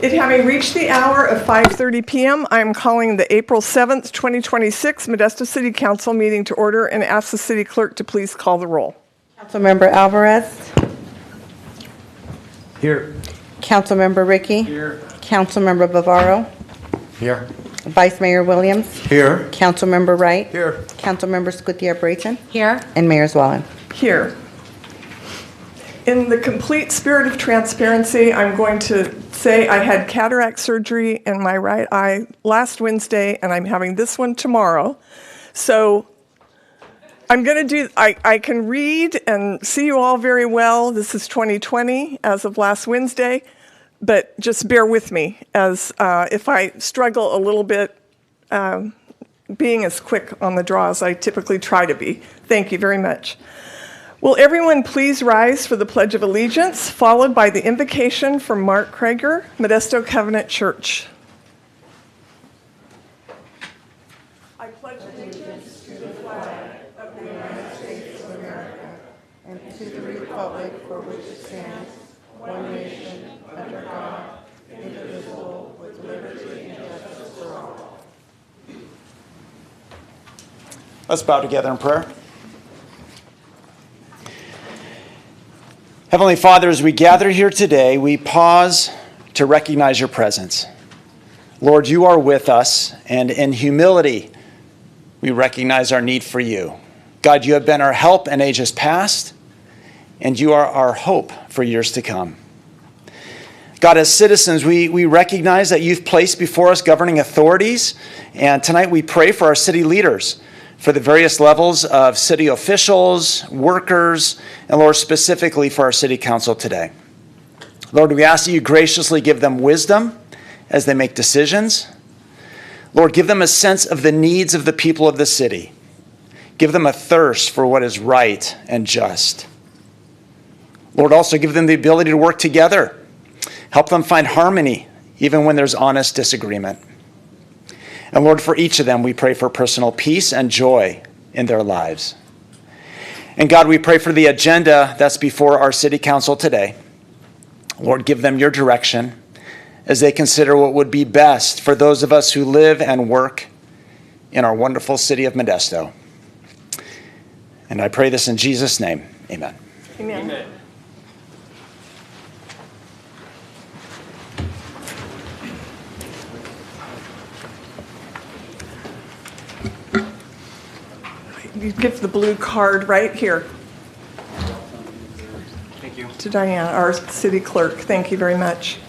It having reached the hour of 5:30 p.m., I am calling the April 7th, 2026 Modesto City Council meeting to order and ask the city clerk to please call the roll. Councilmember Alvarez. Here. Councilmember Ricky. Here. Councilmember Bavaro. Here. Vice Mayor Williams. Here. Councilmember Wright. Here. Councilmember Gutierrez-Brayton. Here. And Mayor Zwalin. Here. In the complete spirit of transparency, I'm going to say I had cataract surgery in my right eye last Wednesday, and I'm having this one tomorrow. So I'm going to do, I can read and see you all very well. This is 2020 as of last Wednesday, but just bear with me as if I struggle a little bit being as quick on the draw as I typically try to be. Thank you very much. Will everyone please rise for the Pledge of Allegiance, followed by the invocation from Mark Krager, Modesto Covenant Church. I pledge allegiance to the flag of the United States of America And to the republic for which it stands, one nation, under God, indivisible, with liberty and justice for all. Let's bow together in prayer. Heavenly Father, as we gather here today, we pause to recognize your presence. Lord, you are with us, and in humility, we recognize our need for you. God, you have been our help in ages past, and you are our hope for years to come. God, as citizens, we recognize that you've placed before us governing authorities, and tonight we pray for our city leaders, for the various levels of city officials, workers, and Lord, specifically for our city council today. Lord, we ask that you graciously give them wisdom as they make decisions. Lord, give them a sense of the needs of the people of the city. Give them a thirst for what is right and just. Lord, also give them the ability to work together. Help them find harmony, even when there's honest disagreement. And Lord, for each of them, we pray for personal peace and joy in their lives. And God, we pray for the agenda that's before our city council today. Lord, give them your direction as they consider what would be best for those of us who live and work in our wonderful city of Modesto. And I pray this in Jesus' name. Amen. Amen. Amen. You give the blue card right here. Thank you. To Diane, our city clerk. Thank you very much.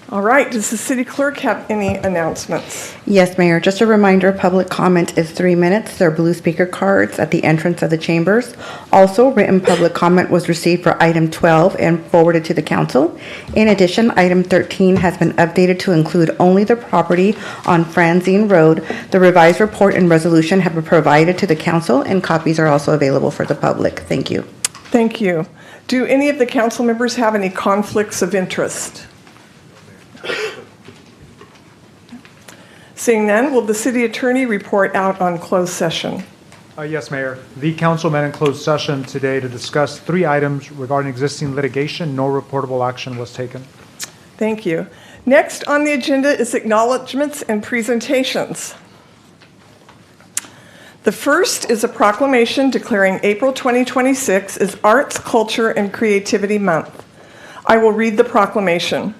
All right, does the city clerk have any announcements? Yes, Mayor. Just a reminder, public comment is 3 minutes. There are blue speaker cards at the entrance of the chambers. Also, written public comment was received for item 12 and forwarded to the council. In addition, item 13 has been updated to include only the property on Franzine Road. The revised report and resolution have been provided to the council, and copies are also available for the public. Thank you. Thank you. Do any of the council members have any conflicts of interest? Seeing none, will the city attorney report out on closed session? Yes, Mayor. The council met in closed session today to discuss 3 items regarding existing litigation. No reportable action was taken. Thank you. Next on the agenda is acknowledgements and presentations. The first is a proclamation declaring April 2026 as Arts, Culture, and Creativity Month. I will read the proclamation.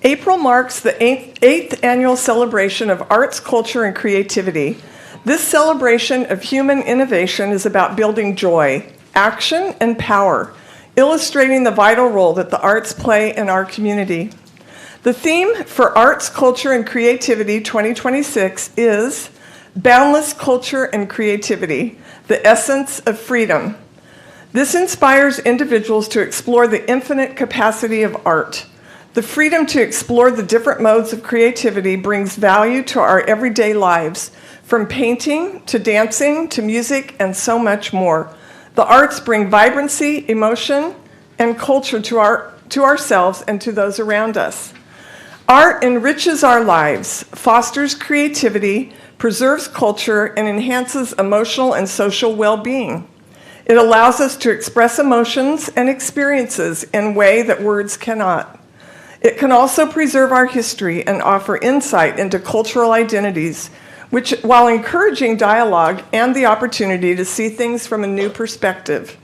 April marks the 8th annual celebration of arts, culture, and creativity. This celebration of human innovation is about building joy, action, and power, illustrating the vital role that the arts play in our community. The theme for Arts, Culture, and Creativity 2026 is Boundless Culture and Creativity, the Essence of Freedom. This inspires individuals to explore the infinite capacity of art. The freedom to explore the different modes of creativity brings value to our everyday lives, from painting to dancing to music and so much more. The arts bring vibrancy, emotion, and culture to ourselves and to those around us. Art enriches our lives, fosters creativity, preserves culture, and enhances emotional and social well-being. It allows us to express emotions and experiences in a way that words cannot. It can also preserve our history and offer insight into cultural identities, which, while encouraging dialogue and the opportunity to see things from a new perspective.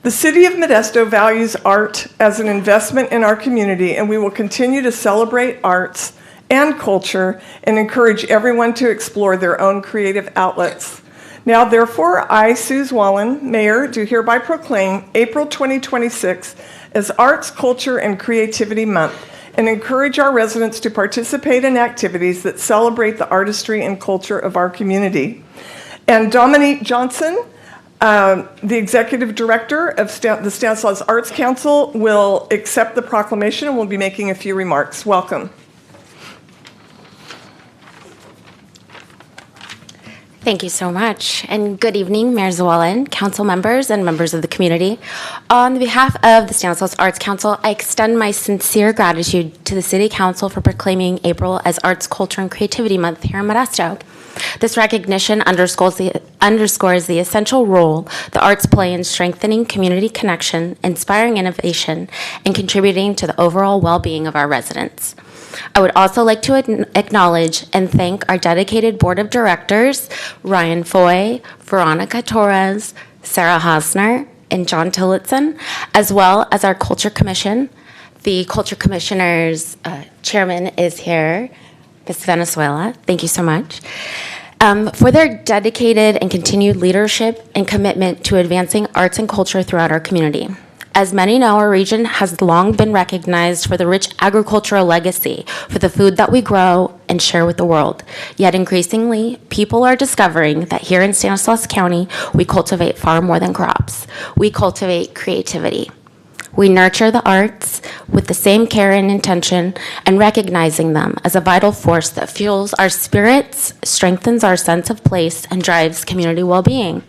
The City of Modesto values art as an investment in our community, and we will continue to celebrate arts and culture and encourage everyone to explore their own creative outlets. Now, therefore, I, Suze Wallen, Mayor, do hereby proclaim April 2026 as Arts, Culture, and Creativity Month and encourage our residents to participate in activities that celebrate the artistry and culture of our community. And Dominique Johnson, the Executive Director of the Stanislaus Arts Council, will accept the proclamation and will be making a few remarks. Welcome. Thank you so much, and good evening, Mayor Zawalin, council members, and members of the community. On behalf of the Stanislaus Arts Council, I extend my sincere gratitude to the City Council for proclaiming April as Arts, Culture, and Creativity Month here in Modesto. This recognition underscores the essential role the arts play in strengthening community connection, inspiring innovation, and contributing to the overall well-being of our residents. I would also like to acknowledge and thank our dedicated board of directors, Ryan Foy, Veronica Torres, Sarah Hosner, and John Tillotson, as well as our Culture Commission. The Culture Commissioner's chairman is here, Ms. Venezuela. Thank you so much. For their dedicated and continued leadership and commitment to advancing arts and culture throughout our community. As many know, our region has long been recognized for the rich agricultural legacy, for the food that we grow and share with the world. Yet increasingly, people are discovering that here in Stanislaus County, we cultivate far more than crops. We cultivate creativity. We nurture the arts with the same care and intention, and recognizing them as a vital force that fuels our spirits, strengthens our sense of place, and drives community well-being.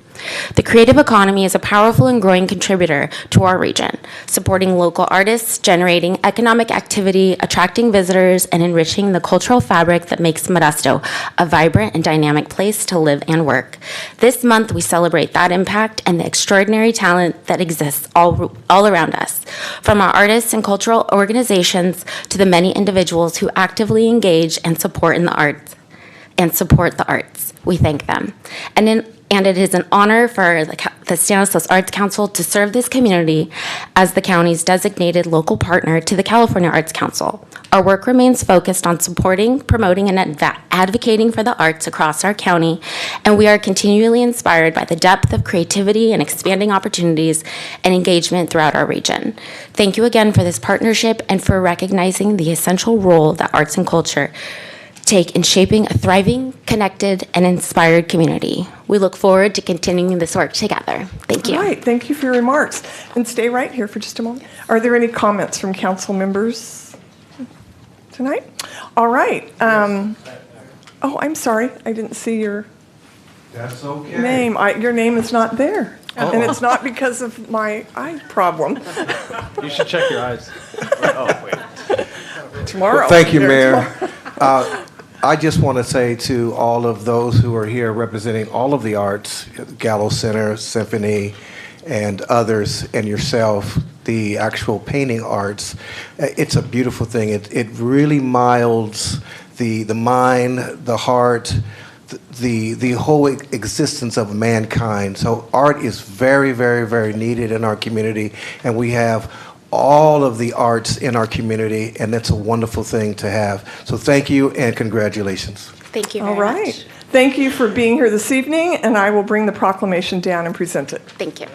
The creative economy is a powerful and growing contributor to our region, supporting local artists, generating economic activity, attracting visitors, and enriching the cultural fabric that makes Modesto a vibrant and dynamic place to live and work. This month, we celebrate that impact and the extraordinary talent that exists all around us, from our artists and cultural organizations to the many individuals who actively engage and support in the arts and support the arts. We thank them. And it is an honor for the Stanislaus Arts Council to serve this community as the county's designated local partner to the California Arts Council. Our work remains focused on supporting, promoting, and advocating for the arts across our county, and we are continually inspired by the depth of creativity and expanding opportunities and engagement throughout our region. Thank you again for this partnership and for recognizing the essential role that arts and culture take in shaping a thriving, connected, and inspired community. We look forward to continuing this work together. Thank you. All right, thank you for your remarks. And stay right here for just a moment. Are there any comments from council members tonight? All right. Oh, I'm sorry. I didn't see your That's okay. name. Your name is not there. And it's not because of my eye problem. You should check your eyes. Oh, wait. Tomorrow. Thank you, There, Mayor. tomorrow. I just want to say to all of those who are here representing all of the arts, Gallo Center, Symphony, and others, and yourself, the actual painting arts, it's a beautiful thing. It really milds the mind, the heart, the whole existence of mankind. So art is very, very, very needed in our community, and we have all of the arts in our community, and that's a wonderful thing to have. So thank you and congratulations. Thank you very All right. much. Thank you for being here this evening, and I will bring the proclamation down and present it. Thank you.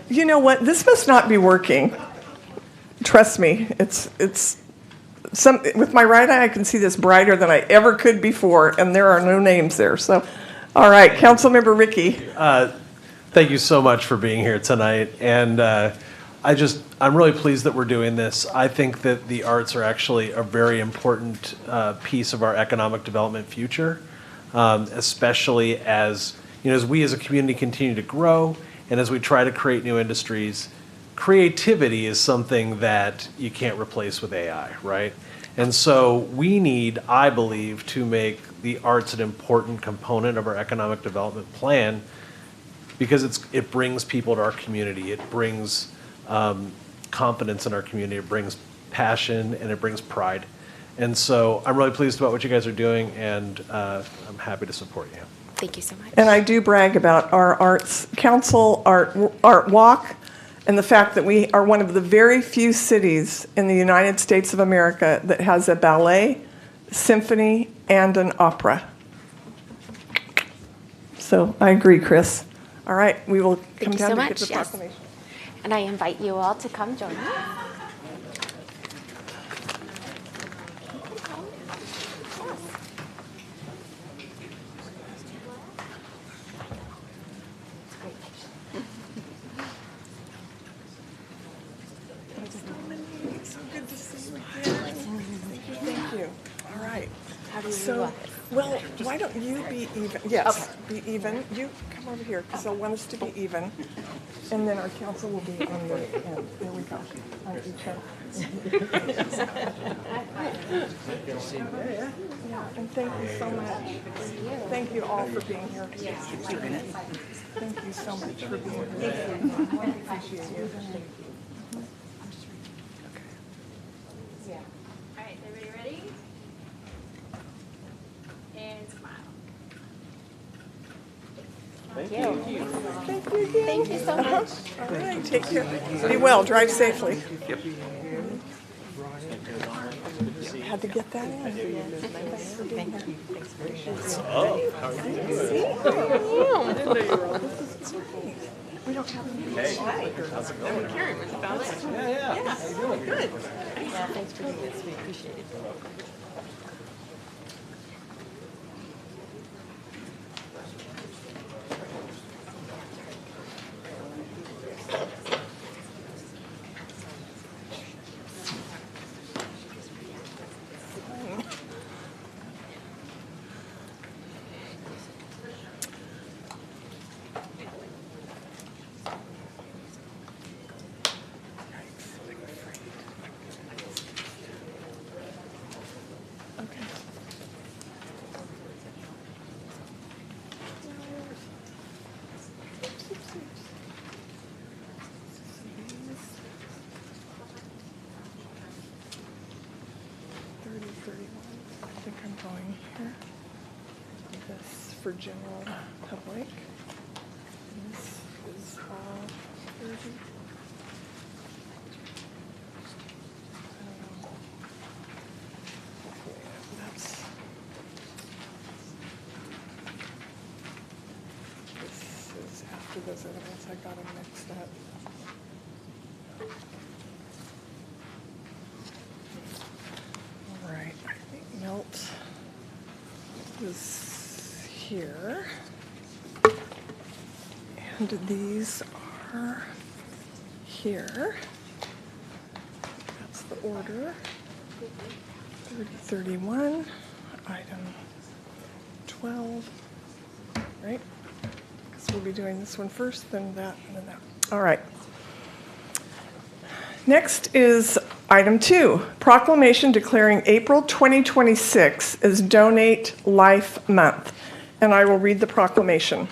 You know what? This must not be working. Trust me. It's with my right eye, I can see this brighter than I ever could before, and there are no names there. So, all right, Councilmember Ricky. Thank you so much for being here tonight. And I'm really pleased that we're doing this. I think that the arts are actually a very important piece of our economic development future, especially as, as we as a community continue to grow and as we try to create new industries, creativity is something that you can't replace with AI, right? And so we need, I believe, to make the arts an important component of our economic development plan because it brings people to our community. It brings confidence in our community. It brings passion and it brings pride. And so I'm really pleased about what you guys are doing, and I'm happy to support you. Thank you so much. And I do brag about our Arts Council, Art Walk, and the fact that we are one of the very few cities in the United States of America that has a ballet, symphony, and an opera. So I agree, Chris. All right, we will come you down so to get much, the yes. proclamation. And I invite you all to come join me. So good to see you again. Thank you. All right. So, well, why don't you be even? Yes, be even. You come over here because I want us to be even. And then our council will be on the end. There we go. On each end. Yeah, and thank you so much. Thank you all for being here. Thank you so much for being here. Appreciate you. All right, everybody ready? And smile. Thank you again. Thank you so much. All right, take care. Be well, drive safely. Had to get that in. Thanks for being here. We don't have any. Hey, how's it going? Karen with the ballet. Yeah. How you doing? Good. Yeah, thanks for doing this. We appreciate it. Okay. I think I'm going here. This for general public. And this is all 30. That's. This is after those other ones. I got them mixed up. All right, I think Milt is here. And these are here. That's the order. 3031, item 12, right? Because we'll be doing this one first, then that, and then that. All right. Next is item 2, proclamation declaring April 2026 as Donate Life Month. And I will read the proclamation.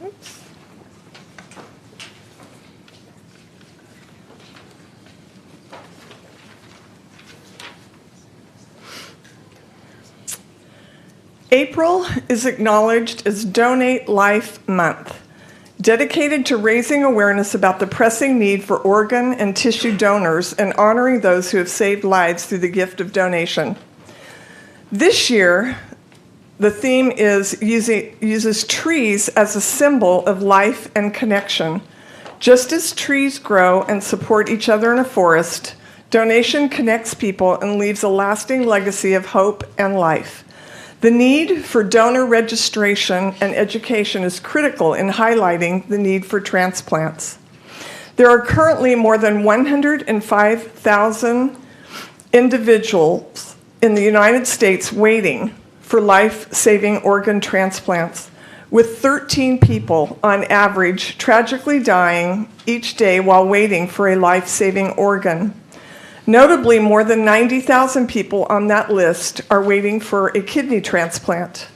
Oops. April is acknowledged as Donate Life Month, dedicated to raising awareness about the pressing need for organ and tissue donors and honoring those who have saved lives through the gift of donation. This year, the theme uses trees as a symbol of life and connection. Just as trees grow and support each other in a forest, donation connects people and leaves a lasting legacy of hope and life. The need for donor registration and education is critical in highlighting the need for transplants. There are currently more than 105,000 individuals in the United States waiting for life-saving organ transplants. with 13 people on average tragically dying each day while waiting for a life-saving organ. Notably, more than 90,000 people on that list are waiting for a kidney transplant.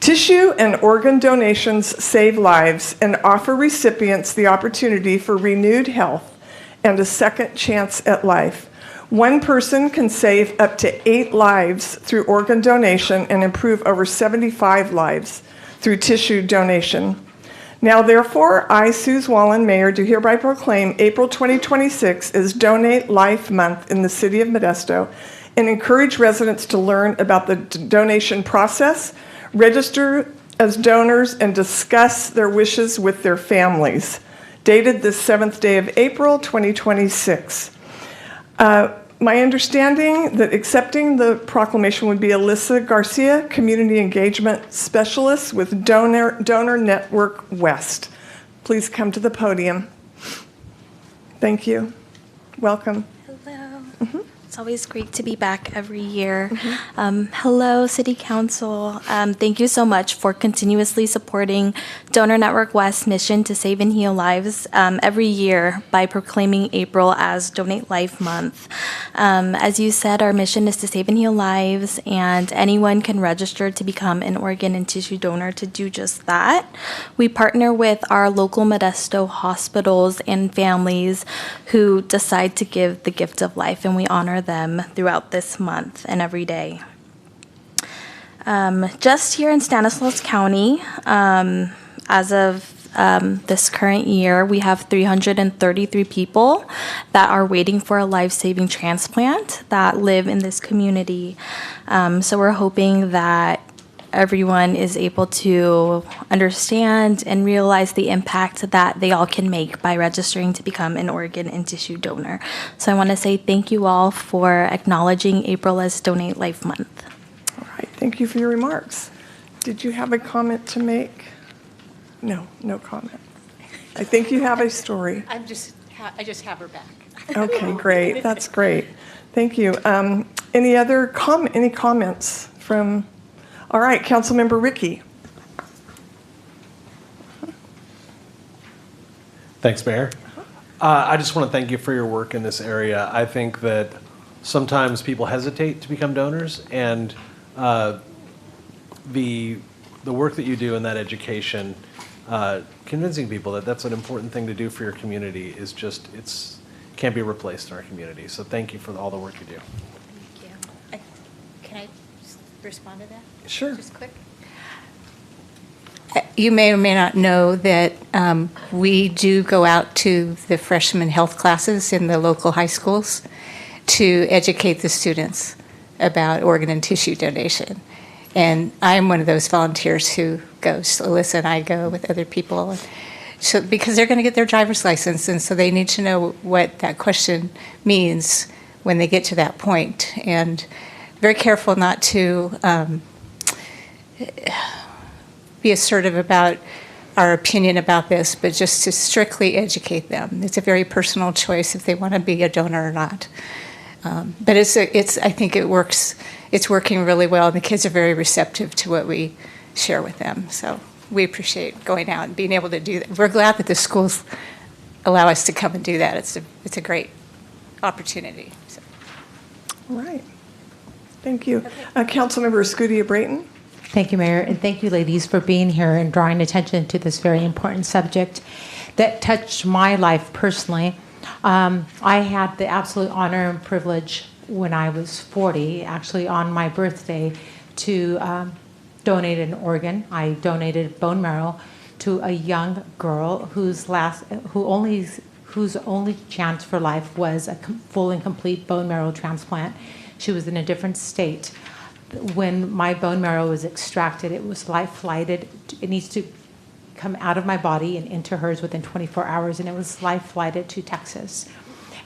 Tissue and organ donations save lives and offer recipients the opportunity for renewed health and a second chance at life. One person can save up to 8 lives through organ donation and improve over 75 lives through tissue donation. Now, therefore, I, Suze Wallen, Mayor, do hereby proclaim April 2026 as Donate Life Month in the City of Modesto and encourage residents to learn about the donation process, register as donors, and discuss their wishes with their families. Dated this 7th day of April, 2026. My understanding that accepting the proclamation would be Alyssa Garcia, Community Engagement Specialist with Donor Network West. Please come to the podium. Thank you. Welcome. Hello. It's always great to be back every year. Hello, City Council. Thank you so much for continuously supporting Donor Network West's mission to save and heal lives every year by proclaiming April as Donate Life Month. As you said, our mission is to save and heal lives, and anyone can register to become an organ and tissue donor to do just that. We partner with our local Modesto hospitals and families who decide to give the gift of life, and we honor them throughout this month and every day. Just here in Stanislaus County, as of this current year, we have 333 people that are waiting for a life-saving transplant that live in this community. So we're hoping that everyone is able to understand and realize the impact that they all can make by registering to become an organ and tissue donor. So I want to say thank you all for acknowledging April as Donate Life Month. All right, thank you for your remarks. Did you have a comment to make? No comment. I think you have a story. I just have her back. Okay, great. That's great. Thank you. Any comments from? All right, Councilmember Ricky. Thanks, Mayor. I just want to thank you for your work in this area. I think that sometimes people hesitate to become donors, and the work that you do in that education, convincing people that that's an important thing to do for your community is just, can't be replaced in our community. So thank you for all the work you do. Thank you. Can I just respond to that? Sure. Just quick. You may or may not know that we do go out to the freshman health classes in the local high schools to educate the students about organ and tissue donation. And I'm one of those volunteers who goes. So Alyssa and I go with other people. So, because they're going to get their driver's license, and so they need to know what that question means when they get to that point. And very careful not to be assertive about our opinion about this, but just to strictly educate them. It's a very personal choice if they want to be a donor or not. But I think it works. It's working really well, and the kids are very receptive to what we share with them. So we appreciate going out and being able to do that. We're glad that the schools allow us to come and do that. It's a great opportunity. So. All right. Thank you. Councilmember Escudia Brayton. Thank you, Mayor, and thank you, ladies, for being here and drawing attention to this very important subject that touched my life personally. I had the absolute honor and privilege when I was 40, actually on my birthday, to donate an organ. I donated bone marrow to a young girl whose only chance for life was a full and complete bone marrow transplant. She was in a different state. When my bone marrow was extracted, it was life-flighted. It needs to come out of my body and into hers within 24 hours, and it was life-flighted to Texas.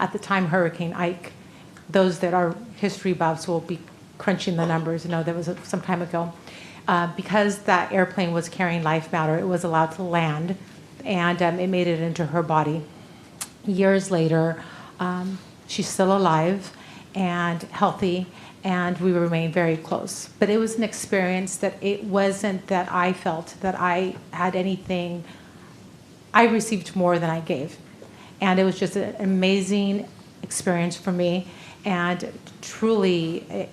At the time, Hurricane Ike, those that are history buffs will be crunching the numbers. You know, that was some time ago. Because that airplane was carrying life matter, it was allowed to land, and it made it into her body. Years later, she's still alive, and healthy, and we remained very close. But it was an experience that it wasn't that I felt that I had anything, I received more than I gave. And it was just an amazing experience for me, and truly,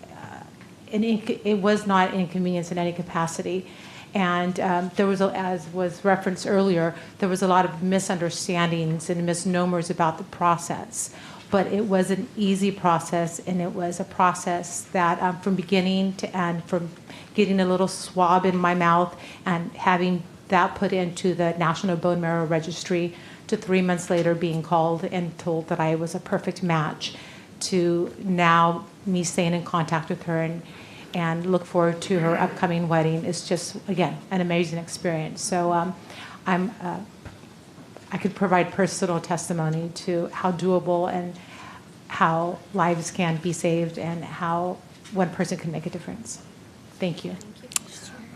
it was not inconvenience in any capacity. And there was, as was referenced earlier, there was a lot of misunderstandings and misnomers about the process. But it was an easy process, and it was a process that from beginning to end, from getting a little swab in my mouth and having that put into the National Bone Marrow Registry, to 3 months later being called and told that I was a perfect match, to now me staying in contact with her and look forward to her upcoming wedding is just, again, an amazing experience. So I could provide personal testimony to how doable and how lives can be saved and how one person can make a difference. Thank you.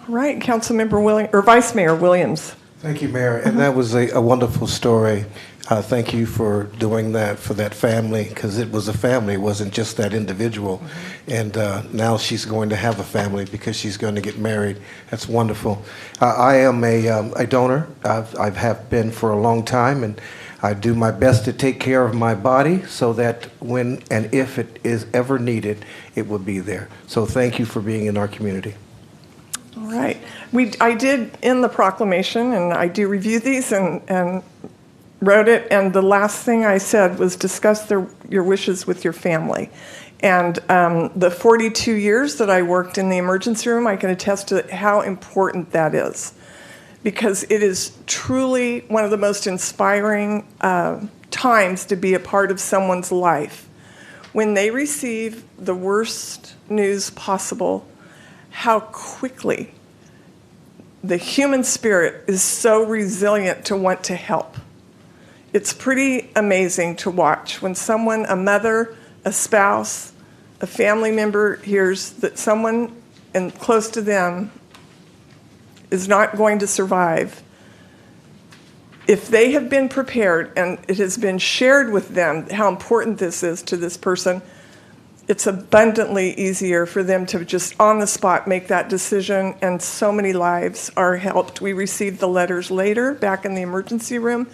All right, Councilmember or Vice Mayor Williams. Thank you, Mayor. And that was a wonderful story. Thank you for doing that for that family, because it was a family. It wasn't just that individual. And now she's going to have a family because she's going to get married. That's wonderful. I am a donor. I have been for a long time, and I do my best to take care of my body so that when and if it is ever needed, it will be there. So thank you for being in our community. All right. I did in the proclamation, and I do review these and wrote it, and the last thing I said was discuss your wishes with your family. And the 42 years that I worked in the emergency room, I can attest to how important that is, because it is truly one of the most inspiring times to be a part of someone's life. When they receive the worst news possible, how quickly the human spirit is so resilient to want to help. It's pretty amazing to watch when someone, a mother, a spouse, a family member hears that someone close to them is not going to survive. If they have been prepared and it has been shared with them how important this is to this person, it's abundantly easier for them to just on the spot make that decision, and so many lives are helped. We received the letters later back in the emergency room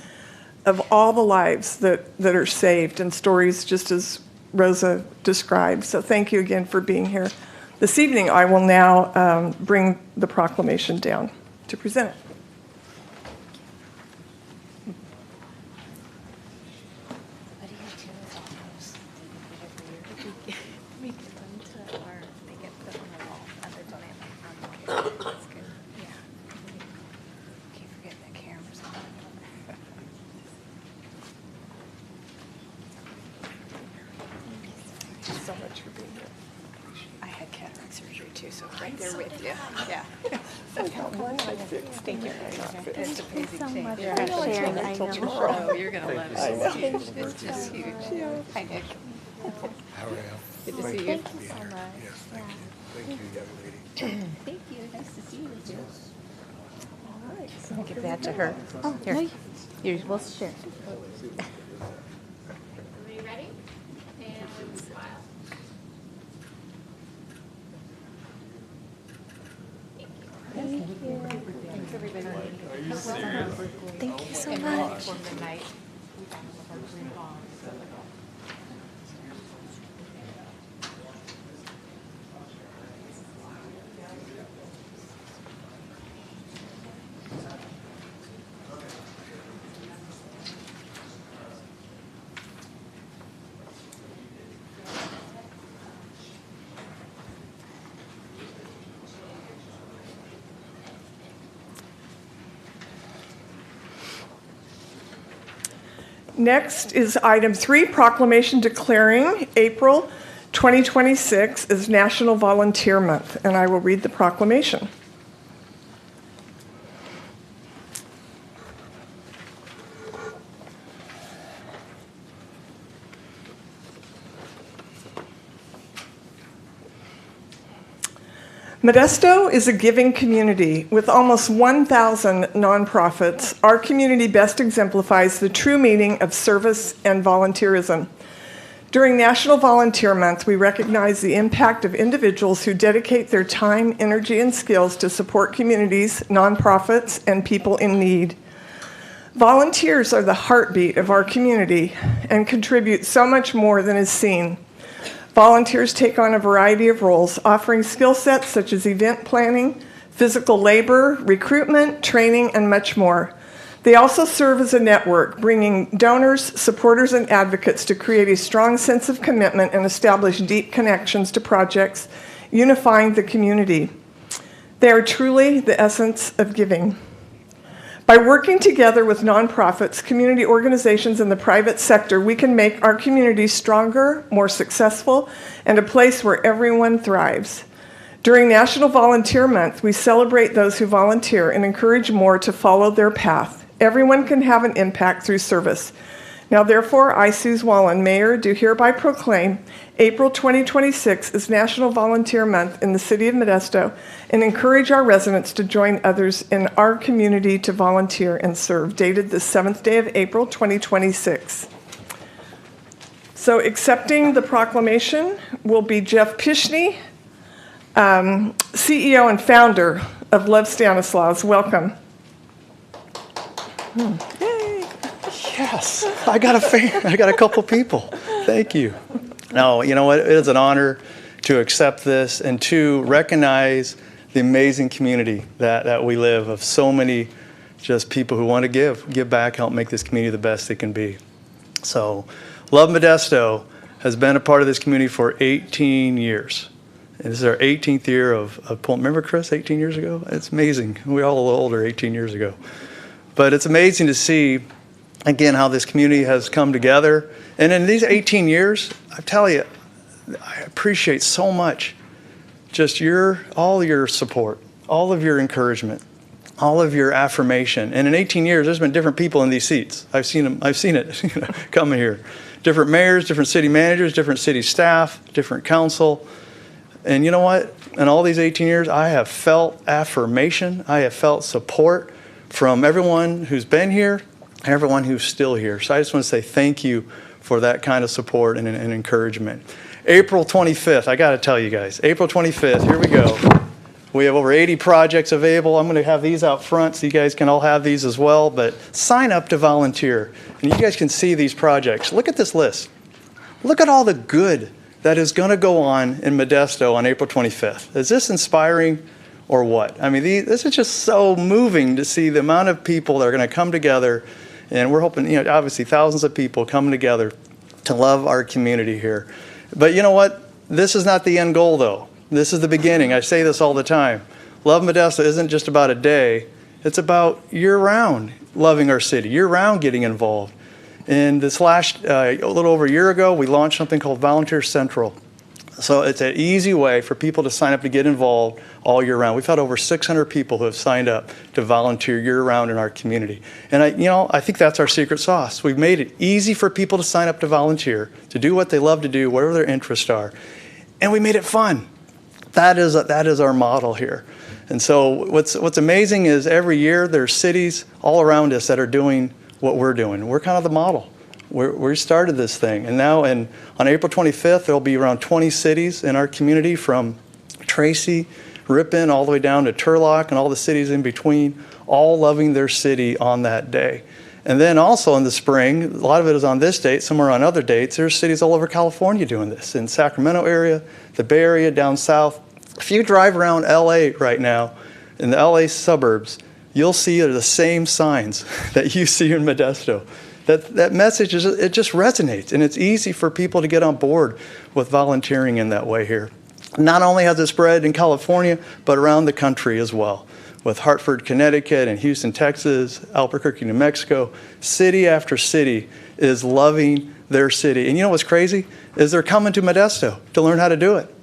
of all the lives that are saved, and stories just as Rosa described. So thank you again for being here this evening. I will now bring the proclamation down to present it. So much for being here. I had cataract surgery too, so right there with you. Yeah. Thank you. It's a crazy thing. You're sharing, I know. Oh, you're gonna love it. It's just huge. Hi, Nick. How are you? Good to see you. Yes, thank you. Thank you, young lady. Thank you. Nice to see you. All right. I'll give that to her. Oh, here. Here, we'll share. Everybody ready? And smile. Thank you so much. Next is item 3, proclamation declaring April 2026 as National Volunteer Month, and I will read the proclamation. Modesto is a giving community with almost 1,000 nonprofits. Our community best exemplifies the true meaning of service and volunteerism. During National Volunteer Month, we recognize the impact of individuals who dedicate their time, energy, and skills to support communities, nonprofits, and people in need. Volunteers are the heartbeat of our community and contribute so much more than is seen. Volunteers take on a variety of roles, offering skill sets such as event planning, physical labor, recruitment, training, and much more. They also serve as a network, bringing donors, supporters, and advocates to create a strong sense of commitment and establish deep connections to projects, unifying the community. They are truly the essence of giving. By working together with nonprofits, community organizations, and the private sector, we can make our communities stronger, more successful, and a place where everyone thrives. During National Volunteer Month, we celebrate those who volunteer and encourage more to follow their path. Everyone can have an impact through service. Now, therefore, I, Suze Wallen, Mayor, do hereby proclaim April 2026 as National Volunteer Month in the City of Modesto and encourage our residents to join others in our community to volunteer and serve, dated the 7th day of April 2026. So accepting the proclamation will be Jeff Pishney, CEO and founder of Love Stanislaus. Welcome. Yay. Yes, I got a fan. I got a couple people. Thank you. No, you know what? It is an honor to accept this and to recognize the amazing community that we live of so many just people who want to give back, help make this community the best it can be. So Love Modesto has been a part of this community for 18 years. And this is our 18th year of pulling. Remember, Chris, 18 years ago? It's amazing. We were all a little older 18 years ago. But it's amazing to see, again, how this community has come together. And in these 18 years, I tell you, I appreciate so much just all your support, all of your encouragement, all of your affirmation. And in 18 years, there's been different people in these seats. I've seen it coming here. Different mayors, different city managers, different city staff, different council. And you know what? In all these 18 years, I have felt affirmation. I have felt support from everyone who's been here and everyone who's still here. So I just want to say thank you for that kind of support and encouragement. April 25th, I got to tell you guys, April 25th, here we go. We have over 80 projects available. I'm going to have these out front so you guys can all have these as well. But sign up to volunteer. And you guys can see these projects. Look at this list. Look at all the good that is going to go on in Modesto on April 25th. Is this inspiring? Or what? I mean, this is just so moving to see the amount of people that are going to come together. And we're hoping, obviously thousands of people coming together to love our community here. But you know what? This is not the end goal, though. This is the beginning. I say this all the time. Love Modesto isn't just about a day. It's about year-round loving our city, year-round getting involved. And this last, a little over a year ago, we launched something called Volunteer Central. So it's an easy way for people to sign up to get involved all year round. We've had over 600 people who have signed up to volunteer year round in our community. And I think that's our secret sauce. We've made it easy for people to sign up to volunteer, to do what they love to do, whatever their interests are. And we made it fun. That is our model here. And so what's amazing is every year there's cities all around us that are doing what we're doing. We're kind of the model. We started this thing, and now on April 25th, there'll be around 20 cities in our community from Tracy, Ripon, all the way down to Turlock and all the cities in between, all loving their city on that day. And then also in the spring, a lot of it is on this date, some are on other dates, there's cities all over California doing this, in Sacramento area, the Bay Area, down south. If you drive around LA right now, in the LA suburbs, you'll see the same signs that you see in Modesto. That message, it just resonates, and it's easy for people to get on board with volunteering in that way here. Not only has it spread in California, but around the country as well, with Hartford, Connecticut, and Houston, Texas, Albuquerque, New Mexico. City after city is loving their city. And you know what's crazy? Is they're coming to Modesto to learn how to do it.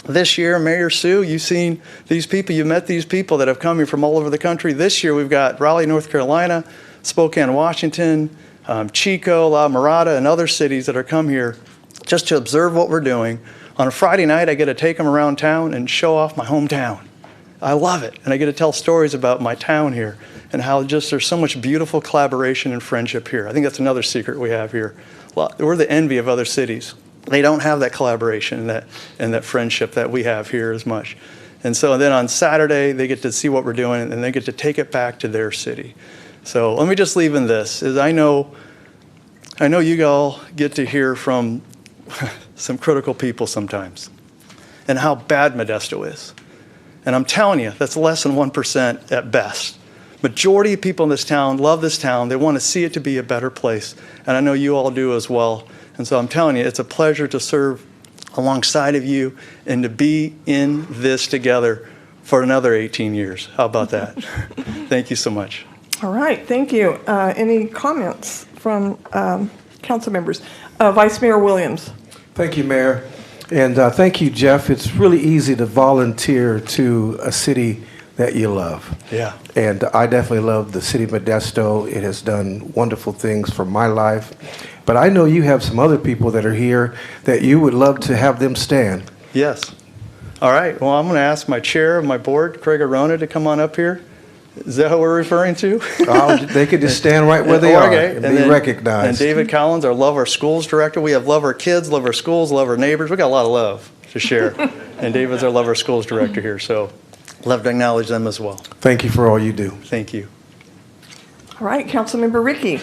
This year, Mayor Sue, you've seen these people, you've met these people that have come here from all over the country. This year, we've got Raleigh, North Carolina, Spokane, Washington, Chico, La Mirada, and other cities that are come here just to observe what we're doing. On a Friday night, I get to take them around town and show off my hometown. I love it, and I get to tell stories about my town here and how just there's so much beautiful collaboration and friendship here. I think that's another secret we have here. We're the envy of other cities. they don't have that collaboration and that friendship that we have here as much. And so then on Saturday, they get to see what we're doing, and they get to take it back to their city. So let me just leave in this, is I know you all get to hear from some critical people sometimes and how bad Modesto is. And I'm telling you, that's less than 1% at best. Majority of people in this town love this town. They want to see it to be a better place. And I know you all do as well. And so I'm telling you, it's a pleasure to serve alongside of you and to be in this together for another 18 years. How about that? Thank you so much. All right, thank you. Any comments from council members? Vice Mayor Williams. Thank you, Mayor. And thank you, Jeff. It's really easy to volunteer to a city that you love. Yeah. And I definitely love the city of Modesto. It has done wonderful things for my life. But I know you have some other people that are here that you would love to have them stand. Yes. All right. Well, I'm going to ask my chair of my board, Craig Arona, to come on up here. Is that what we're referring to? They could just stand right where they are and be recognized. And David Collins, our Love Our Schools director. We have Love Our Kids, Love Our Schools, Love Our Neighbors. We got a lot of love to share. And David's our Love Our Schools director here. So love to acknowledge them as well. Thank you for all you do. Thank you. All right, Councilmember Ricky.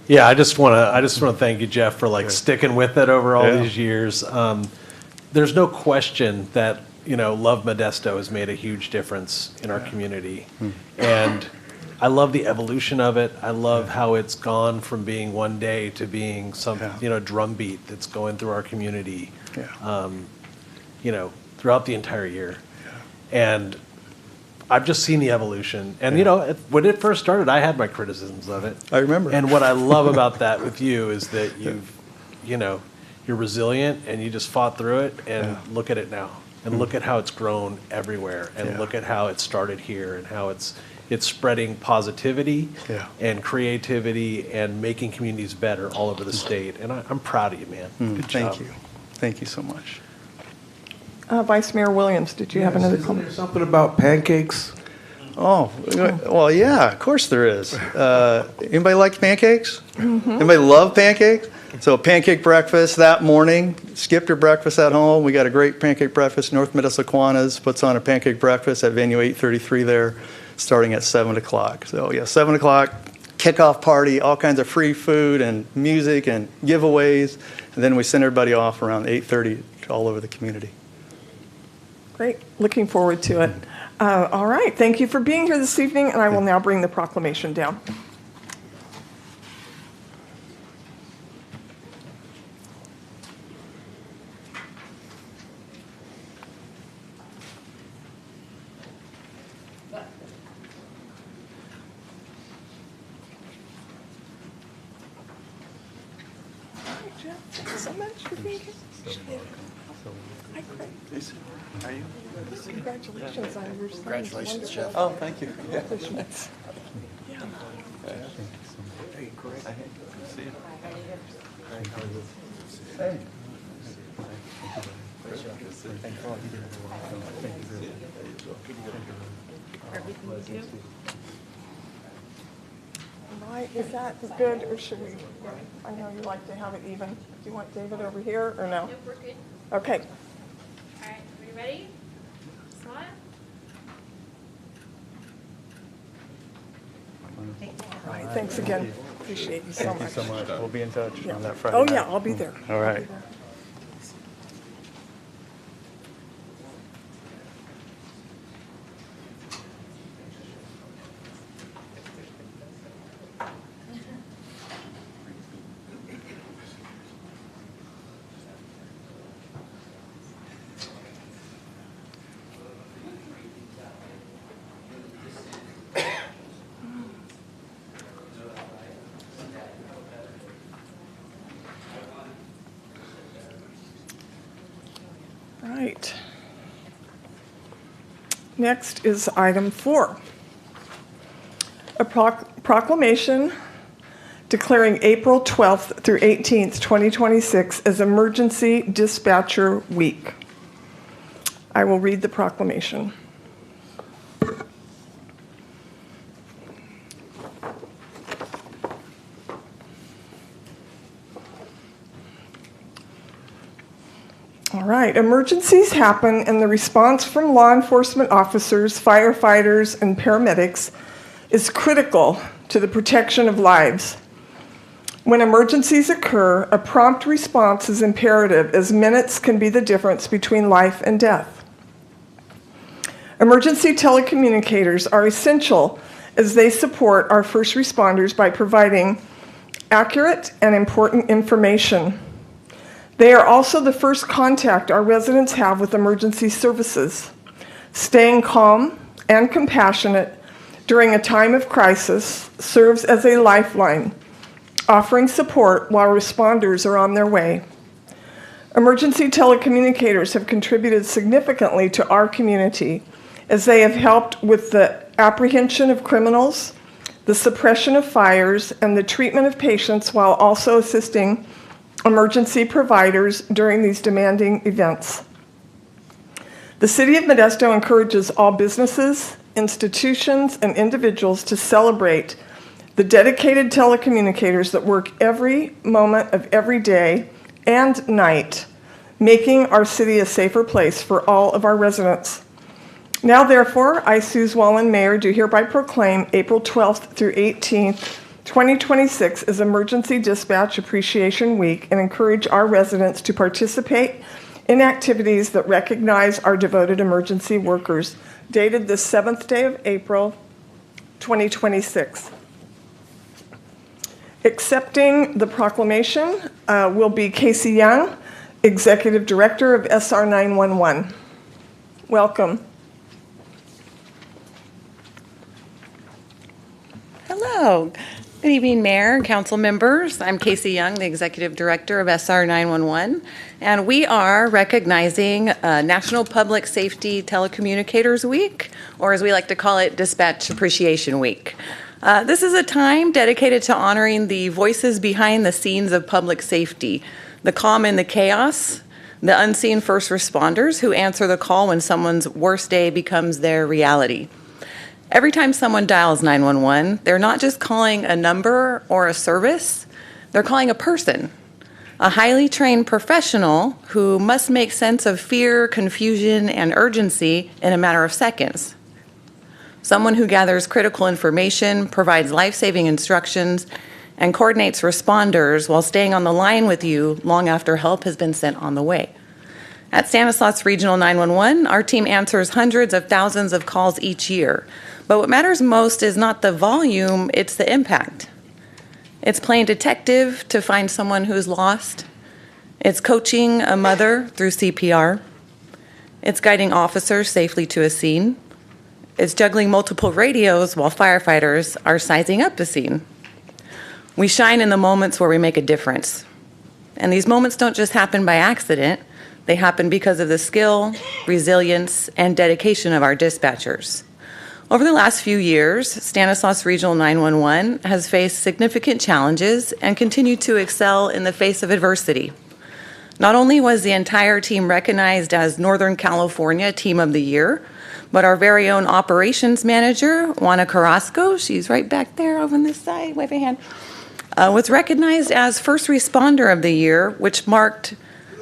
Yeah, I just want to thank you, Jeff, for sticking with it over all these years. There's no question that Love Modesto has made a huge difference in our community, and I love the evolution of it. I love how it's gone from being one day to being some drumbeat that's going through our community, throughout the entire year, and I've just seen the evolution. And, when it first started, I had my criticisms of it. I remember. And what I love about that with you is that you're resilient and you just fought through it, and look at it now. And look at how it's grown everywhere. And look at how it started here and how it's spreading positivity and creativity and making communities better all over the state. And I'm proud of you, man. Good job. Thank you. Thank you so much. Vice Mayor Williams, did you have another Isn't comment? there something about pancakes? Oh, well, yeah, of course there is. Anybody like pancakes? Anybody love pancakes? So pancake breakfast that morning. Skipped your breakfast at home. We got a great pancake breakfast. North Modesto Kiwanis puts on a pancake breakfast at venue 833 there, starting at 7 o'clock. So yeah, 7 o'clock, kickoff party, all kinds of free food and music and giveaways. And then we send everybody off around 8:30 all over the community. Great, looking forward to it. All right, thank you for being here this evening, and I will now bring the proclamation down. Thank you so much for being here. Hi, Craig. Are you? Congratulations on your son. Congratulations, Jeff. Oh, thank you. Yeah. Accomplishments. Yeah. Hey, Craig. See you. Hey. Right, is that good, or should we, I know you like to have it even. Do you want David over here, or no? Nope, we're good. Okay. All right, are you ready? Smile. All right, thanks again. Appreciate you so much. Thank you so much. We'll be in touch Yeah. on that Friday Oh, night. yeah, I'll be there. All right. Right. Next is item 4. A proclamation declaring April 12th through 18th, 2026 as Emergency Dispatcher Week. I will read the proclamation. right, emergencies happen, and the response from law enforcement officers, firefighters, and paramedics is critical to the protection of lives. When emergencies occur, a prompt response is imperative, as minutes can be the difference between life and death. Emergency telecommunicators are essential as they support our first responders by providing accurate and important information. They are also the first contact our residents have with emergency services. Staying calm and compassionate during a time of crisis serves as a lifeline, offering support while responders are on their way. Emergency telecommunicators have contributed significantly to our community as they have helped with the apprehension of criminals, the suppression of fires, and the treatment of patients while also assisting emergency providers during these demanding events. The City of Modesto encourages all businesses, institutions, and individuals to celebrate the dedicated telecommunicators that work every moment of every day and night, making our city a safer place for all of our residents. Now, therefore, I, Suze Wallen, Mayor, do hereby proclaim April 12th through 18th, 2026 as Emergency Dispatch Appreciation Week and encourage our residents to participate in activities that recognize our devoted emergency workers, dated the 7th day of April, 2026. Accepting the proclamation will be Casey Young, Executive Director of SR 911. Welcome. Hello. Good evening, Mayor and Council members. I'm Casey Young, the Executive Director of SR 911, and we are recognizing National Public Safety Telecommunicators Week, or as we like to call it, Dispatch Appreciation Week. This is a time dedicated to honoring the voices behind the scenes of public safety, the calm in the chaos, the unseen first responders who answer the call when someone's worst day becomes their reality. Every time someone dials 911, they're not just calling a number or a service, they're calling a person, a highly trained professional who must make sense of fear, confusion, and urgency in a matter of seconds. Someone who gathers critical information, provides life-saving instructions, and coordinates responders while staying on the line with you long after help has been sent on the way. At Stanislaus Regional 911, our team answers hundreds of thousands of calls each year. But what matters most is not the volume, it's the impact. It's playing detective to find someone who's lost. It's coaching a mother through CPR. It's guiding officers safely to a scene. It's juggling multiple radios while firefighters are sizing up the scene. We shine in the moments where we make a difference. And these moments don't just happen by accident. They happen because of the skill, resilience, and dedication of our dispatchers. Over the last few years, Stanislaus Regional 911 has faced significant challenges and continued to excel in the face of adversity. Not only was the entire team recognized as Northern California Team of the Year, but our very own operations manager, Juana Carrasco, she's right back there over on this side, wave a hand, was recognized as First Responder of the Year, which marked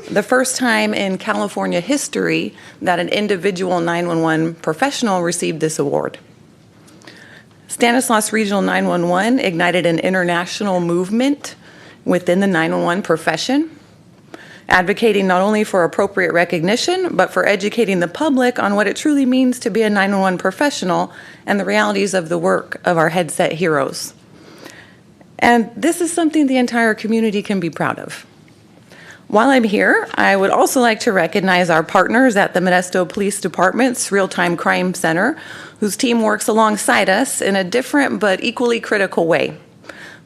the first time in California history that an individual 911 professional received this award. Stanislaus Regional 911 ignited an international movement within the 911 profession, advocating not only for appropriate recognition, but for educating the public on what it truly means to be a 911 professional and the realities of the work of our headset heroes. And this is something the entire community can be proud of. While I'm here, I would also like to recognize our partners at the Modesto Police Department's Real-Time Crime Center, whose team works alongside us in a different but equally critical way.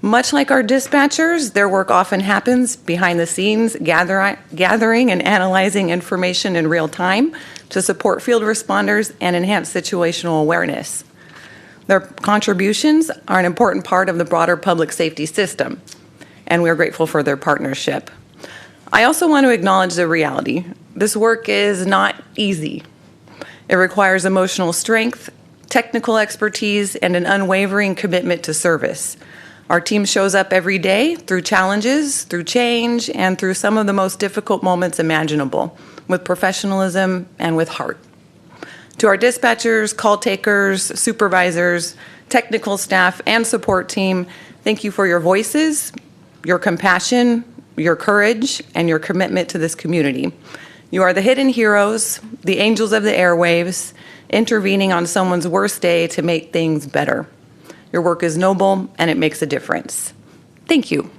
Much like our dispatchers, their work often happens behind the scenes, gathering and analyzing information in real time to support field responders and enhance situational awareness. Their contributions are an important part of the broader public safety system, and we're grateful for their partnership. I also want to acknowledge the reality. This work is not easy. It requires emotional strength, technical expertise, and an unwavering commitment to service. Our team shows up every day through challenges, through change, and through some of the most difficult moments imaginable, with professionalism and with heart. To our dispatchers, call takers, supervisors, technical staff, and support team, thank you for your voices, your compassion, your courage, and your commitment to this community. You are the hidden heroes, the angels of the airwaves, intervening on someone's worst day to make things better. Your work is noble, and it makes a difference. Thank you.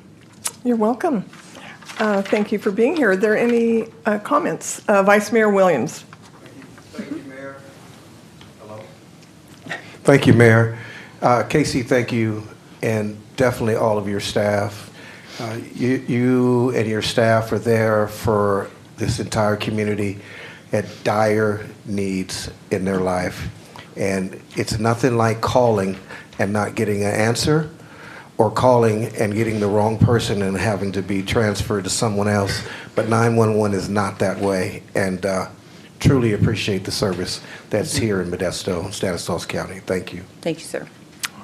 You're welcome. Thank you for being here. Are there any comments? Vice Mayor Williams. Thank you, Mayor. Hello. Thank you, Mayor. Casey, thank you, and definitely all of your staff. You and your staff are there for this entire community at dire needs in their life. And it's nothing like calling and not getting an answer, or calling and getting the wrong person and having to be transferred to someone else. But 911 is not that way. And truly appreciate the service that's here in Modesto, Stanislaus County. Thank you. Thank you, sir.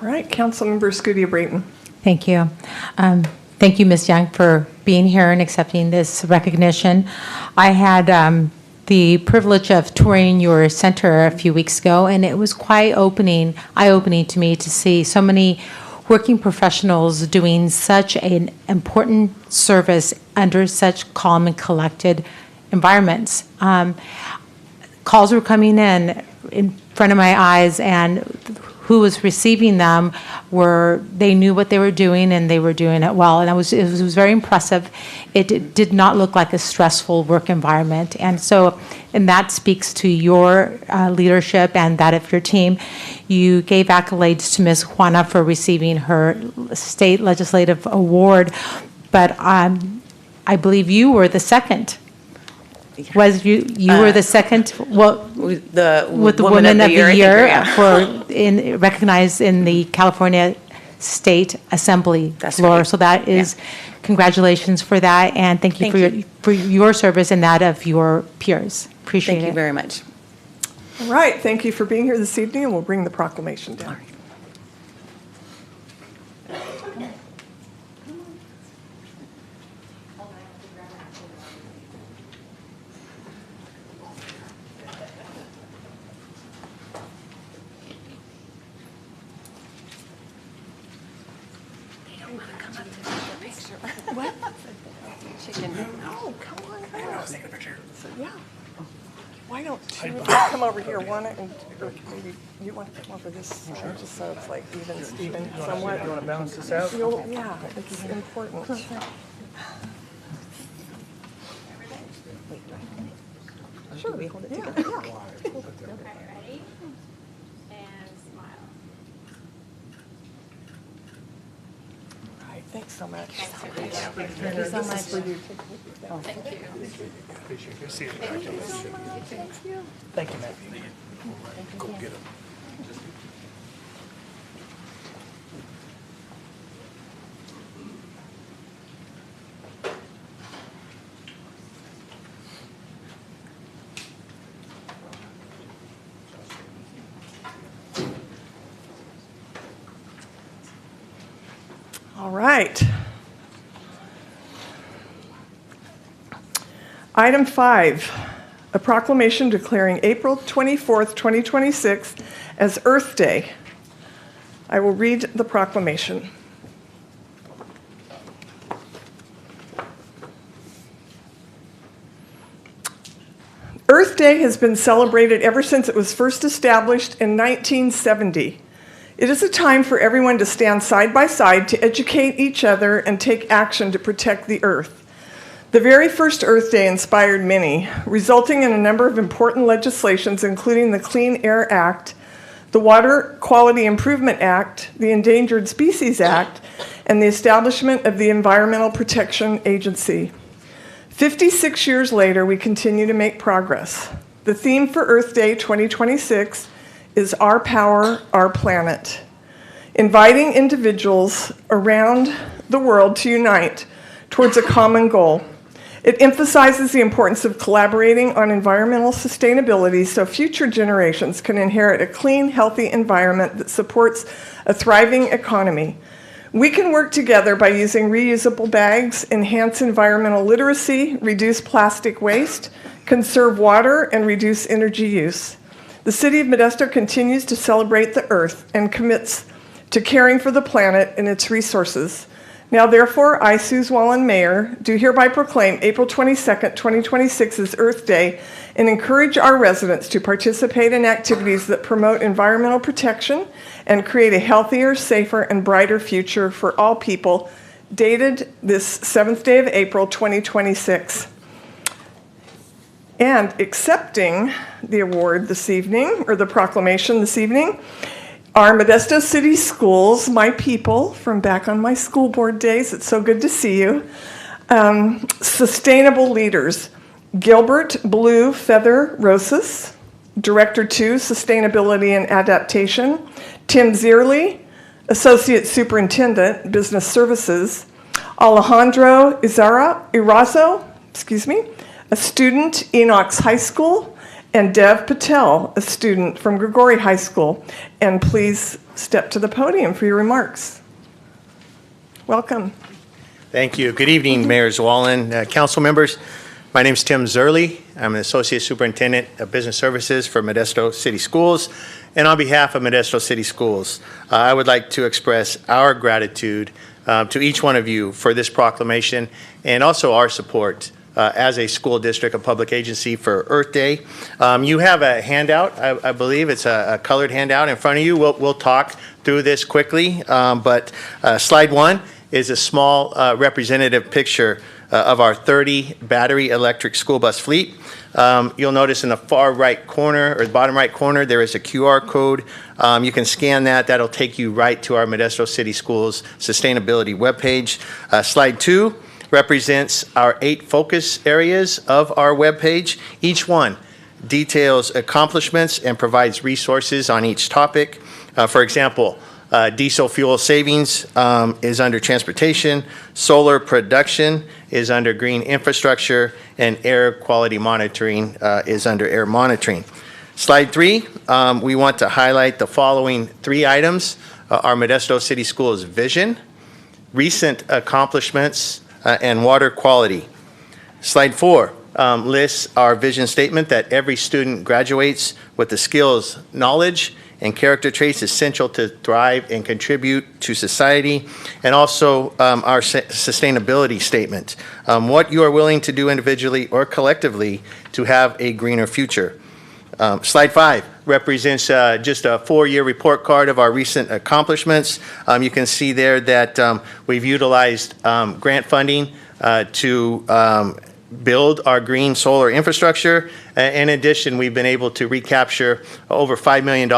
All right, Councilmember Scudia-Brayton. Thank you. Thank you, Ms. Young, for being here and accepting this recognition. I had the privilege of touring your center a few weeks ago, and it was quite eye-opening to me to see so many working professionals doing such an important service under such calm and collected environments. Calls were coming in front of my eyes, and who was receiving them they knew what they were doing, and they were doing it well. And it was very impressive. It did not look like a stressful work environment. And that speaks to your leadership and that of your team. You gave accolades to Ms. Juana for receiving her state legislative award, but I believe you were the second. Was you were the second? Well, with the Woman of the Year for recognized in the California State Assembly floor. Right. So that is congratulations for that, and thank you for your service and that of your peers. Appreciate it. Thank you very much. All right, thank you for being here this evening, and we'll bring the proclamation down. What? No, come on out. Yeah. Why don't you come over here, Juana, and or maybe you want to come over this side, just so it's like even, somewhat. You want to balance this out? Yeah, it's important. Sure, we hold it together. Yeah. Okay, ready? And smile. All right, thanks so much. Thank you. Thank you so much. Thank you. Appreciate your seat. Thank you, Matt. Go get him. All right. Item 5, a proclamation declaring April 24th, 2026 as Earth Day. I will read the proclamation. Earth Day has been celebrated ever since it was first established in 1970. It is a time for everyone to stand side by side to educate each other and take action to protect the Earth. The very first Earth Day inspired many, resulting in a number of important legislations, including the Clean Air Act, the Water Quality Improvement Act, the Endangered Species Act, and the establishment of the Environmental Protection Agency. 56 years later, we continue to make progress. The theme for Earth Day 2026 is Our Power, Our Planet, inviting individuals around the world to unite towards a common goal. It emphasizes the importance of collaborating on environmental sustainability so future generations can inherit a clean, healthy environment that supports a thriving economy. We can work together by using reusable bags, enhance environmental literacy, reduce plastic waste, conserve water, and reduce energy use. The City of Modesto continues to celebrate the earth and commits to caring for the planet and its resources. Now, therefore, I, Suze Wallen, Mayor, do hereby proclaim April 22nd, 2026 as Earth Day and encourage our residents to participate in activities that promote environmental protection and create a healthier, safer, and brighter future for all people, dated this 7th day of April, 2026. And accepting the award this evening, or the proclamation this evening, are Modesto City Schools, my people, from back on my school board days. It's so good to see you. Sustainable leaders, Gilbert Blue Feather Rosas, Director 2, Sustainability and Adaptation, Tim Zierli, Associate Superintendent, Business Services, Alejandro Irazo, a student, Enox High School, and Dev Patel, a student from Grigori High School. And please step to the podium for your remarks. Welcome. Thank you. Good evening, Mayor Zwollen, council members. My name is Tim Zierli. I'm an Associate Superintendent of Business Services for Modesto City Schools. And on behalf of Modesto City Schools, I would like to express our gratitude to each one of you for this proclamation and also our support as a school district, a public agency for Earth Day. You have a handout, I believe it's a colored handout in front of you. We'll talk through this quickly, but slide 1 is a small representative picture of our 30 battery electric school bus fleet. You'll notice in the far right corner, or the bottom right corner, there is a QR code. You can scan that. That'll take you right to our Modesto City Schools sustainability webpage. Slide 2 represents our 8 focus areas of our webpage. Each one details accomplishments and provides resources on each topic. For example, diesel fuel savings is under transportation, solar production is under green infrastructure, and air quality monitoring is under air monitoring. Slide 3, we want to highlight the following 3 items: our Modesto City Schools vision, recent accomplishments, and water quality. Slide 4 lists our vision statement that every student graduates with the skills, knowledge, and character traits essential to thrive and contribute to society, and also our sustainability statement, what you are willing to do individually or collectively to have a greener future. Slide 5 represents just a 4-year report card of our recent accomplishments. You can see there that we've utilized grant funding to build our green solar infrastructure. In addition, we've been able to recapture over $5 million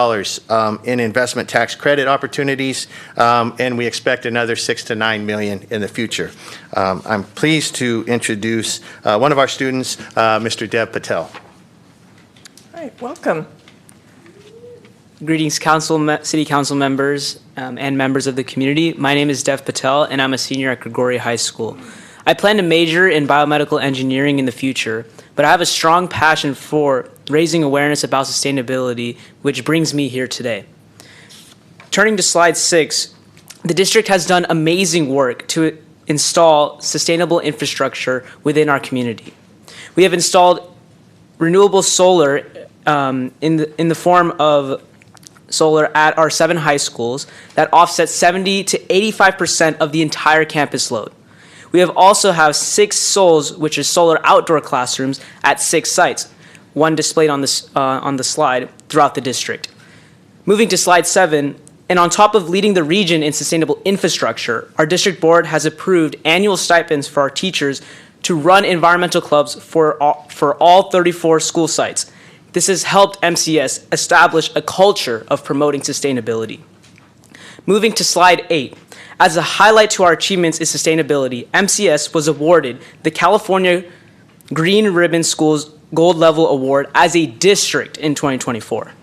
in investment tax credit opportunities, and we expect another $6 to $9 million in the future. I'm pleased to introduce one of our students, Mr. Dev Patel. All right, welcome. Greetings, City Council members and members of the community. My name is Dev Patel, and I'm a senior at Grigori High School. I plan to major in biomedical engineering in the future, but I have a strong passion for raising awareness about sustainability, which brings me here today. Turning to slide 6, the district has done amazing work to install sustainable infrastructure within our community. We have installed renewable solar in the form of solar at our 7 high schools that offsets 70 to 85% of the entire campus load. We have also have 6 SOLs, which is solar outdoor classrooms, at 6 sites, one displayed on the slide throughout the district. Moving to slide 7, and on top of leading the region in sustainable infrastructure, our district board has approved annual stipends for our teachers to run environmental clubs for all 34 school sites. This has helped MCS establish a culture of promoting sustainability. Moving to slide 8. As a highlight to our achievements in sustainability, MCS was awarded the California Green Ribbon Schools Gold Level Award as a district in 2024.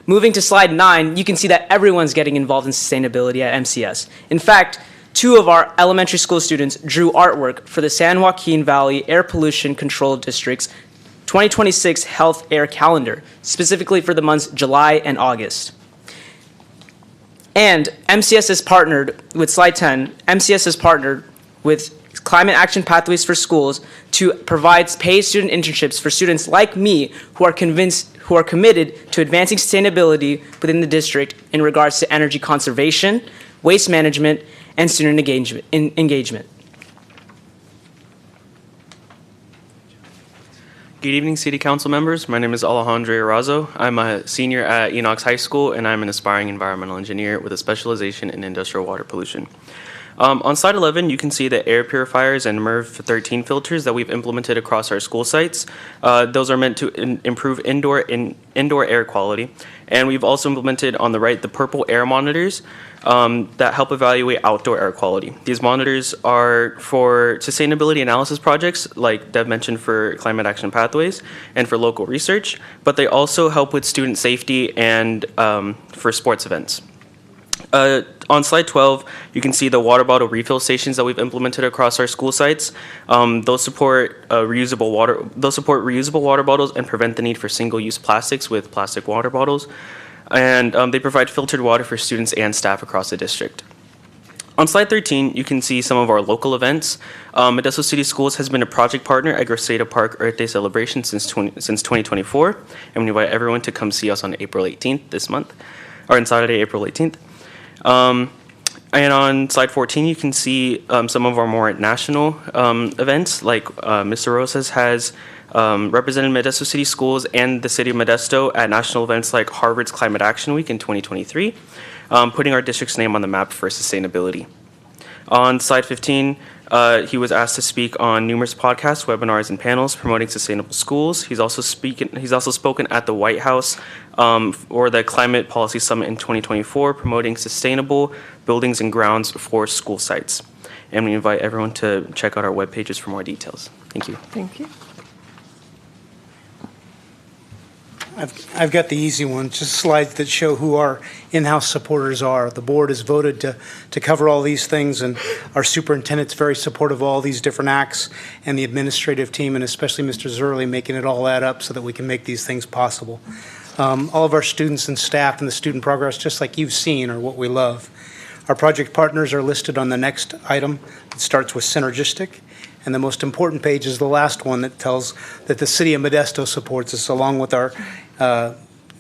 Moving to slide 9, you can see that everyone's getting involved in sustainability at MCS. In fact, 2 of our elementary school students drew artwork for the San Joaquin Valley Air Pollution Control District's 2026 Health Air Calendar, specifically for the months July and August. And MCS has partnered with slide 10. MCS has partnered with Climate Action Pathways for Schools to provide paid student internships for students like me who are committed to advancing sustainability within the district in regards to energy conservation, waste management, and student engagement. Good evening, City Council members. My name is Alejandro Arazo. I'm a senior at Enox High School, and I'm an aspiring environmental engineer with a specialization in industrial water pollution. On slide 11, you can see the air purifiers and MERV 13 filters that we've implemented across our school sites. Those are meant to improve indoor air quality. And we've also implemented on the right the purple air monitors that help evaluate outdoor air quality. These monitors are for sustainability analysis projects, like Deb mentioned, for Climate Action Pathways and for local research, but they also help with student safety and for sports events. On slide 12, you can see the water bottle refill stations that we've implemented across our school sites. Those support reusable water bottles and prevent the need for single-use plastics with plastic water bottles. And they provide filtered water for students and staff across the district. On slide 13, you can see some of our local events. Modesto City Schools has been a project partner at Graceta Park Earth Day celebration since 2024, and we invite everyone to come see us on April 18th this month, or on Saturday, April 18th. And on slide 14, you can see some of our more national events, like Mr. Rosas has represented Modesto City Schools and the City of Modesto at national events like Harvard's Climate Action Week in 2023, putting our district's name on the map for sustainability. On slide 15, he was asked to speak on numerous podcasts, webinars, and panels promoting sustainable schools. He's also spoken at the White House or the Climate Policy Summit in 2024, promoting sustainable buildings and grounds for school sites. And we invite everyone to check out our web pages for more details. Thank you. Thank you. I've got the easy one, just slides that show who our in-house supporters are. The board has voted to cover all these things, and our superintendent's very supportive of all these different acts, and the administrative team, and especially Mr. Zerley, making it all add up so that we can make these things possible. All of our students and staff and the student progress, just like you've seen, are what we love. Our project partners are listed on the next item. It starts with synergistic. And the most important page is the last one that tells that the City of Modesto supports us, along with our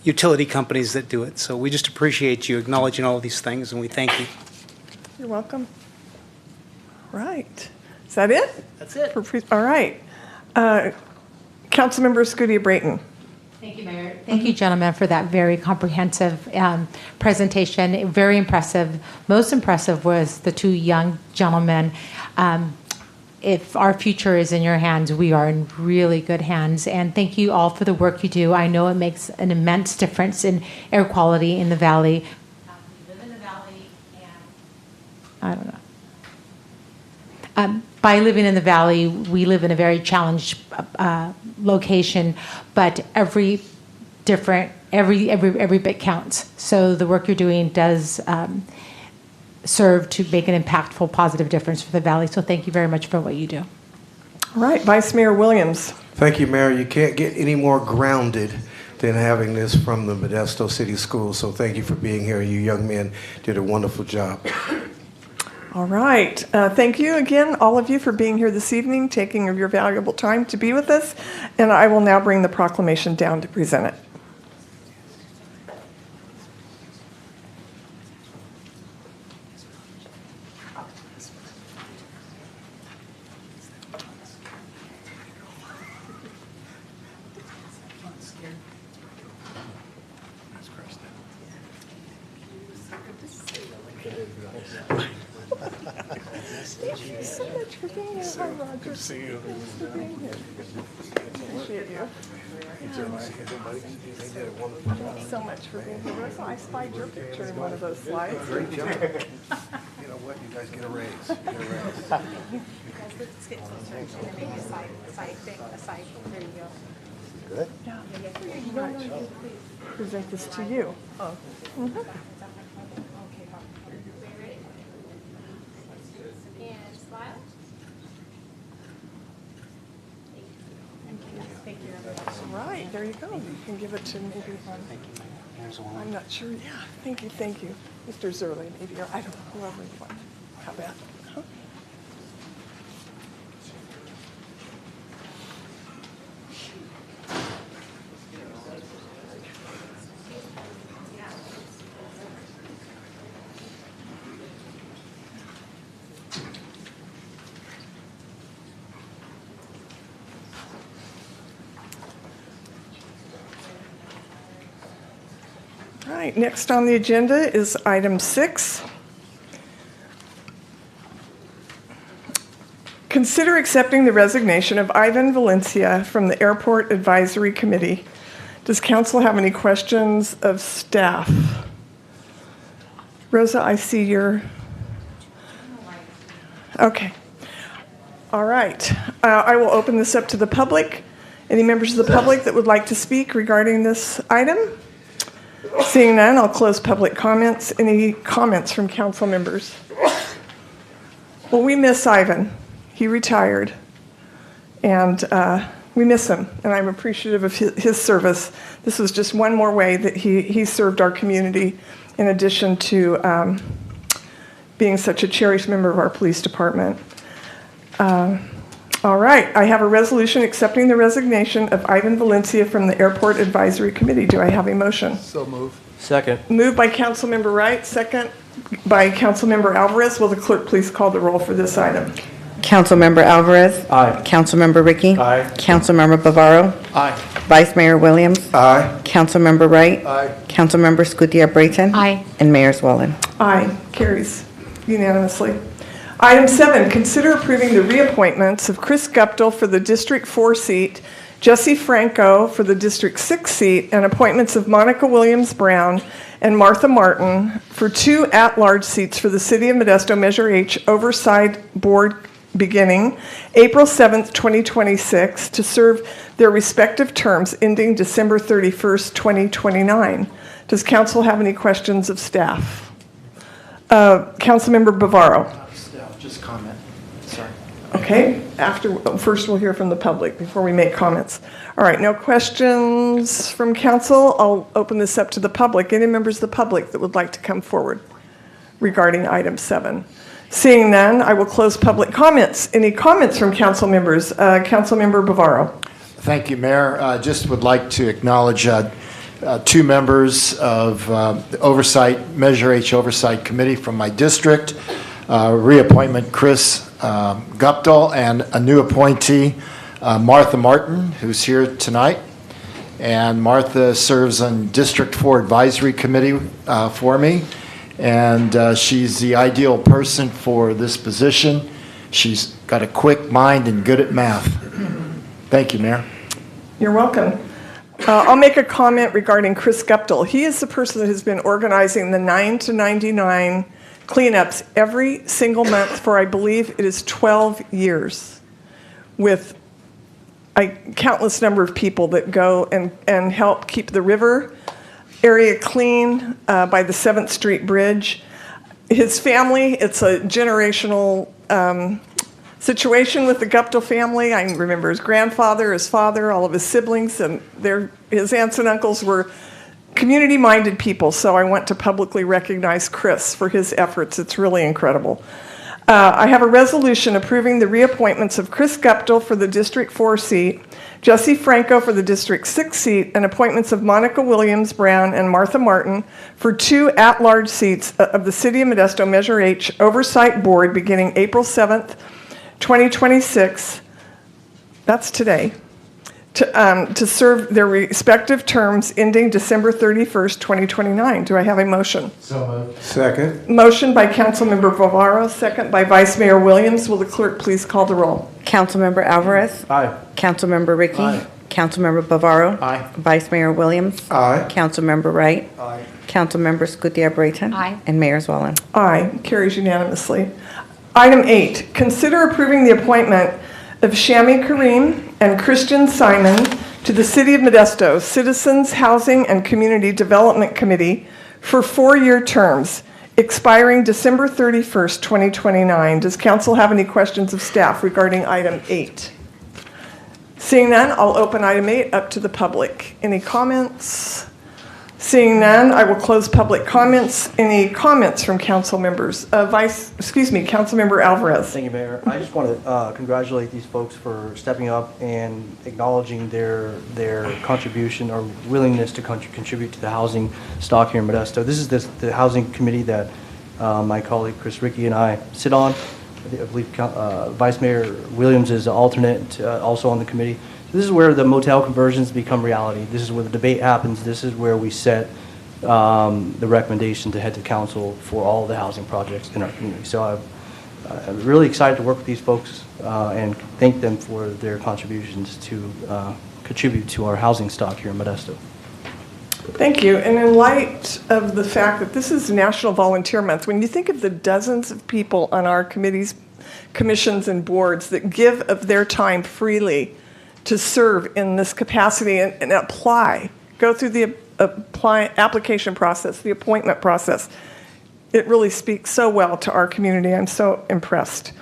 utility companies that do it. So we just appreciate you acknowledging all of these things, and we thank you. You're welcome. Right. Is that it? That's it. All right. Councilmember Scudia Brayton. Thank you, Mayor. Thank you, gentlemen, for that very comprehensive presentation. Very impressive. Most impressive was the two young gentlemen. If our future is in your hands, we are in really good hands. And thank you all for the work you do. I know it makes an immense difference in air quality in the valley. We live in the valley, and I don't know. By living in the valley, we live in a very challenged location, but every bit counts. So the work you're doing does serve to make an impactful, positive difference for the valley. So thank you very much for what you do. All right, Vice Mayor Williams. Thank you, Mayor. You can't get any more grounded than having this from the Modesto City Schools. So thank you for being here. You young men did a wonderful job. All right. Thank you again, all of you, for being here this evening, taking of your valuable time to be with us. And I will now bring the proclamation down to present it. Thank you so much for being here. Hi, Roger. Good to see you. Thanks for being here. Appreciate you. Thank you so much for being here. Rosa, I spied your picture in one of those slides. Great job. You know what? You guys get a raise. Get a raise. Let's get closer. Maybe a side thing, a side. There you go. Good? Yeah. Present this to you. Oh. Mm-hmm. Thank you. All right, there you go. You can give it to maybe one. I'm not sure. Yeah, thank you. Mr. Zerley, maybe, or I don't know, whoever you want. How about? Huh? All right, next on the agenda is item 6. Consider accepting the resignation of Ivan Valencia from the Airport Advisory Committee. Does council have any questions of staff? Rosa, I see your... Okay. All right. I will open this up to the public. Any members of the public that would like to speak regarding this item? Seeing none, I'll close public comments. Any comments from council members? Well, we miss Ivan. He retired, and we miss him, and I'm appreciative of his service. This was just one more way that he served our community, in addition to being such a cherished member of our police department. All right, I have a resolution accepting the resignation of Ivan Valencia from the Airport Advisory Committee. Do I have a motion? So move. Second. Moved by Councilmember Wright, second by Councilmember Alvarez. Will the clerk please call the roll for this item? Councilmember Alvarez. Aye. Councilmember Ricky. Aye. Councilmember Bavaro. Aye. Vice Mayor Williams. Aye. Councilmember Wright. Aye. Councilmember Scutia-Brayton. Aye. And Mayor Zwollen. Aye, carries unanimously. Item 7, consider approving the reappointments of Chris Guptill for the District 4 seat, Jesse Franco for the District 6 seat, and appointments of Monica Williams-Brown and Martha Martin for 2 at-large seats for the City of Modesto Measure H Oversight Board beginning April 7th, 2026, to serve their respective terms ending December 31st, 2029. Does council have any questions of staff? Councilmember Bavaro. Just comment. Sorry. Okay, first we'll hear from the public before we make comments. All right, no questions from council. I'll open this up to the public. Any members of the public that would like to come forward regarding item 7? Seeing none, I will close public comments. Any comments from council members? Councilmember Bavaro. Thank you, Mayor. Just would like to acknowledge 2 members of the Oversight, Measure H Oversight Committee from my district. Reappointment Chris Guptill, and a new appointee, Martha Martin, who's here tonight. And Martha serves on District 4 Advisory Committee for me, and she's the ideal person for this position. She's got a quick mind and good at math. Thank you, Mayor. You're welcome. I'll make a comment regarding Chris Guptill. He is the person that has been organizing the 9 to 99 cleanups every single month for, I believe it is 12 years, with a countless number of people that go and help keep the river area clean by the 7th Street Bridge. His family, it's a generational situation with the Guptill family. I remember his grandfather, his father, all of his siblings, and his aunts and uncles were community-minded people, so I want to publicly recognize Chris for his efforts. It's really incredible. I have a resolution approving the reappointments of Chris Guptill for the District 4 seat, Jesse Franco for the District 6 seat, and appointments of Monica Williams-Brown and Martha Martin for 2 at-large seats of the City of Modesto Measure H Oversight Board beginning April 7th, 2026. That's today. To serve their respective terms ending December 31st, 2029. Do I have a motion? So moved. Second. Motion by Councilmember Bavaro, second by Vice Mayor Williams. Will the clerk please call the roll? Councilmember Alvarez. Aye. Councilmember Ricky. Aye. Councilmember Bavaro. Aye. Vice Mayor Williams. Aye. Councilmember Wright. Aye. Councilmember Scutia-Brayton. Aye. And Mayor Zwollen. Aye, carries unanimously. Item 8, consider approving the appointment of Shami Kareem and Christian Simon to the City of Modesto Citizens Housing and Community Development Committee for 4-year terms expiring December 31st, 2029. Does council have any questions of staff regarding item 8? Seeing none, I'll open item 8 up to the public. Any comments? Seeing none, I will close public comments. Any comments from council members? Councilmember Alvarez. Thank you, Mayor. I just want to congratulate these folks for stepping up and acknowledging their contribution or willingness to contribute to the housing stock here in Modesto. This is the housing committee that my colleague Chris Rickey and I sit on. I believe Vice Mayor Williams is the alternate also on the committee. This is where the motel conversions become reality. This is where the debate happens. This is where we set the recommendation to head to council for all the housing projects in our community. So I'm really excited to work with these folks and thank them for their contributions to contribute to our housing stock here in Modesto. Thank you. And in light of the fact that this is National Volunteer Month, when you think of the dozens of people on our committees, commissions, and boards that give of their time freely to serve in this capacity and apply, go through the application process, the appointment process, it really speaks so well to our community. I'm so impressed.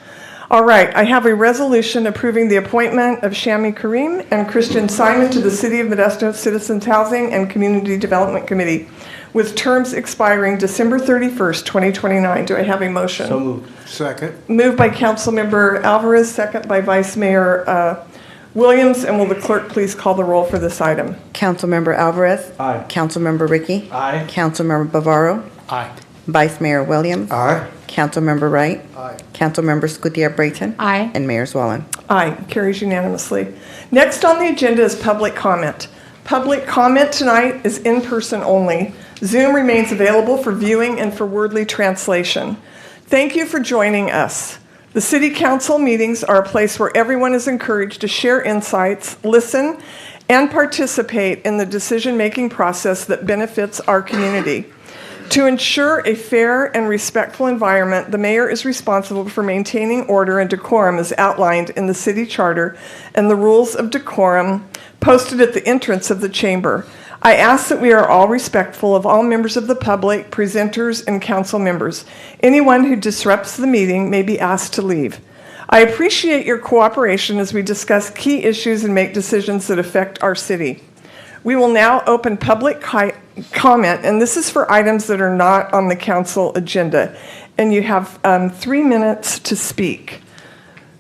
All right, I have a resolution approving the appointment of Shami Karim and Christian Simon to the City of Modesto Citizens Housing and Community Development Committee with terms expiring December 31st, 2029. Do I have a motion? So moved. Second. Moved by Councilmember Alvarez, second by Vice Mayor Williams. And will the clerk please call the roll for this item? Councilmember Alvarez. Aye. Councilmember Rickey. Aye. Councilmember Bavaro. Aye. Vice Mayor Williams. Aye. Councilmember Wright. Aye. Councilmember Scudetto-Brayton. Aye. And Mayor Zwollen. Aye, carries unanimously. Next on the agenda is public comment. Public comment tonight is in person only. Zoom remains available for viewing and for wordly translation. Thank you for joining us. The City Council meetings are a place where everyone is encouraged to share insights, listen, and participate in the decision-making process that benefits our community. To ensure a fair and respectful environment, the mayor is responsible for maintaining order and decorum as outlined in the city charter and the rules of decorum posted at the entrance of the chamber. I ask that we are all respectful of all members of the public, presenters, and council members. Anyone who disrupts the meeting may be asked to leave. I appreciate your cooperation as we discuss key issues and make decisions that affect our city. We will now open public comment, and this is for items that are not on the council agenda. And you have 3 minutes to speak.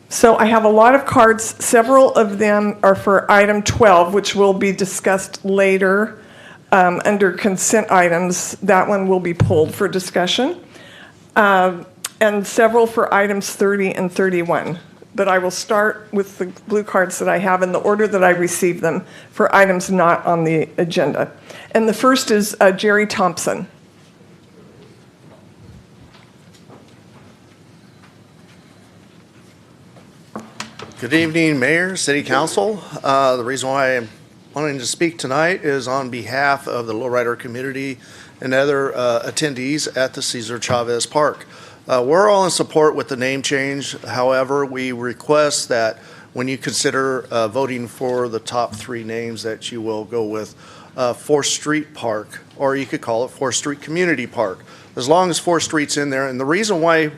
So I have a lot of cards. Several of them are for item 12, which will be discussed later under consent items. That one will be pulled for discussion. And several for items 30 and 31. But I will start with the blue cards that I have in the order that I received them for items not on the agenda. And the first is Jerry Thompson. Good evening, Mayor, City Council. The reason why I'm wanting to speak tonight is on behalf of the lowrider community and other attendees at the Cesar Chavez Park. We're all in support with the name change. However, we request that when you consider voting for the top 3 names that you will go with 4th Street Park, or you could call it 4th Street Community Park, as long as 4th Street's in there. And the reason why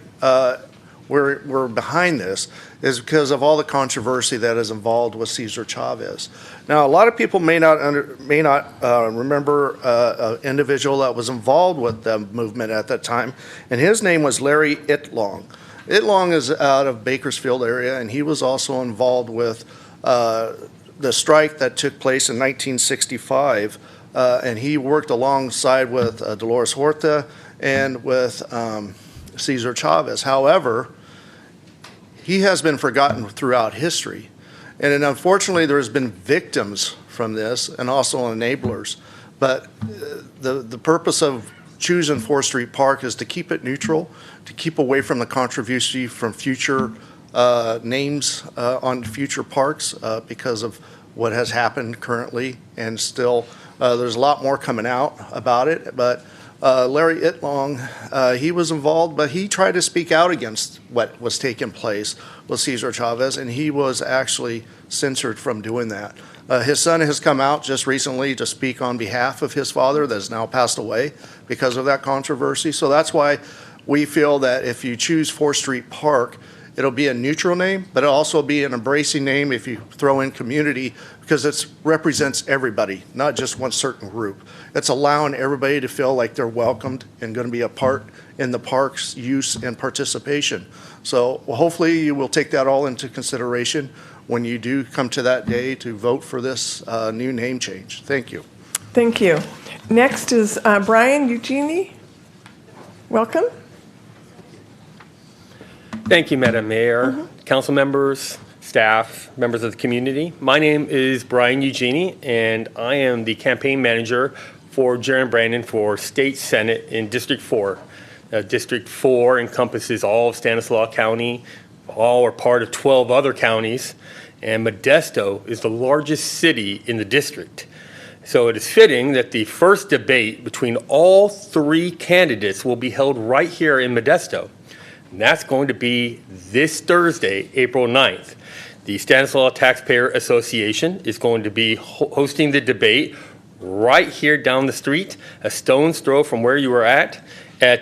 we're behind this is because of all the controversy that is involved with Cesar Chavez. Now, a lot of people may not remember an individual that was involved with the movement at that time, and his name was Larry Itlong. Itlong is out of Bakersfield area, and he was also involved with the strike that took place in 1965, and he worked alongside with Dolores Huerta and with Cesar Chavez. However, he has been forgotten throughout history. And then unfortunately, there's been victims from this and also enablers. But the purpose of choosing 4th Street Park is to keep it neutral, to keep away from the controversy from future names on future parks because of what has happened currently. And still, there's a lot more coming out about it. But Larry Itlong, he was involved, but he tried to speak out against what was taking place with Cesar Chavez, and he was actually censored from doing that. His son has come out just recently to speak on behalf of his father that has now passed away because of that controversy. So that's why we feel that if you choose 4th Street Park, It'll be a neutral name, but it'll also be an embracing name if you throw in community, because it represents everybody, not just one certain group. It's allowing everybody to feel like they're welcomed and going to be a part in the park's use and participation. So hopefully you will take that all into consideration when you do come to that day to vote for this new name change. Thank you. Thank you. Next is Brian Eugenie. Welcome. Thank you, Madam Mayor, council members, staff, members of the community. My name is Brian Eugenie, and I am the campaign manager for Jaron Brandon for State Senate in District 4. District 4 encompasses all of Stanislaus County. All are part of 12 other counties, and Modesto is the largest city in the district. So it is fitting that the first debate between all three candidates will be held right here in Modesto. And that's going to be this Thursday, April 9th. The Stanislaus Taxpayer Association is going to be hosting the debate right here down the street, a stone's throw from where you were at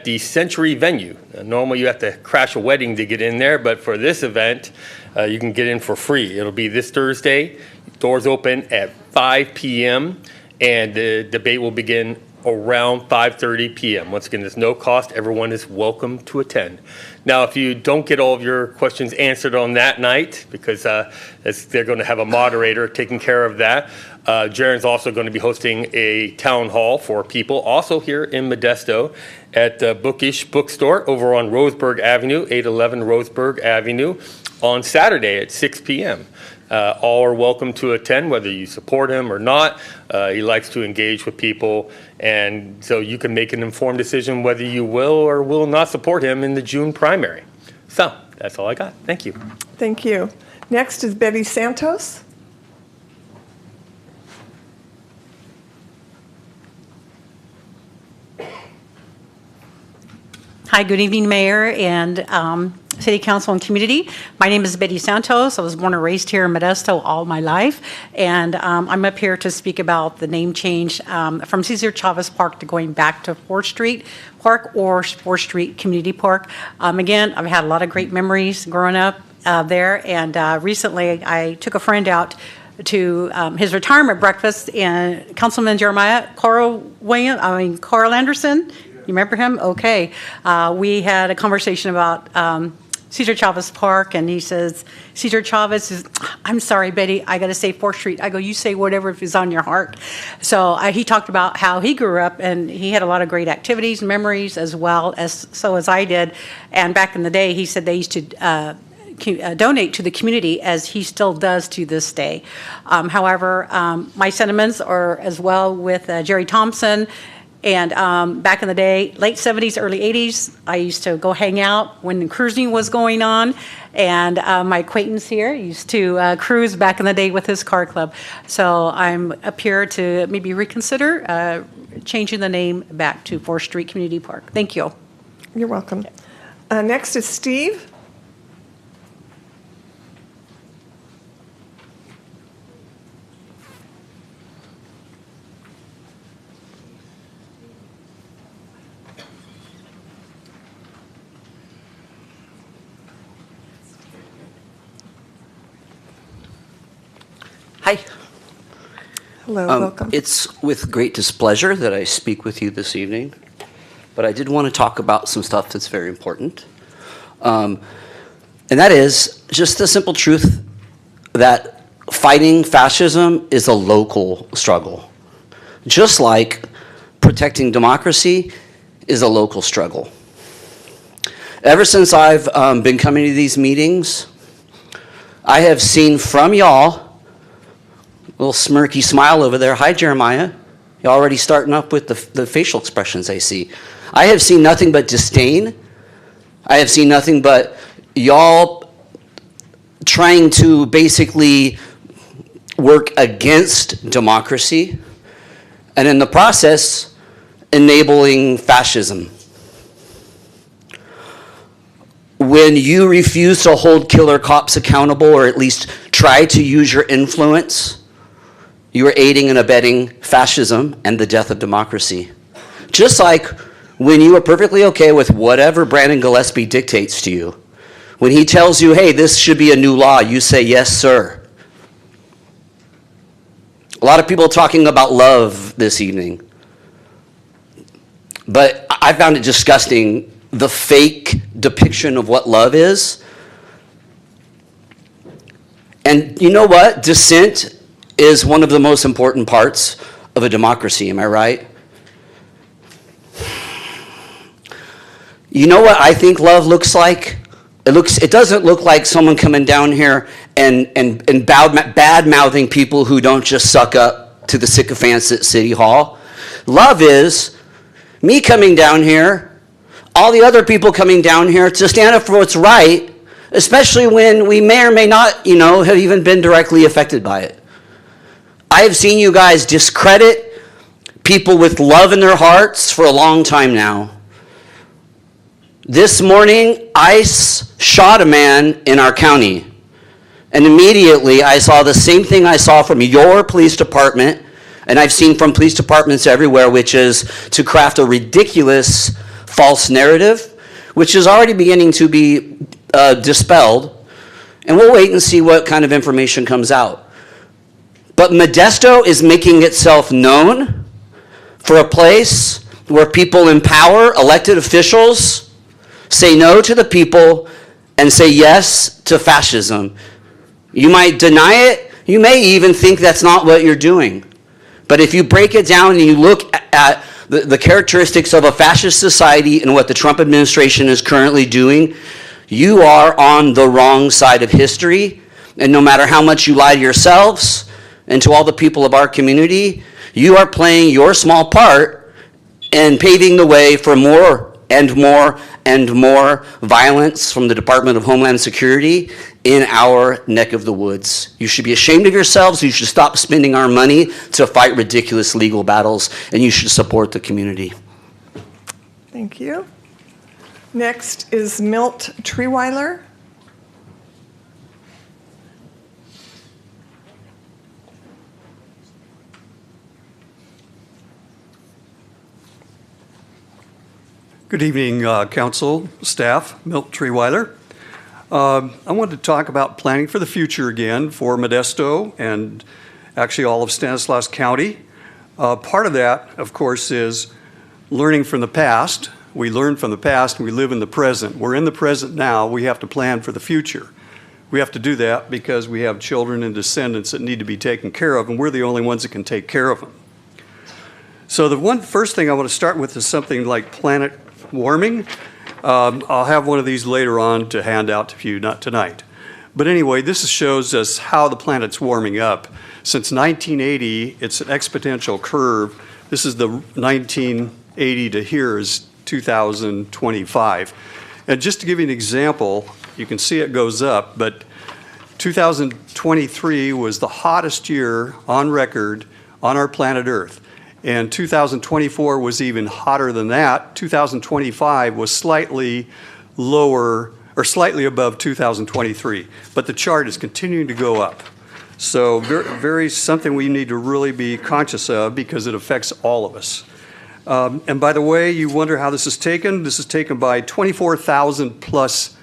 the Century venue. Normally you have to crash a wedding to get in there, but for this event, you can get in for free. It'll be this Thursday. Doors open at 5 p.m. and the debate will begin around 5:30 p.m. Once again, there's no cost. Everyone is welcome to attend. Now, if you don't get all of your questions answered on that night, because they're going to have a moderator taking care of that, Jaron's also going to be hosting a town hall for people, also here in Modesto, at the Bookish Bookstore over on Roseburg Avenue, 811 Roseburg Avenue, on Saturday at 6 p.m. All are welcome to attend, whether you support him or not. He likes to engage with people, and so you can make an informed decision whether you will or will not support him in the June primary. So that's all I got. Thank you. Thank you. Next is Betty Santos. Hi, good evening, Mayor and City Council and community. My name is Betty Santos. I was born and raised here in Modesto all my life, and I'm up here to speak about the name change from Cesar Chavez Park to going back to 4th Street Park or 4th Street Community Park. Again, I've had a lot of great memories growing up there, and recently I took a friend out to his retirement breakfast, and Councilman Jeremiah Carl Anderson. You remember him? Okay. We had a conversation about Cesar Chavez Park, and he says, Cesar Chavez is, I'm sorry, Betty, I got to say 4th Street. I go, you say whatever is on your heart. So he talked about how he grew up, and he had a lot of great activities, memories, as well as I did. And back in the day, he said they used to donate to the community, as he still does to this day. However, my sentiments are as well with Jerry Thompson. And back in the day, late 70s, early 80s, I used to go hang out when the cruising was going on. And my acquaintance here used to cruise back in the day with his car club. So I'm up here to maybe reconsider changing the name back to 4th Street Community Park. Thank you. You're welcome. Next is Steve. Hi. Hello, welcome. It's with great displeasure that I speak with you this evening, but I did want to talk about some stuff that's very important. And that is just the simple truth that fighting fascism is a local struggle, just like protecting democracy is a local struggle. Ever since I've been coming to these meetings, I have seen from y'all, little smirky smile over there. Hi, Jeremiah. You're already starting up with the facial expressions I see. I have seen nothing but disdain. I have seen nothing but y'all trying to basically work against democracy, and in the process, enabling fascism. When you refuse to hold killer cops accountable, or at least try to use your influence, you are aiding and abetting fascism and the death of democracy. Just like when you are perfectly okay with whatever Brandon Gillespie dictates to you, When he tells you, hey, this should be a new law, you say, yes, sir. A lot of people talking about love this evening. But I found it disgusting, the fake depiction of what love is. And you know what? Dissent is one of the most important parts of a democracy, am I right? You know what I think love looks like? It doesn't look like someone coming down here and bad-mouthing people who don't just suck up to the sycophants at City Hall. Love is me coming down here, all the other people coming down here to stand up for what's right, especially when we may or may not, have even been directly affected by it. I have seen you guys discredit people with love in their hearts for a long time now. This morning, ICE shot a man in our county. And immediately, I saw the same thing I saw from your police department, and I've seen from police departments everywhere, which is to craft a ridiculous false narrative, which is already beginning to be dispelled. And we'll wait and see what kind of information comes out. But Modesto is making itself known for a place where people in power, elected officials, say no to the people and say yes to fascism. You might deny it. You may even think that's not what you're doing. But if you break it down and you look at the characteristics of a fascist society and what the Trump administration is currently doing, you are on the wrong side of history. And no matter how much you lie to yourselves and to all the people of our community, you are playing your small part in paving the way for more and more and more violence from the Department of Homeland Security in our neck of the woods. You should be ashamed of yourselves. You should stop spending our money to fight ridiculous legal battles, and you should support the community. Thank you. Next is Milt Treeweiler. Good evening, council, staff, Milt Treeweiler. I wanted to talk about planning for the future again for Modesto and actually all of Stanislaus County. Part of that, of course, is learning from the past. We learn from the past and we live in the present. We're in the present now. We have to plan for the future. We have to do that because we have children and descendants that need to be taken care of, and we're the only ones that can take care of them. So the first thing I want to start with is something like planet warming. I'll have one of these later on to hand out to you, not tonight. But anyway, this shows us how the planet's warming up. Since 1980, it's an exponential curve. This is the 1980 to here is 2025. And just to give you an example, you can see it goes up, but 2023 was the hottest year on record on our planet Earth. And 2024 was even hotter than that. 2025 was slightly lower or slightly above 2023. But the chart is continuing to go up. So very something we need to really be conscious of because it affects all of us. And by the way, you wonder how this is taken. This is taken by 24,000 plus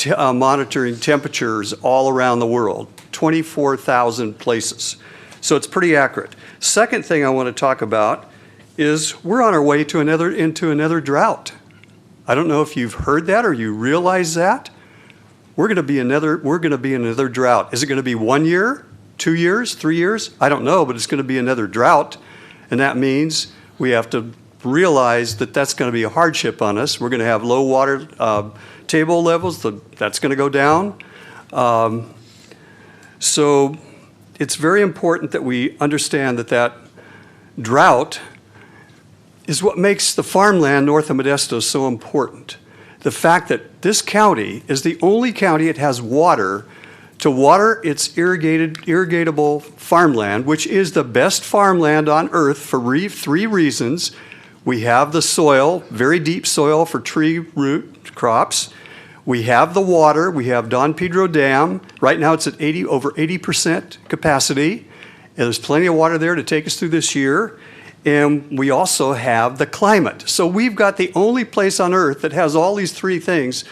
monitoring temperatures all around the world. 24,000 places. So it's pretty accurate. Second thing I want to talk about is we're on our way to into another drought. I don't know if you've heard that or you realize that. We're going to be in another drought. Is it going to be 1 year, 2 years, 3 years? I don't know, but it's going to be another drought. And that means we have to realize that that's going to be a hardship on us. We're going to have low water table levels. That's going to go down. So it's very important that we understand that drought is what makes the farmland north of Modesto so important. The fact that this county is the only county that has water to water its irrigatable farmland, which is the best farmland on earth for three reasons. We have the soil, very deep soil for tree root crops. We have the water. We have Don Pedro Dam. Right now it's at over 80% capacity. And there's plenty of water there to take us through this year. And we also have the climate. So we've got the only place on earth that has all these three things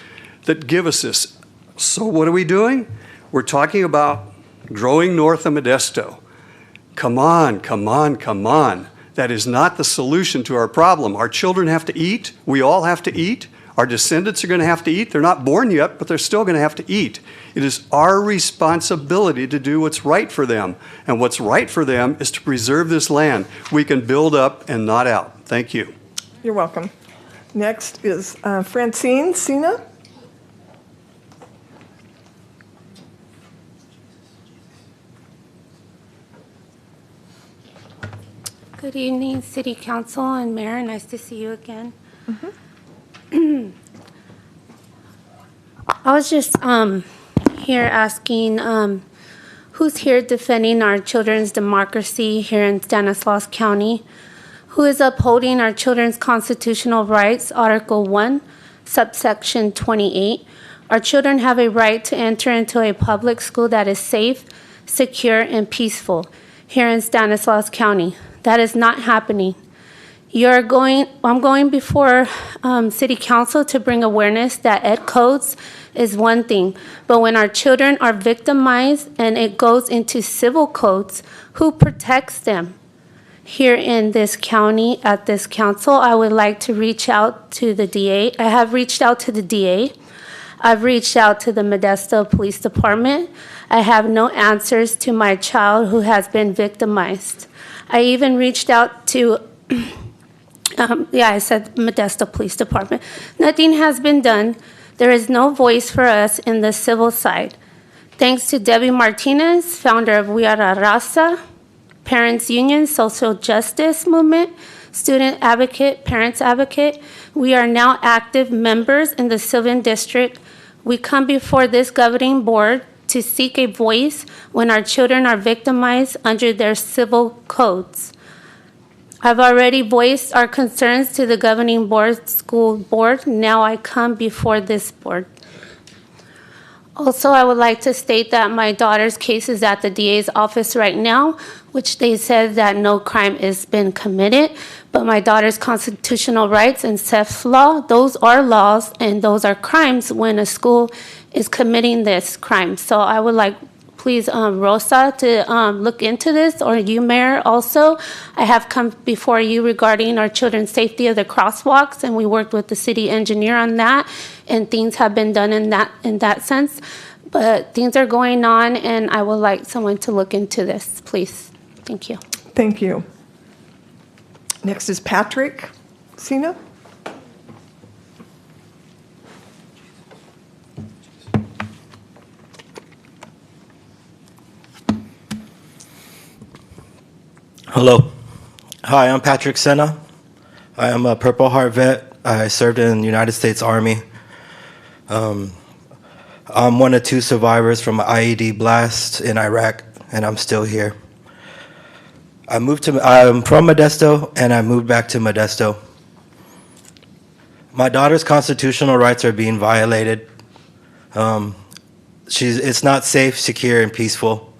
that give us this. So what are we doing? We're talking about growing north of Modesto. Come on, come on, come on. That is not the solution to our problem. Our children have to eat. We all have to eat. Our descendants are going to have to eat. They're not born yet, but they're still going to have to eat. It is our responsibility to do what's right for them. And what's right for them is to preserve this land. We can build up and not out. Thank you. You're welcome. Next is Francine Sina. Good evening, City Council and Mayor. Nice to see you again. I was just here asking who's here defending our children's democracy here in Stanislaus County? Who is upholding our children's constitutional rights, Article 1, subsection 28? Our children have a right to enter into a public school that is safe, secure, and peaceful here in Stanislaus County. That is not happening. I'm going before City Council to bring awareness that ed codes is one thing, but when our children are victimized and it goes into civil codes, who protects them? Here in this county, at this council, I would like to reach out to the DA. I have reached out to the DA. I've reached out to the Modesto Police Department. I have no answers to my child who has been victimized. I even reached out to I said Modesto Police Department. Nothing has been done. There is no voice for us in the civil side. Thanks to Debbie Martinez, founder of We Are La Raza, Parents Union, Social Justice Movement, Student Advocate, Parents Advocate, we are now active members in the Sylvan District. We come before this governing board to seek a voice when our children are victimized under their civil codes. I've already voiced our concerns to the governing board, school board. Now I come before this board. Also, I would like to state that my daughter's case is at the DA's office right now, which they said that no crime has been committed, but my daughter's constitutional rights and SEF law, those are laws and those are crimes when a school is committing this crime. So I would like please Rosa to look into this, or you, Mayor, also. I have come before you regarding our children's safety of the crosswalks, and we worked with the city engineer on that, and things have been done in that sense. But things are going on, and I would like someone to look into this, please. Thank you. Thank you. Next is Patrick Sina. Hello. Hi, I'm Patrick Senna. I am a Purple Heart vet. I served in the United States Army. I'm one of 2 survivors from an IED blast in Iraq, and I'm still here. I'm from Modesto, and I moved back to Modesto. My daughter's constitutional rights are being violated. It's not safe, secure, and peaceful.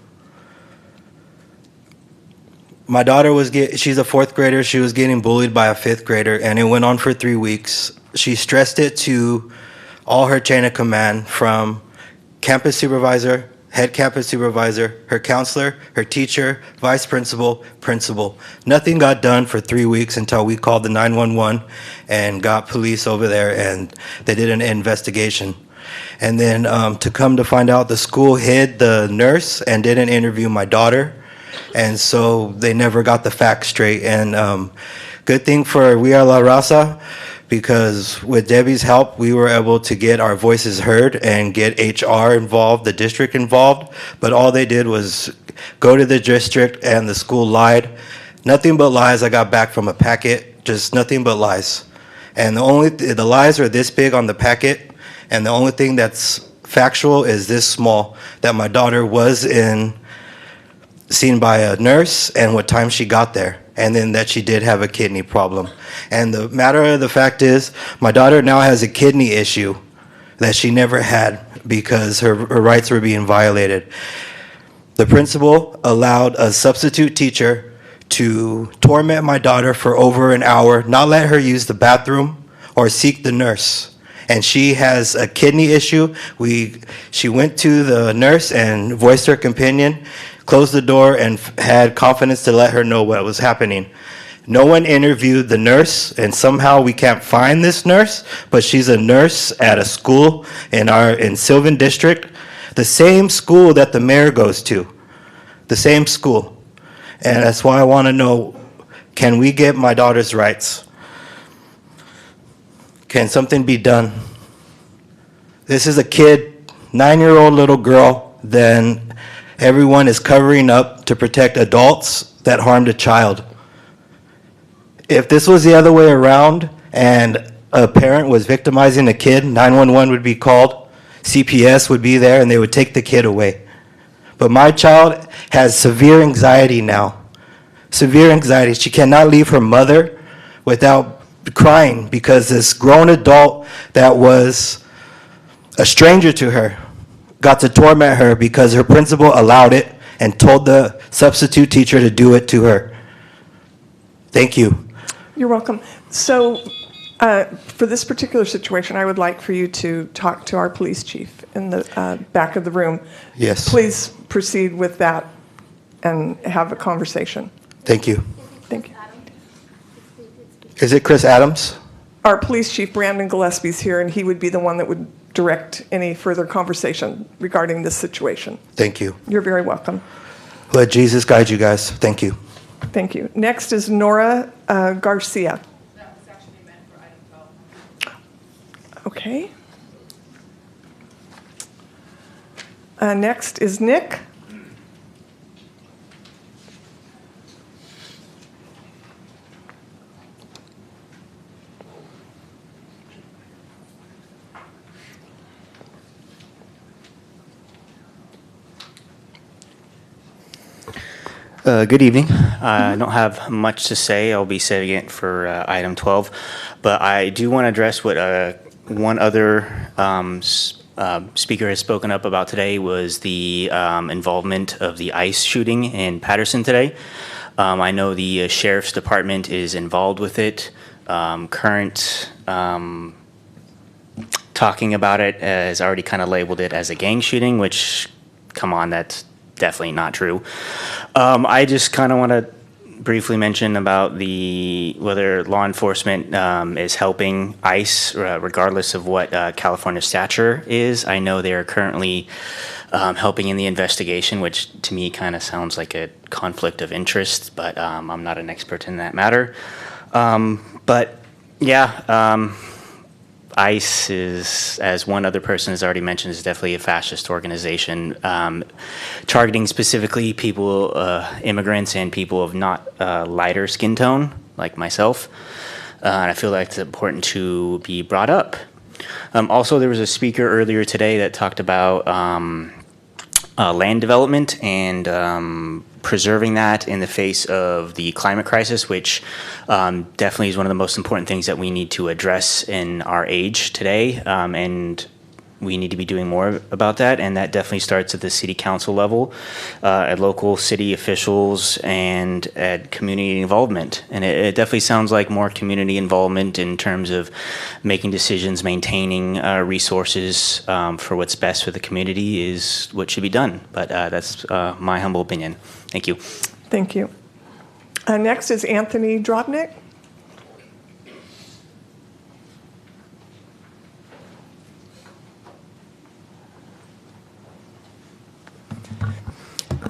My daughter she's a 4th grader. She was getting bullied by a 5th grader, and it went on for 3 weeks. She stressed it to all her chain of command, from campus supervisor, head campus supervisor, her counselor, her teacher, vice principal, principal. Nothing got done for 3 weeks until we called the 911 and got police over there, and they did an investigation. And then to come to find out, the school hid the nurse and didn't interview my daughter. And so they never got the facts straight. And good thing for We Are La Raza, because with Debbie's help, we were able to get our voices heard and get HR involved, the district involved. But all they did was go to the district, and the school lied. Nothing but lies. I got back from a packet, just nothing but lies. And the lies are this big on the packet, and the only thing that's factual is this small, that my daughter was seen by a nurse and what time she got there, and then that she did have a kidney problem. And the matter of the fact is, my daughter now has a kidney issue that she never had because her rights were being violated. The principal allowed a substitute teacher to torment my daughter for over an hour, not let her use the bathroom or seek the nurse. and she has a kidney issue. She went to the nurse and voiced her opinion, closed the door, and had confidence to let her know what was happening. No one interviewed the nurse, and somehow we can't find this nurse, but she's a nurse at a school in Sylvan District, the same school that the mayor goes to, the same school. And that's why I want to know, can we get my daughter's rights? Can something be done? This is a kid, 9-year-old little girl, then everyone is covering up to protect adults that harmed a child. If this was the other way around and a parent was victimizing a kid, 911 would be called, CPS would be there, and they would take the kid away. But my child has severe anxiety now. Severe anxiety. She cannot leave her mother without crying because this grown adult that was a stranger to her got to torment her because her principal allowed it and told the substitute teacher to do it to her. Thank you. You're welcome. So for this particular situation, I would like for you to talk to our police chief in the back of the room. Yes. Please proceed with that and have a conversation. Thank you. Thank you. Is it Chris Adams? Our police chief, Brandon Gillespie's here, and he would be the one that would direct any further conversation regarding this situation. Thank you. You're very welcome. Let Jesus guide you guys. Thank you. Thank you. Next is Nora Garcia. That was actually meant for item 12. Okay. Next is Nick. Good evening. I don't have much to say. I'll be setting it for item 12, but I do want to address what one other speaker has spoken up about today was the involvement of the ICE shooting in Patterson today. I know the sheriff's department is involved with it. Current talking about it has already kind of labeled it as a gang shooting, which, come on, that's definitely not true. I just kind of want to briefly mention about whether law enforcement is helping ICE regardless of what California's stature is. I know they are currently helping in the investigation, which to me kind of sounds like a conflict of interest, but I'm not an expert in that matter. But yeah, ICE is, as one other person has already mentioned, is definitely a fascist organization, targeting specifically people, immigrants and people of not lighter skin tone, like myself. And I feel like it's important to be brought up. Also, there was a speaker earlier today that talked about land development and preserving that in the face of the climate crisis, which definitely is one of the most important things that we need to address in our age today. And we need to be doing more about that. And that definitely starts at the city council level, at local city officials, and at community involvement. And it definitely sounds like more community involvement in terms of making decisions, maintaining resources for what's best for the community is what should be done. But that's my humble opinion. Thank you. Thank you. Next is Anthony Drobnik.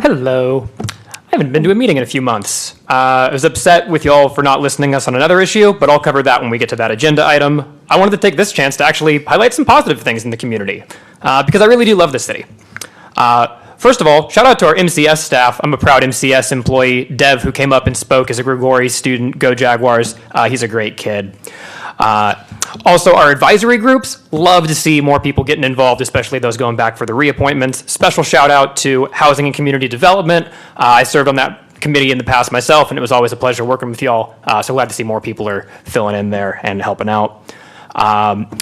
Hello. I haven't been to a meeting in a few months. I was upset with y'all for not listening to us on another issue, but I'll cover that when we get to that agenda item. I wanted to take this chance to actually highlight some positive things in the community, because I really do love this city. First of all, shout out to our MCS staff. I'm a proud MCS employee, Dev, who came up and spoke as a Grigori student. Go Jaguars. He's a great kid. Also, our advisory groups, love to see more people getting involved, especially those going back for the reappointments. Special shout out to Housing and Community Development. I served on that committee in the past myself, and it was always a pleasure working with y'all. So glad to see more people are filling in there and helping out.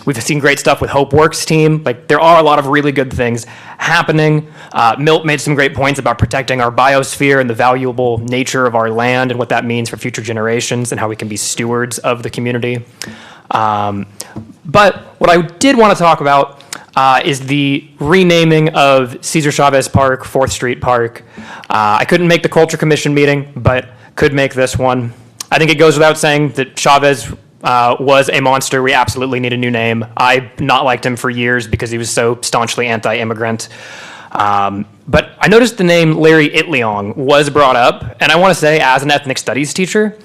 We've seen great stuff with Hope Works team. Like, there are a lot of really good things happening. Milt made some great points about protecting our biosphere and the valuable nature of our land and what that means for future generations and how we can be stewards of the community. But what I did want to talk about is the renaming of Cesar Chavez Park, 4th Street Park. I couldn't make the Culture Commission meeting, but could make this one. I think it goes without saying that Chavez was a monster. We absolutely need a new name. I've not liked him for years because he was so staunchly anti-immigrant. But I noticed the name Larry Itliong was brought up, and I want to say, as an ethnic studies teacher,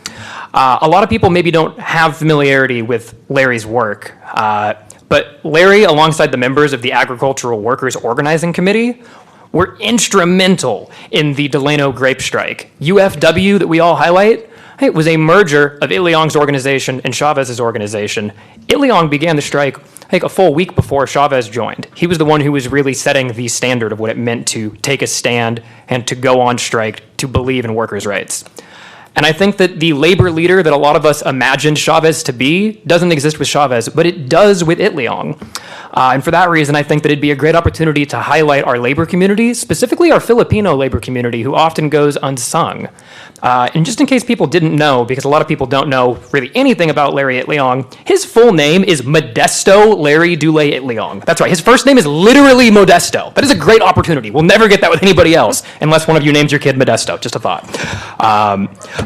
a lot of people maybe don't have familiarity with Larry's work. But Larry, alongside the members of the Agricultural Workers Organizing Committee, were instrumental in the Delano grape strike. UFW that we all highlight, it was a merger of Itliong's organization and Chavez's organization. Itliong began the strike, I think, a full week before Chavez joined. He was the one who was really setting the standard of what it meant to take a stand and to go on strike, to believe in workers' rights. And I think that the labor leader that a lot of us imagined Chavez to be doesn't exist with Chavez, but it does with Itliong. And for that reason, I think that it'd be a great opportunity to highlight our labor community, specifically our Filipino labor community, who often goes unsung. And just in case people didn't know, because a lot of people don't know really anything about Larry Itliong, his full name is Modesto Larry Dule Itliong. That's right, his first name is literally Modesto. That is a great opportunity. We'll never get that with anybody else, unless one of you names your kid Modesto, just a thought.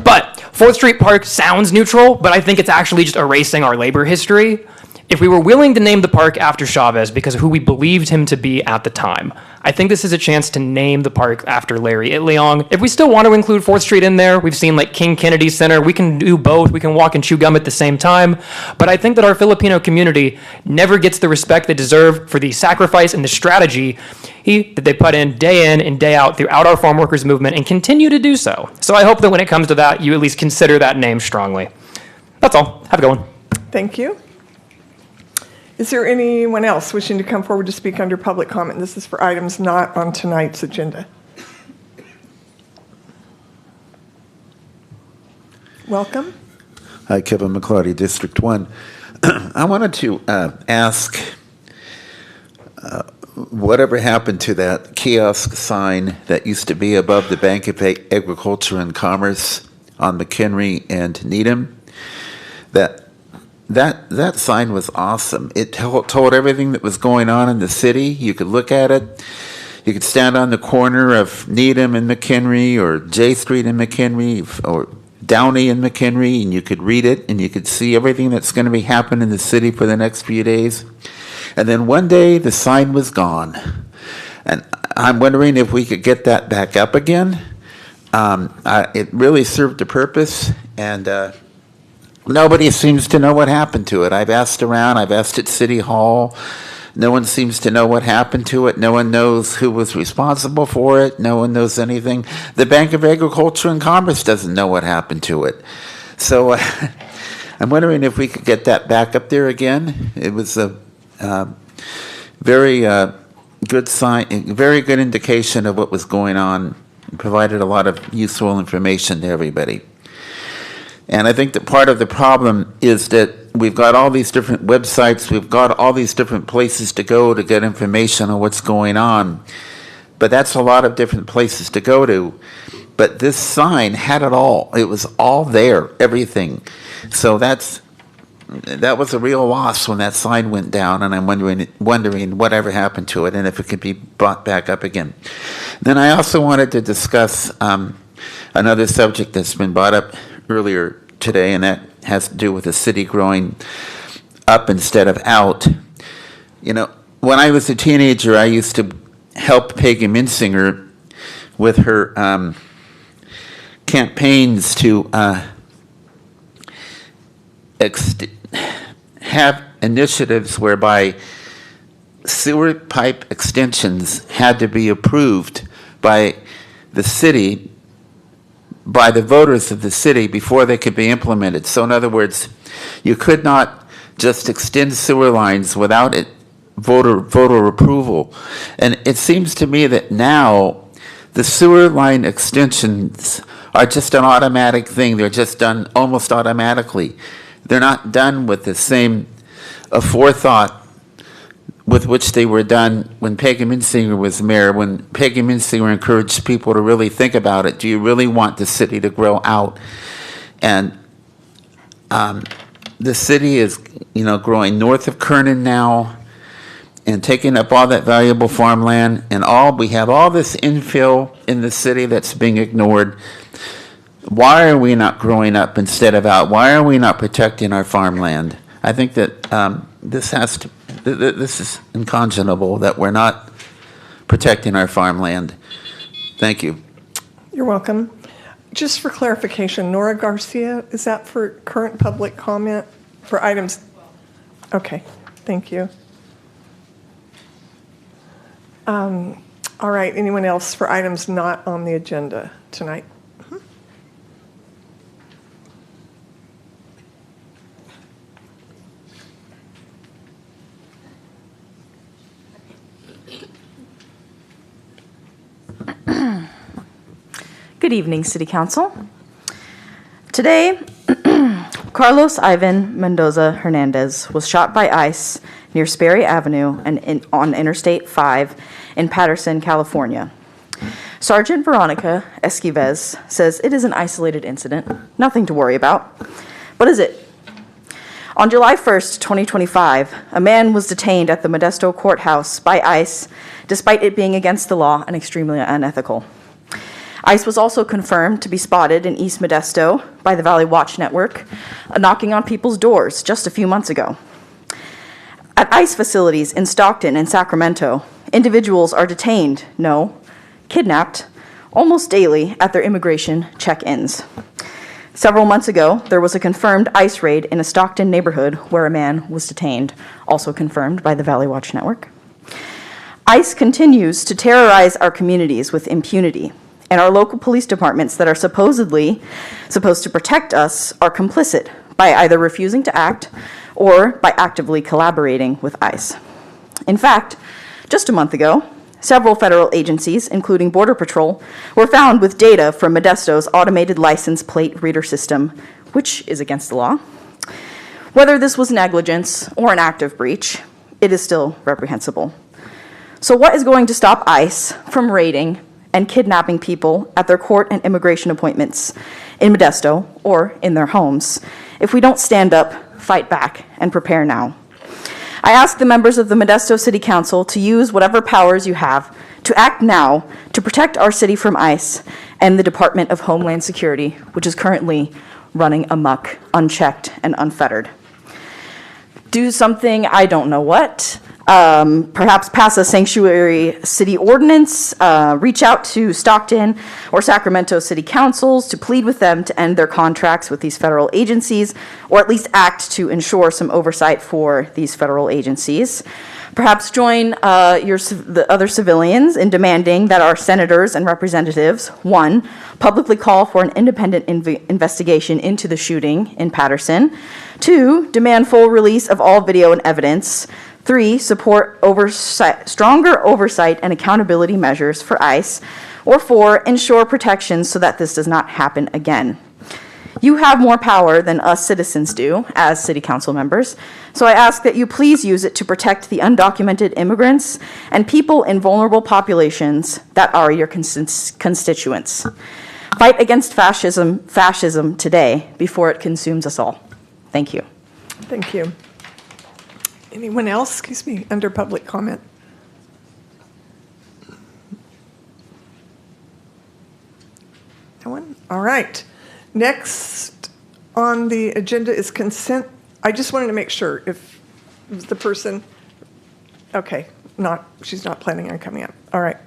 But 4th Street Park sounds neutral, but I think it's actually just erasing our labor history. If we were willing to name the park after Chavez because of who we believed him to be at the time, I think this is a chance to name the park after Larry Itliong. If we still want to include 4th Street in there, we've seen like King Kennedy Center, we can do both, we can walk and chew gum at the same time, but I think that our Filipino community never gets the respect they deserve for the sacrifice and the strategy that they put in and day out throughout our farm workers movement and continue to do so. So I hope that when it comes to that, you at least consider that name strongly. That's all. Have a good one. Thank you. Is there anyone else wishing to come forward to speak under public comment? This is for items not on tonight's agenda. Welcome. Hi, Kevin McClarty, District 1. I wanted to ask whatever happened to that kiosk sign that used to be above the Bank of Agriculture and Commerce on McHenry and Needham? That sign was awesome. It told everything that was going on in the city. You could look at it. You could stand on the corner of Needham and McHenry, or J Street and McHenry, or Downey and McHenry, and you could read it, and you could see everything that's going to be happening in the city for the next few days. And then one day, the sign was gone. And I'm wondering if we could get that back up again. It really served a purpose, and nobody seems to know what happened to it. I've asked around. I've asked at City Hall. No one seems to know what happened to it. No one knows who was responsible for it. No one knows anything. The Bank of Agriculture and Commerce doesn't know what happened to it. So I'm wondering if we could get that back up there again. It was a very good sign, very good indication of what was going on. It provided a lot of useful information to everybody. And I think that part of the problem is that we've got all these different websites, we've got all these different places to go to get information on what's going on. But that's a lot of different places to go to. But this sign had it all. It was all there, everything. So that was a real loss when that sign went down, and I'm wondering whatever happened to it and if it could be brought back up again. Then I also wanted to discuss another subject that's been brought up earlier today, and that has to do with the city growing up instead of out. You know, when I was a teenager, I used to help Peggy Minsinger with her campaigns to have initiatives whereby sewer pipe extensions had to be approved by the city, by the voters of the city, before they could be implemented. So in other words, you could not just extend sewer lines without voter approval. And it seems to me that now the sewer line extensions are just an automatic thing. They're just done almost automatically. They're not done with the same forethought with which they were done when Peggy Minsinger was mayor, when Peggy Minsinger encouraged people to really think about it. Do you really want the city to grow out? And the city is, growing north of Kernan now and taking up all that valuable farmland and we have all this infill in the city that's being ignored. Why are we not growing up instead of out? Why are we not protecting our farmland? I think that this is unconscionable that we're not protecting our farmland. Thank you. You're welcome. Just for clarification, Nora Garcia, is that for current public comment for items? Okay, thank you. All right, anyone else for items not on the agenda tonight? Good evening, City Council. Today, Carlos Ivan Mendoza Hernandez was shot by ICE near Sperry Avenue and on Interstate 5 in Patterson, California. Sergeant Veronica Esquives says it is an isolated incident, nothing to worry about. But is it? On July 1st, 2025, a man was detained at the Modesto courthouse by ICE despite it being against the law and extremely unethical. ICE was also confirmed to be spotted in East Modesto by the Valley Watch Network, knocking on people's doors just a few months ago. At ICE facilities in Stockton and Sacramento, individuals are detained, kidnapped, almost daily at their immigration check-ins. Several months ago, there was a confirmed ICE raid in a Stockton neighborhood where a man was detained, also confirmed by the Valley Watch Network. ICE continues to terrorize our communities with impunity, and our local police departments that are supposed to protect us are complicit by either refusing to act or by actively collaborating with ICE. In fact, just a month ago, several federal agencies, including Border Patrol, were found with data from Modesto's automated license plate reader system, which is against the law. Whether this was negligence or an active breach, it is still reprehensible. So what is going to stop ICE from raiding and kidnapping people at their court and immigration appointments in Modesto or in their homes if we don't stand up, fight back, and prepare now? I ask the members of the Modesto City Council to use whatever powers you have to act now to protect our city from ICE and the Department of Homeland Security, which is currently running amok, unchecked, and unfettered. Do something, I don't know what. Perhaps pass a sanctuary city ordinance, reach out to Stockton or Sacramento city councils to plead with them to end their contracts with these federal agencies, or at least act to ensure some oversight for these federal agencies. Perhaps join the other civilians in demanding that our senators and representatives, 1, publicly call for an independent investigation into the shooting in Patterson, 2, demand full release of all video and evidence, 3, support stronger oversight and accountability measures for ICE, or 4, ensure protections so that this does not happen again. You have more power than us citizens do as city council members, so I ask that you please use it to protect the undocumented immigrants and people in vulnerable populations that are your constituents. Fight against fascism today before it consumes us all. Thank you. Thank you. Anyone else, under public comment? No one? All right. Next on the agenda is consent. I just wanted to make sure if the person, okay, she's not planning on coming up. All right.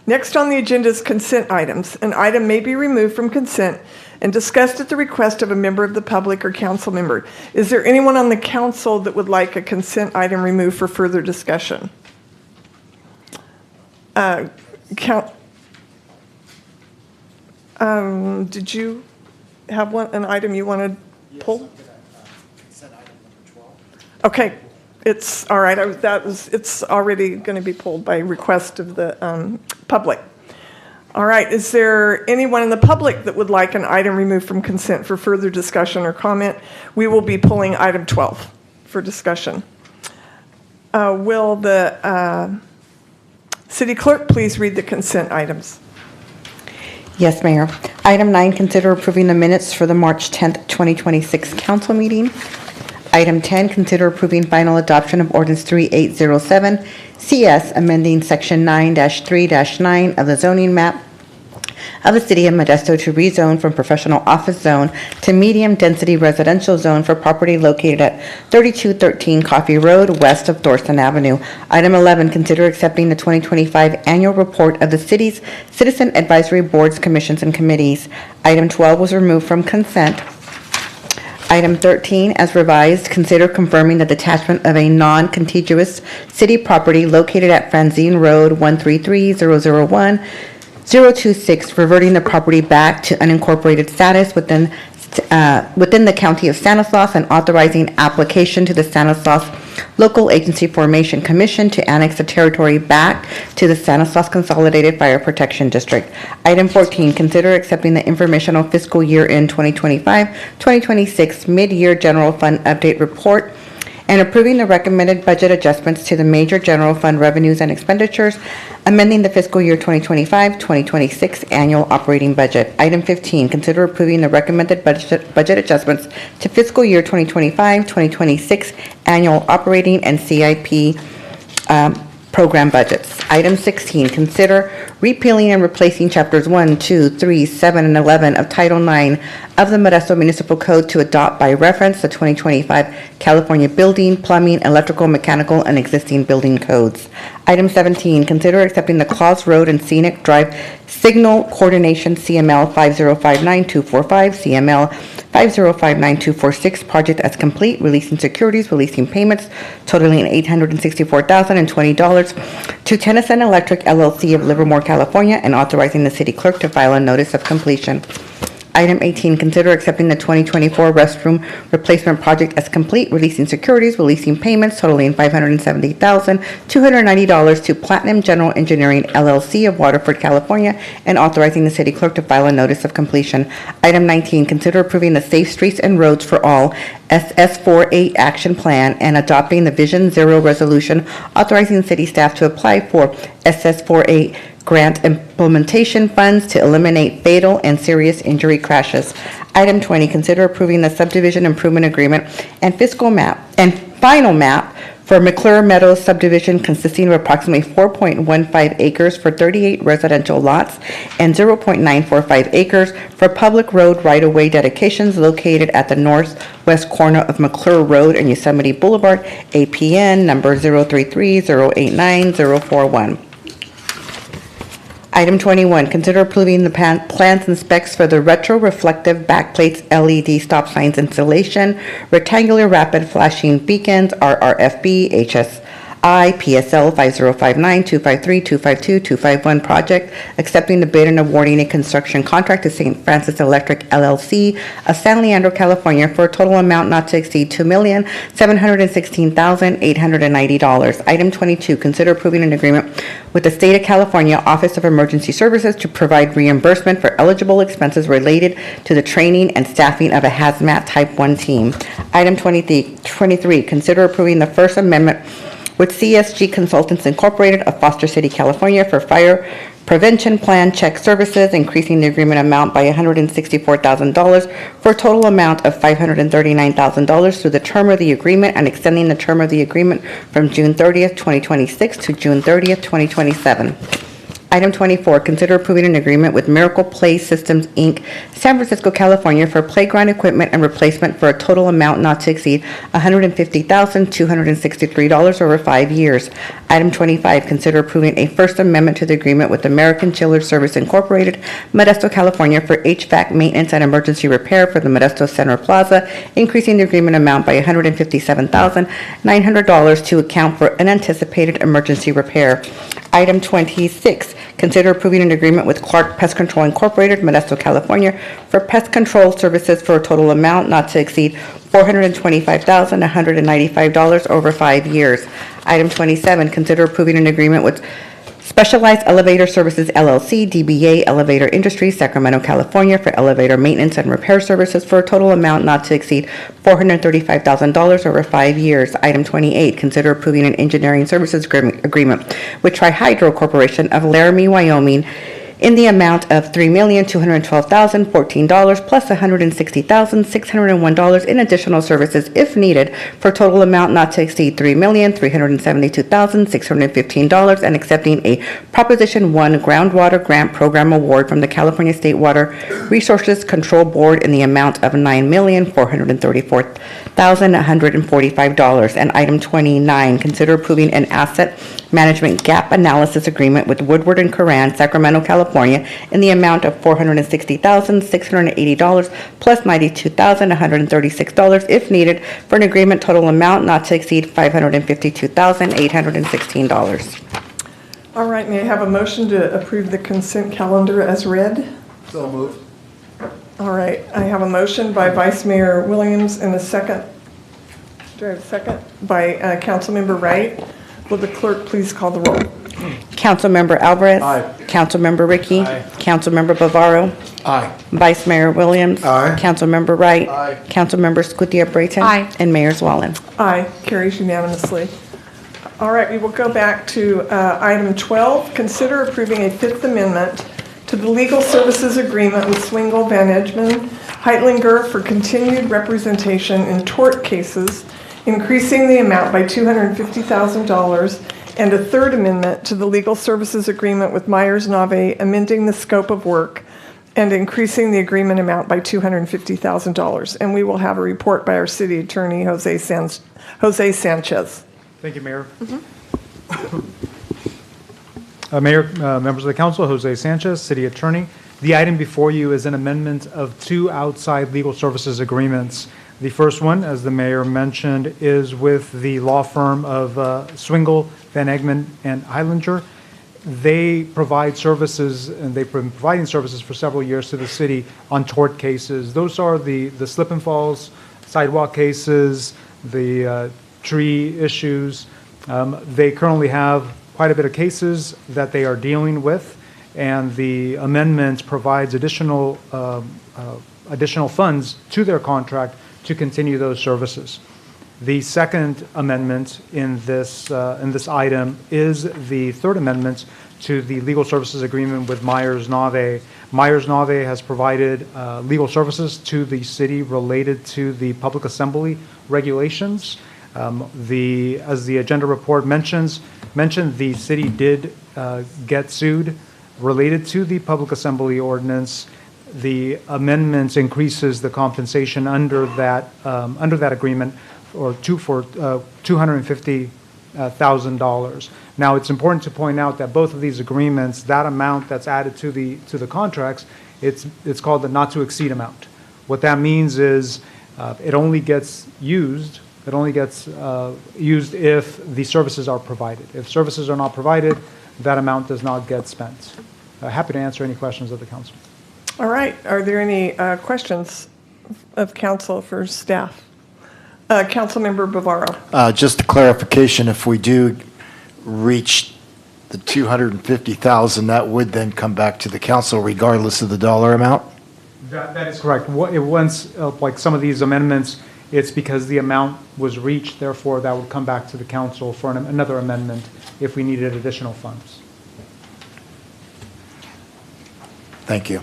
Next on the agenda is consent items. An item may be removed from consent and discussed at the request of a member of the public or council member. Is there anyone on the council that would like a consent item removed for further discussion? Did you have an item you wanted pulled? Consent item number 12. Okay, it's all right. It's already going to be pulled by request of the public. All right, is there anyone in the public that would like an item removed from consent for further discussion or comment? We will be pulling item 12 for discussion. Will the city clerk please read the consent items? Yes, Mayor. Item 9, consider approving the minutes for the March 10th, 2026 council meeting. Item 10, consider approving final adoption of ordinance 3807 CS, amending section 9-3-9 of the zoning map of the City of Modesto to rezone from professional office zone to medium-density residential zone for property located at 3213 Coffee Road, west of Thorson Avenue. Item 11, consider accepting the 2025 annual report of the city's citizen advisory boards, commissions, and committees. Item 12 was removed from consent. Item 13, as revised, consider confirming the detachment of a non-contiguous city property located at Franzine Road, 133001, 026, reverting the property back to unincorporated status within the County of Stanislaus and authorizing application to the Stanislaus Local Agency Formation Commission to annex the territory back to the Stanislaus Consolidated Fire Protection District. Item 14, consider accepting the informational fiscal year end 2025-2026 mid-year general fund update report and approving the recommended budget adjustments to the major general fund revenues and expenditures, amending the fiscal year 2025-2026 annual operating budget. Item 15, consider approving the recommended budget adjustments to fiscal year 2025-2026 annual operating and CIP program budgets. Item 16, consider repealing and replacing chapters 1, 2, 3, 7, and 11 of Title 9 of the Modesto Municipal Code to adopt by reference the 2025 California Building, Plumbing, Electrical, Mechanical, and existing building codes. Item 17, consider accepting the Claus Road and Scenic Drive Signal Coordination CML 5059245, CML 5059246 project as complete, releasing securities, releasing payments totaling $864,020 to Tennyson Electric LLC of Livermore, California, and authorizing the city clerk to file a notice of completion. Item 18, consider accepting the 2024 restroom replacement project as complete, releasing securities, releasing payments totaling $570,290 to Platinum General Engineering LLC of Waterford, California, and authorizing the city clerk to file a notice of completion. Item 19, consider approving the Safe Streets and Roads for All SS48 action plan and adopting the Vision Zero resolution authorizing city staff to apply for SS48 grant implementation funds to eliminate fatal and serious injury crashes. Item 20, consider approving the subdivision improvement agreement and fiscal map and final map for McClure Meadows subdivision consisting of approximately 4.15 acres for 38 residential lots and 0.945 acres for public road right-of-way dedications located at the northwest corner of McClure Road and Yosemite Boulevard, APN number 033089041. Item 21, consider approving the plans and specs for the retro-reflective backplates LED stop signs installation, rectangular rapid flashing beacons, RRFB, HSI, PSL 5059, 253, 252, 251 project, accepting the bid and awarding a construction contract to St. Francis Electric LLC of San Leandro, California for a total amount not to exceed $2,716,890. Item 22, consider approving an agreement with the State of California Office of Emergency Services to provide reimbursement for eligible expenses related to the training and staffing of a hazmat type 1 team. Item 23, consider approving the First Amendment with CSG Consultants Incorporated of Foster City, California for fire prevention plan check services, increasing the agreement amount by $164,000 for a total amount of $539,000 through the term of the agreement and extending the term of the agreement from June 30th, 2026 to June 30th, 2027. Item 24, consider approving an agreement with Miracle Play Systems, Inc., San Francisco, California for playground equipment and replacement for a total amount not to exceed $150,263 over 5 years. Item 25, consider approving a First Amendment to the agreement with American Chiller Service Incorporated, Modesto, California for HVAC maintenance and emergency repair for the Modesto Center Plaza, increasing the agreement amount by $157,900 to account for unanticipated emergency repair. Item 26, consider approving an agreement with Clerk Pest Control Incorporated, Modesto, California for pest control services for a total amount not to exceed $425,195 over 5 years. Item 27, consider approving an agreement with Specialized Elevator Services LLC, DBA Elevator Industries, Sacramento, California for elevator maintenance and repair services for a total amount not to exceed $435,000 over 5 years. Item 28, consider approving an engineering services agreement with Tri-Hydro Corporation of Laramie, Wyoming, in the amount of $3,212,014 plus $160,601 in additional services if needed, for a total amount not to exceed $3,372,615, and accepting a Proposition 1 groundwater grant program award from the California State Water Resources Control Board in the amount of $9,434,145. And item 29, consider approving an asset management gap analysis agreement with Woodward and Curran, Sacramento, California, in the amount of $460,680 plus $92,136 if needed, for an agreement total amount not to exceed $552,816. All right, may I have a motion to approve the consent calendar as read? So moved. All right, I have a motion by Vice Mayor Williams and a second. Do I have a second? By Councilmember Wright. Will the clerk please call the roll? Councilmember Alvarez. Aye. Councilmember Ricky. Aye. Councilmember Bavaro. Aye. Vice Mayor Williams. Aye. Councilmember Wright. Aye. Councilmember Scutia-Brayton. Aye. And Mayor Zwalin. Aye, carries unanimously. All right, we will go back to item 12. Consider approving a Fifth Amendment to the legal services agreement with Swingle Van Edgman Heitlinger for continued representation in tort cases, increasing the amount by $250,000, and a Third Amendment to the legal services agreement with Myers Nave, amending the scope of work and increasing the agreement amount by $250,000. And we will have a report by our city attorney, Jose Sanchez. Thank you, Mayor. Mayor, members of the council, Jose Sanchez, city attorney. The item before you is an amendment of two outside legal services agreements. The first one, as the mayor mentioned, is with the law firm of Swingle, Van Egmond, and Heitlinger. They provide services, and they've been providing services for several years to the city on tort cases. Those are the slip and falls, sidewalk cases, the tree issues. They currently have quite a bit of cases that they are dealing with, and the amendment provides additional funds to their contract to continue those services. The second amendment in this item is the Third Amendment to the legal services agreement with Myers Nave. Myers Nave has provided legal services to the city related to the public assembly regulations. As the agenda report mentioned, the city did get sued related to the public assembly ordinance. The amendments increases the compensation under that agreement for $250,000. Now, it's important to point out that both of these agreements, that amount that's added to the contracts, it's called the not to exceed amount. What that means is it only gets used. It only gets used if the services are provided. If services are not provided, that amount does not get spent. Happy to answer any questions of the council. All right, are there any questions of council for staff? Councilmember Bavaro. Just a clarification, if we do reach the $250,000, that would then come back to the council regardless of the dollar amount? That is correct. Once, like some of these amendments, it's because the amount was reached, therefore that would come back to the council for another amendment if we needed additional funds. Thank you.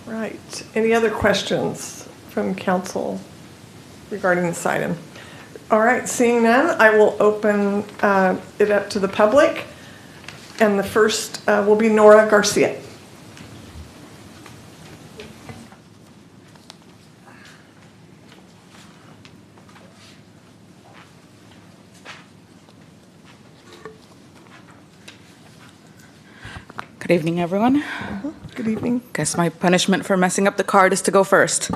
Right. Any other questions from council regarding this item? All right, seeing none, I will open it up to the public. And the first will be Nora Garcia. Good evening, everyone. Good evening. Guess my punishment for messing up the card is to go first.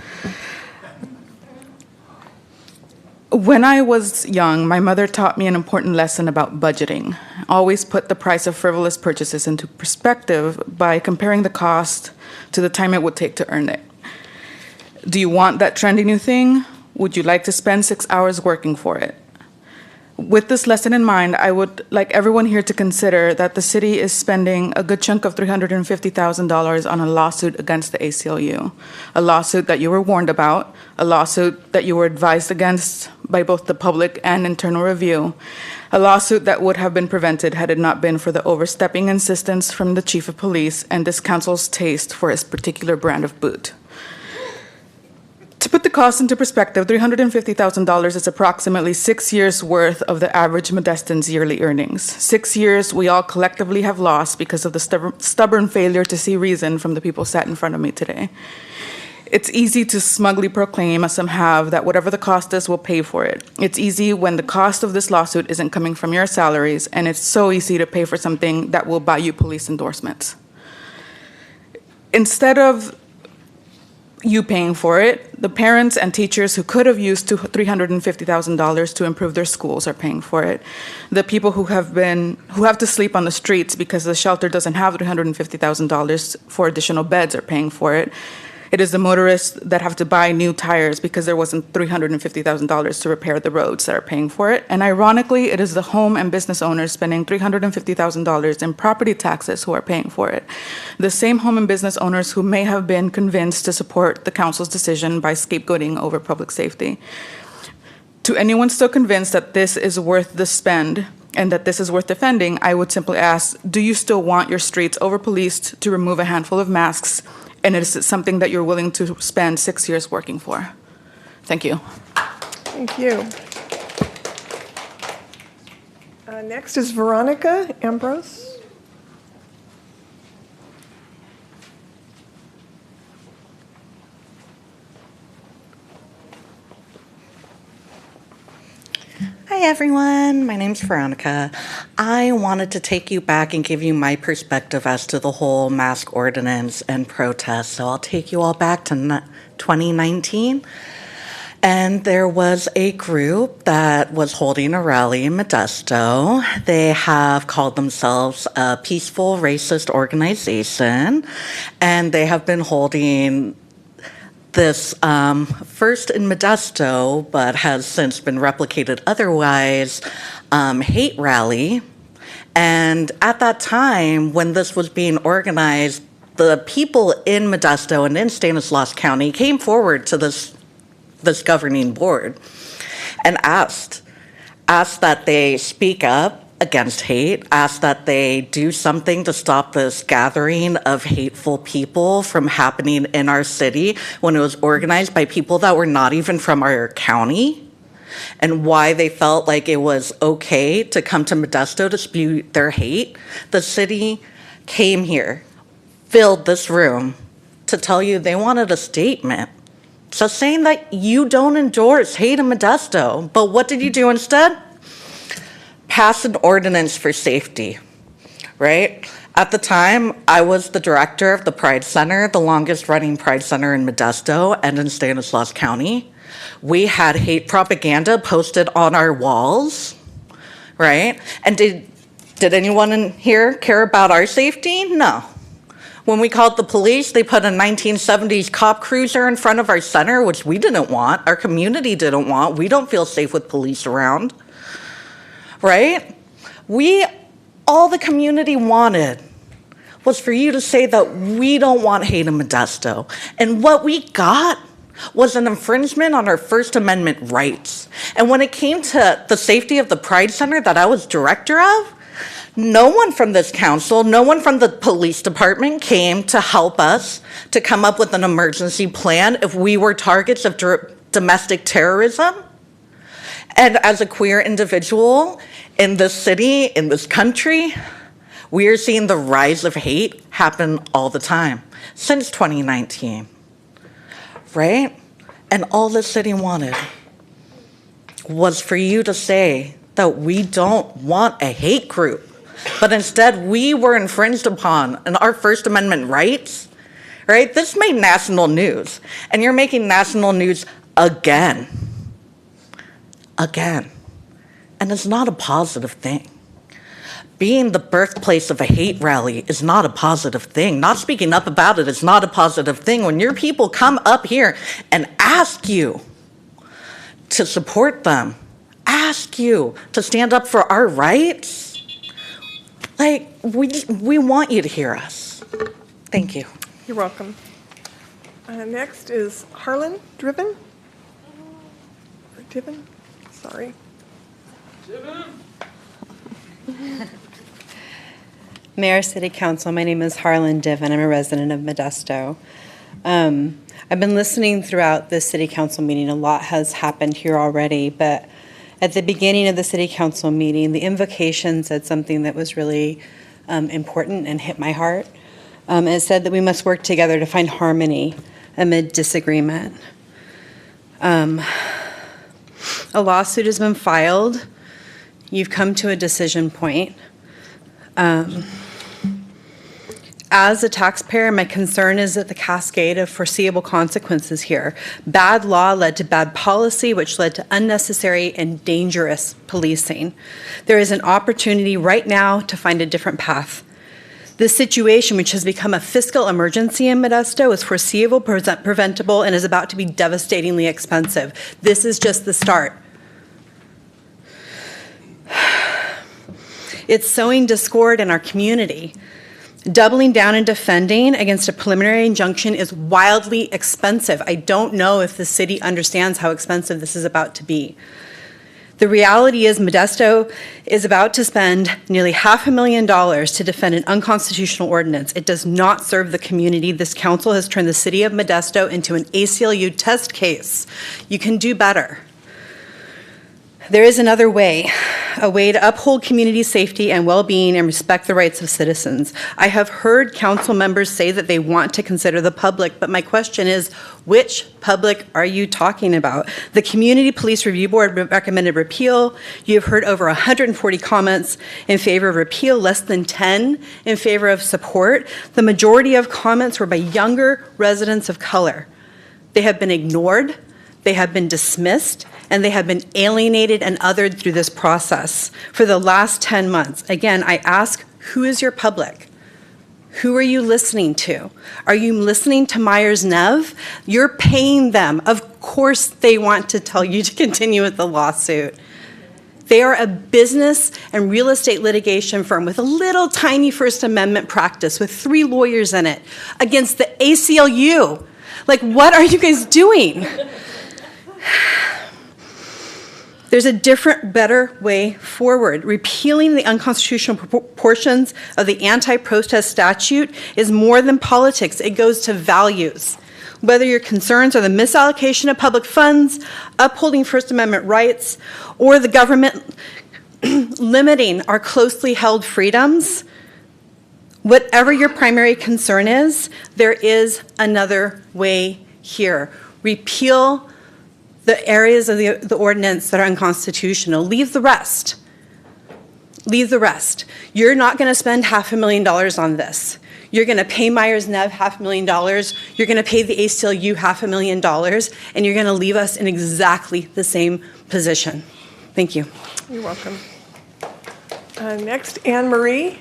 When I was young, my mother taught me an important lesson about budgeting. Always put the price of frivolous purchases into perspective by comparing the cost to the time it would take to earn it. Do you want that trendy new thing? Would you like to spend 6 hours working for it? With this lesson in mind, I would like everyone here to consider that the city is spending a good chunk of $350,000 on a lawsuit against the ACLU, a lawsuit that you were warned about, a lawsuit that you were advised against by both the public and internal review, a lawsuit that would have been prevented had it not been for the overstepping insistence from the chief of police and this council's taste for his particular brand of boot. To put the cost into perspective, $350,000 is approximately 6 years' worth of the average Modestan's yearly earnings. 6 years we all collectively have lost because of the stubborn failure to see reason from the people sat in front of me today. It's easy to smugly proclaim, as some have, that whatever the cost is, we'll pay for it. It's easy when the cost of this lawsuit isn't coming from your salaries, and it's so easy to pay for something that will buy you police endorsements. Instead of you paying for it, the parents and teachers who could have used $350,000 to improve their schools are paying for it. The people who have to sleep on the streets because the shelter doesn't have $350,000 for additional beds are paying for it. It is the motorists that have to buy new tires because there wasn't $350,000 to repair the roads that are paying for it. And ironically, it is the home and business owners spending $350,000 in property taxes who are paying for it. The same home and business owners who may have been convinced to support the council's decision by scapegoating over public safety. To anyone still convinced that this is worth the spend and that this is worth defending, I would simply ask, do you still want your streets over-policed to remove a handful of masks? And is it something that you're willing to spend 6 years working for? Thank you. Thank you. Next is Veronica Ambrose. Hi everyone, my name's Veronica. I wanted to take you back and give you my perspective as to the whole mask ordinance and protest. So I'll take you all back to 2019. And there was a group that was holding a rally in Modesto. They have called themselves a peaceful racist organization, and they have been holding this first in Modesto, but has since been replicated otherwise, hate rally. And at that time, when this was being organized, the people in Modesto and in Stanislaus County came forward to this governing board and asked that they speak up against hate, asked that they do something to stop this gathering of hateful people from happening in our city when it was organized by people that were not even from our county, and why they felt like it was okay to come to Modesto to spew their hate. The city came here, filled this room to tell you they wanted a statement. So saying that you don't endorse hate in Modesto, but what did you do instead? Pass an ordinance for safety, right? At the time, I was the director of the Pride Center, the longest running Pride Center in Modesto and in Stanislaus County. We had hate propaganda posted on our walls, right? And did anyone in here care about our safety? No. When we called the police, they put a 1970s cop cruiser in front of our center, which we didn't want, our community didn't want. We don't feel safe with police around. Right? All the community wanted was for you to say that we don't want hate in Modesto. And what we got was an infringement on our First Amendment rights. And when it came to the safety of the Pride Center that I was director of, no one from this council, no one from the police department came to help us to come up with an emergency plan if we were targets of domestic terrorism. And as a queer individual in this city, in this country, we are seeing the rise of hate happen all the time since 2019, right? And all the city wanted was for you to say that we don't want a hate group, but instead we were infringed upon in our First Amendment rights, right? This made national news, and you're making national news again. And it's not a positive thing. Being the birthplace of a hate rally is not a positive thing. Not speaking up about it is not a positive thing. When your people come up here and ask you to support them, ask you to stand up for our rights. Like, we want you to hear us. Thank you. You're welcome. Next is Harlan Driven. Or Tiven, sorry. Mayor, City Council, my name is Harlan Diven. I'm a resident of Modesto. I've been listening throughout this City Council meeting. A lot has happened here already, but at the beginning of the City Council meeting, the invocation said something that was really important and hit my heart. It said that we must work together to find harmony amid disagreement. A lawsuit has been filed. You've come to a decision point. As a taxpayer, my concern is that the cascade of foreseeable consequences here. Bad law led to bad policy, which led to unnecessary and dangerous policing. There is an opportunity right now to find a different path. This situation, which has become a fiscal emergency in Modesto, is foreseeable, preventable, and is about to be devastatingly expensive. This is just the start. It's sowing discord in our community. Doubling down and defending against a preliminary injunction is wildly expensive. I don't know if the city understands how expensive this is about to be. The reality is Modesto is about to spend nearly $500,000 to defend an unconstitutional ordinance. It does not serve the community. This council has turned the city of Modesto into an ACLU test case. You can do better. There is another way, a way to uphold community safety and well-being and respect the rights of citizens. I have heard council members say that they want to consider the public, but my question is, which public are you talking about? The Community Police Review Board recommended repeal. You have heard over 140 comments in favor of repeal, less than 10 in favor of support. The majority of comments were by younger residents of color. They have been ignored, they have been dismissed, and they have been alienated and othered through this process for the last 10 months. Again, I ask, who is your public? Who are you listening to? Are you listening to Myers-Nev? You're paying them. Of course they want to tell you to continue with the lawsuit. They are a business and real estate litigation firm with a little tiny First Amendment practice with 3 lawyers in it against the ACLU. Like, what are you guys doing? There's a different, better way forward. Repealing the unconstitutional portions of the anti-protest statute is more than politics. It goes to values. Whether your concerns are the misallocation of public funds, upholding First Amendment rights, or the government limiting our closely held freedoms, whatever your primary concern is, there is another way here. Repeal the areas of the ordinance that are unconstitutional. Leave the rest. Leave the rest. You're not going to spend $500,000 on this. You're going to pay Myers-Nev $500,000. You're going to pay the ACLU $500,000, and you're going to leave us in exactly the same position. Thank you. You're welcome. Next, Anne Marie.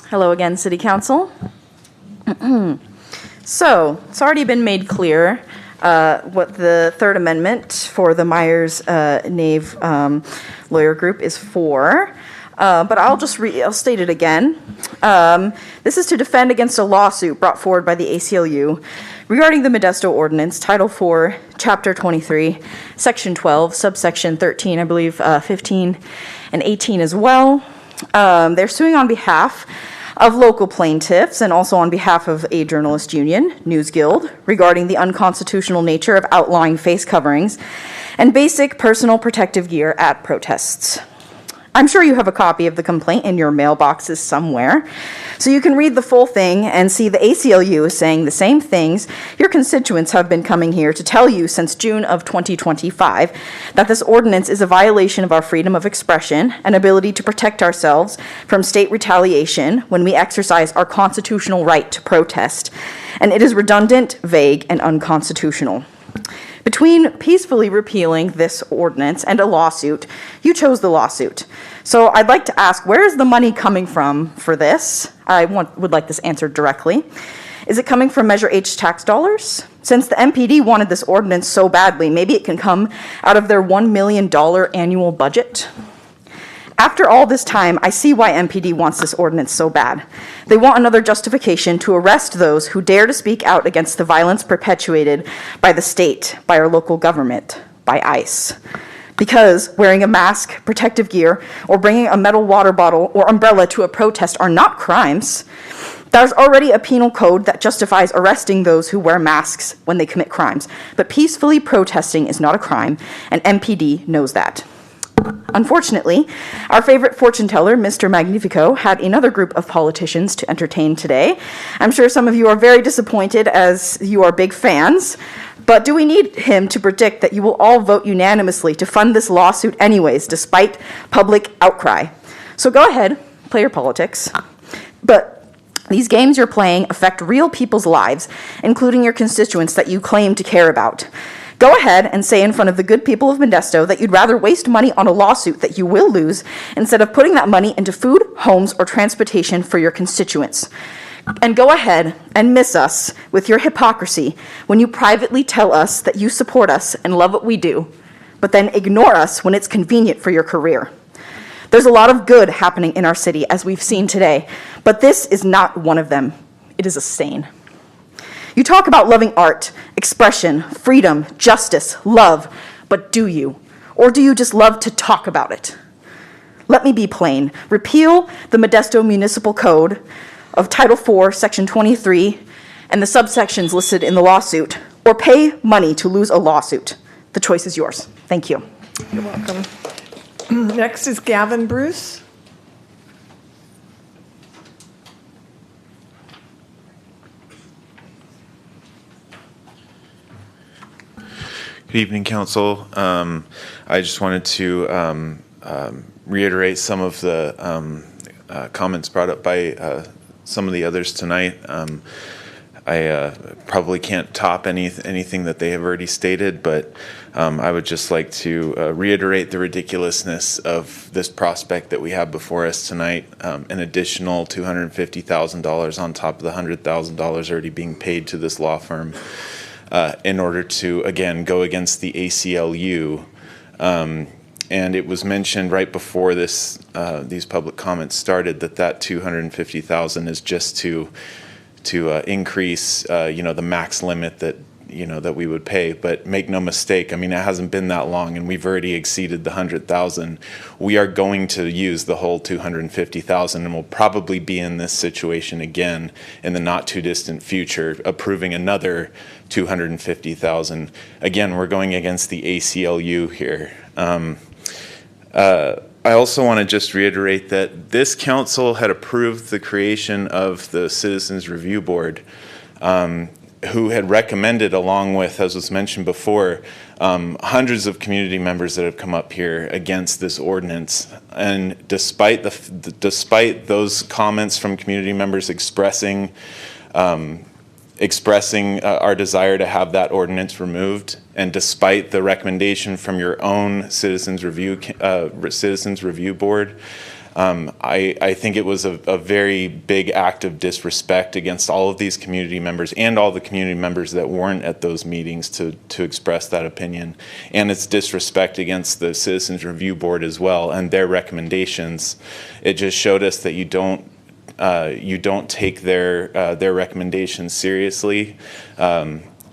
Hello again, City Council. So, it's already been made clear what the Third Amendment for the Myers-Nev lawyer group is for. But I'll state it again. This is to defend against a lawsuit brought forward by the ACLU regarding the Modesto Ordinance, Title 4, Chapter 23, Section 12, Subsection 13, I believe 15 and 18 as well. They're suing on behalf of local plaintiffs and also on behalf of a journalist union, News Guild, regarding the unconstitutional nature of outlawing face coverings and basic personal protective gear at protests. I'm sure you have a copy of the complaint in your mailboxes somewhere, so you can read the full thing and see the ACLU is saying the same things your constituents have been coming here to tell you since June of 2025, that this ordinance is a violation of our freedom of expression and ability to protect ourselves from state retaliation when we exercise our constitutional right to protest, and it is redundant, vague, and unconstitutional. Between peacefully repealing this ordinance and a lawsuit, you chose the lawsuit. So I'd like to ask, where is the money coming from for this? I would like this answered directly. Is it coming from Measure H tax dollars? Since the MPD wanted this ordinance so badly, maybe it can come out of their $1 million annual budget? After all this time, I see why MPD wants this ordinance so bad. They want another justification to arrest those who dare to speak out against the violence perpetuated by the state, by our local government, by ICE. Because wearing a mask, protective gear, or bringing a metal water bottle or umbrella to a protest are not crimes. There's already a penal code that justifies arresting those who wear masks when they commit crimes. But peacefully protesting is not a crime, and MPD knows that. Unfortunately, our favorite fortune teller, Mr. Magnifico, had another group of politicians to entertain today. I'm sure some of you are very disappointed as you are big fans, but do we need him to predict that you will all vote unanimously to fund this lawsuit anyways, despite public outcry? So go ahead, play your politics. But these games you're playing affect real people's lives, including your constituents that you claim to care about. Go ahead and say in front of the good people of Modesto that you'd rather waste money on a lawsuit that you will lose instead of putting that money into food, homes, or transportation for your constituents. And go ahead and miss us with your hypocrisy when you privately tell us that you support us and love what we do, but then ignore us when it's convenient for your career. There's a lot of good happening in our city, as we've seen today, but this is not one of them. It is a stain. You talk about loving art, expression, freedom, justice, love, but do you? Or do you just love to talk about it? Let me be plain. Repeal the Modesto Municipal Code of Title IV, Section 23, and the subsections listed in the lawsuit, or pay money to lose a lawsuit. The choice is yours. Thank you. You're welcome. Next is Gavin Bruce. Good evening, Council. I just wanted to reiterate some of the comments brought up by some of the others tonight. I probably can't top anything that they have already stated, but I would just like to reiterate the ridiculousness of this prospect that we have before us tonight, an additional $250,000 on top of the $100,000 already being paid to this law firm. In order to, again, go against the ACLU. And it was mentioned right before these public comments started that $250,000 is just to increase, the max limit that we would pay. But make no mistake, I mean, it hasn't been that long, and we've already exceeded the $100,000. We are going to use the whole $250,000, and we'll probably be in this situation again in the not too distant future, approving another $250,000. Again, we're going against the ACLU here. I also want to just reiterate that this council had approved the creation of the Citizens Review Board, who had recommended, along with, as was mentioned before, hundreds of community members that have come up here against this ordinance. And despite those comments from community members expressing our desire to have that ordinance removed, and despite the recommendation from your own Citizens Review Board, I think it was a very big act of disrespect against all of these community members and all the community members that weren't at those meetings to express that opinion. And it's disrespect against the Citizens Review Board as well and their recommendations. It just showed us that you don't take their recommendations seriously.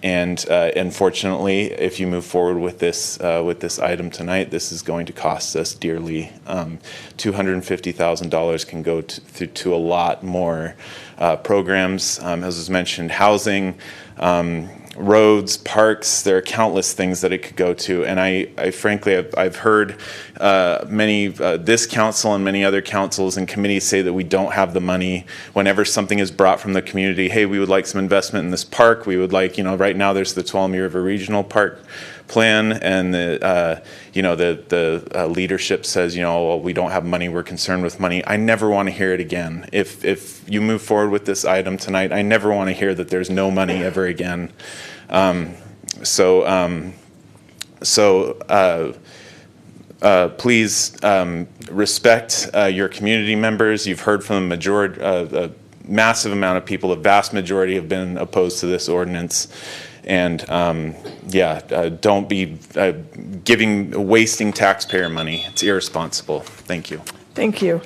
And unfortunately, if you move forward with this item tonight, this is going to cost us dearly. $250,000 can go to a lot more programs. As was mentioned, housing. roads, parks. There are countless things that it could go to. And I frankly, I've heard many, this council and many other councils and committees say that we don't have the money whenever something is brought from the community. Hey, we would like some investment in this park. We would like, right now there's the Tuolumne River Regional Park plan, and the leadership says, well, we don't have money, we're concerned with money. I never want to hear it again. If you move forward with this item tonight, I never want to hear that there's no money ever again. Please respect your community members. You've heard from a massive amount of people. The vast majority have been opposed to this ordinance. And don't be wasting taxpayer money. It's irresponsible. Thank you. Thank you.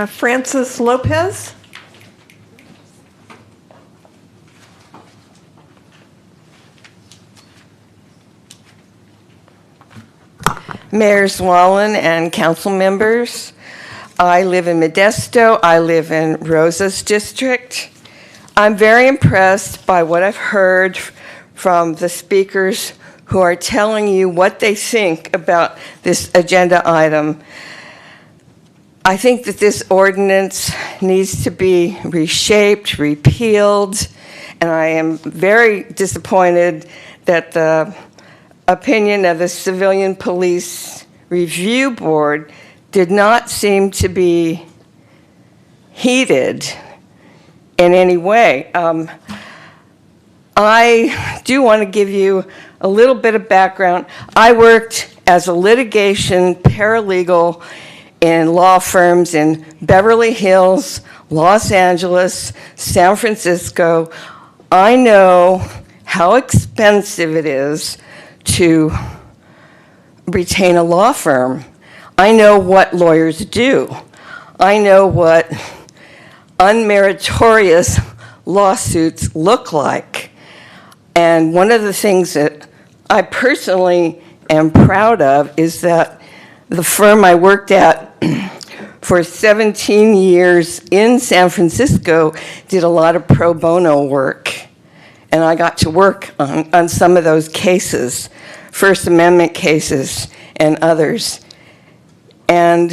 Francis Lopez? Mayor Zwollen and council members, I live in Modesto. I live in Rosa's district. I'm very impressed by what I've heard from the speakers who are telling you what they think about this agenda item. I think that this ordinance needs to be reshaped, repealed, and I am very disappointed that the opinion of the Civilian Police Review Board did not seem to be heeded in any way. I do want to give you a little bit of background. I worked as a litigation paralegal in law firms in Beverly Hills, Los Angeles, San Francisco. I know how expensive it is to retain a law firm. I know what lawyers do. I know what unmeritorious lawsuits look like. And one of the things that I personally am proud of is that the firm I worked at for 17 years in San Francisco did a lot of pro bono work. And I got to work on some of those cases, First Amendment cases and others. And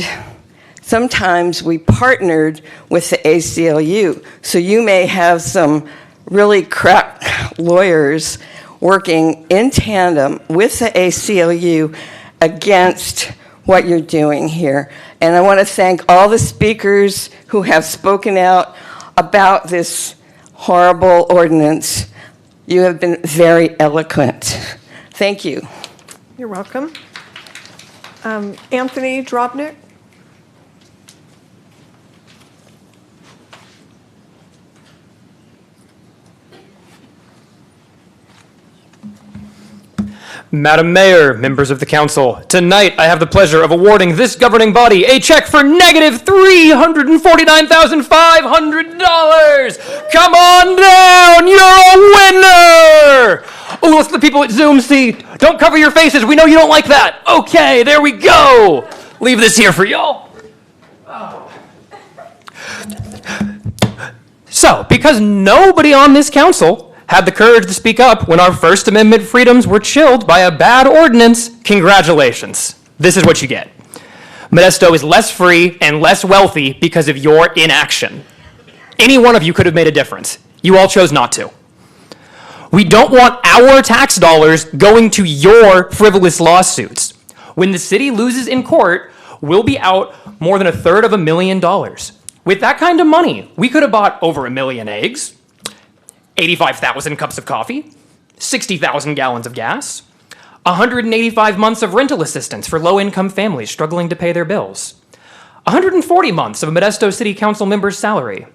sometimes we partnered with the ACLU. So you may have some really crack lawyers working in tandem with the ACLU against what you're doing here. And I want to thank all the speakers who have spoken out about this horrible ordinance. You have been very eloquent. Thank you. You're welcome. Anthony Drobnik? Madam Mayor, members of the council, tonight I have the pleasure of awarding this governing body a check for negative $349,500. Come on down, you're a winner! Oh, let's let the people at Zoom see. Don't cover your faces, we know you don't like that. Okay, there we go. Leave this here for y'all. So, because nobody on this council had the courage to speak up when our First Amendment freedoms were chilled by a bad ordinance, congratulations. This is what you get. Modesto is less free and less wealthy because of your inaction. Any one of you could have made a difference. You all chose not to. We don't want our tax dollars going to your frivolous lawsuits. When the city loses in court, we'll be out more than $350,000. With that kind of money, we could have bought over 1 million eggs, 85,000 cups of coffee, 60,000 gallons of gas, 185 months of rental assistance for low-income families struggling to pay their bills, 140 months of a Modesto City Council member's salary,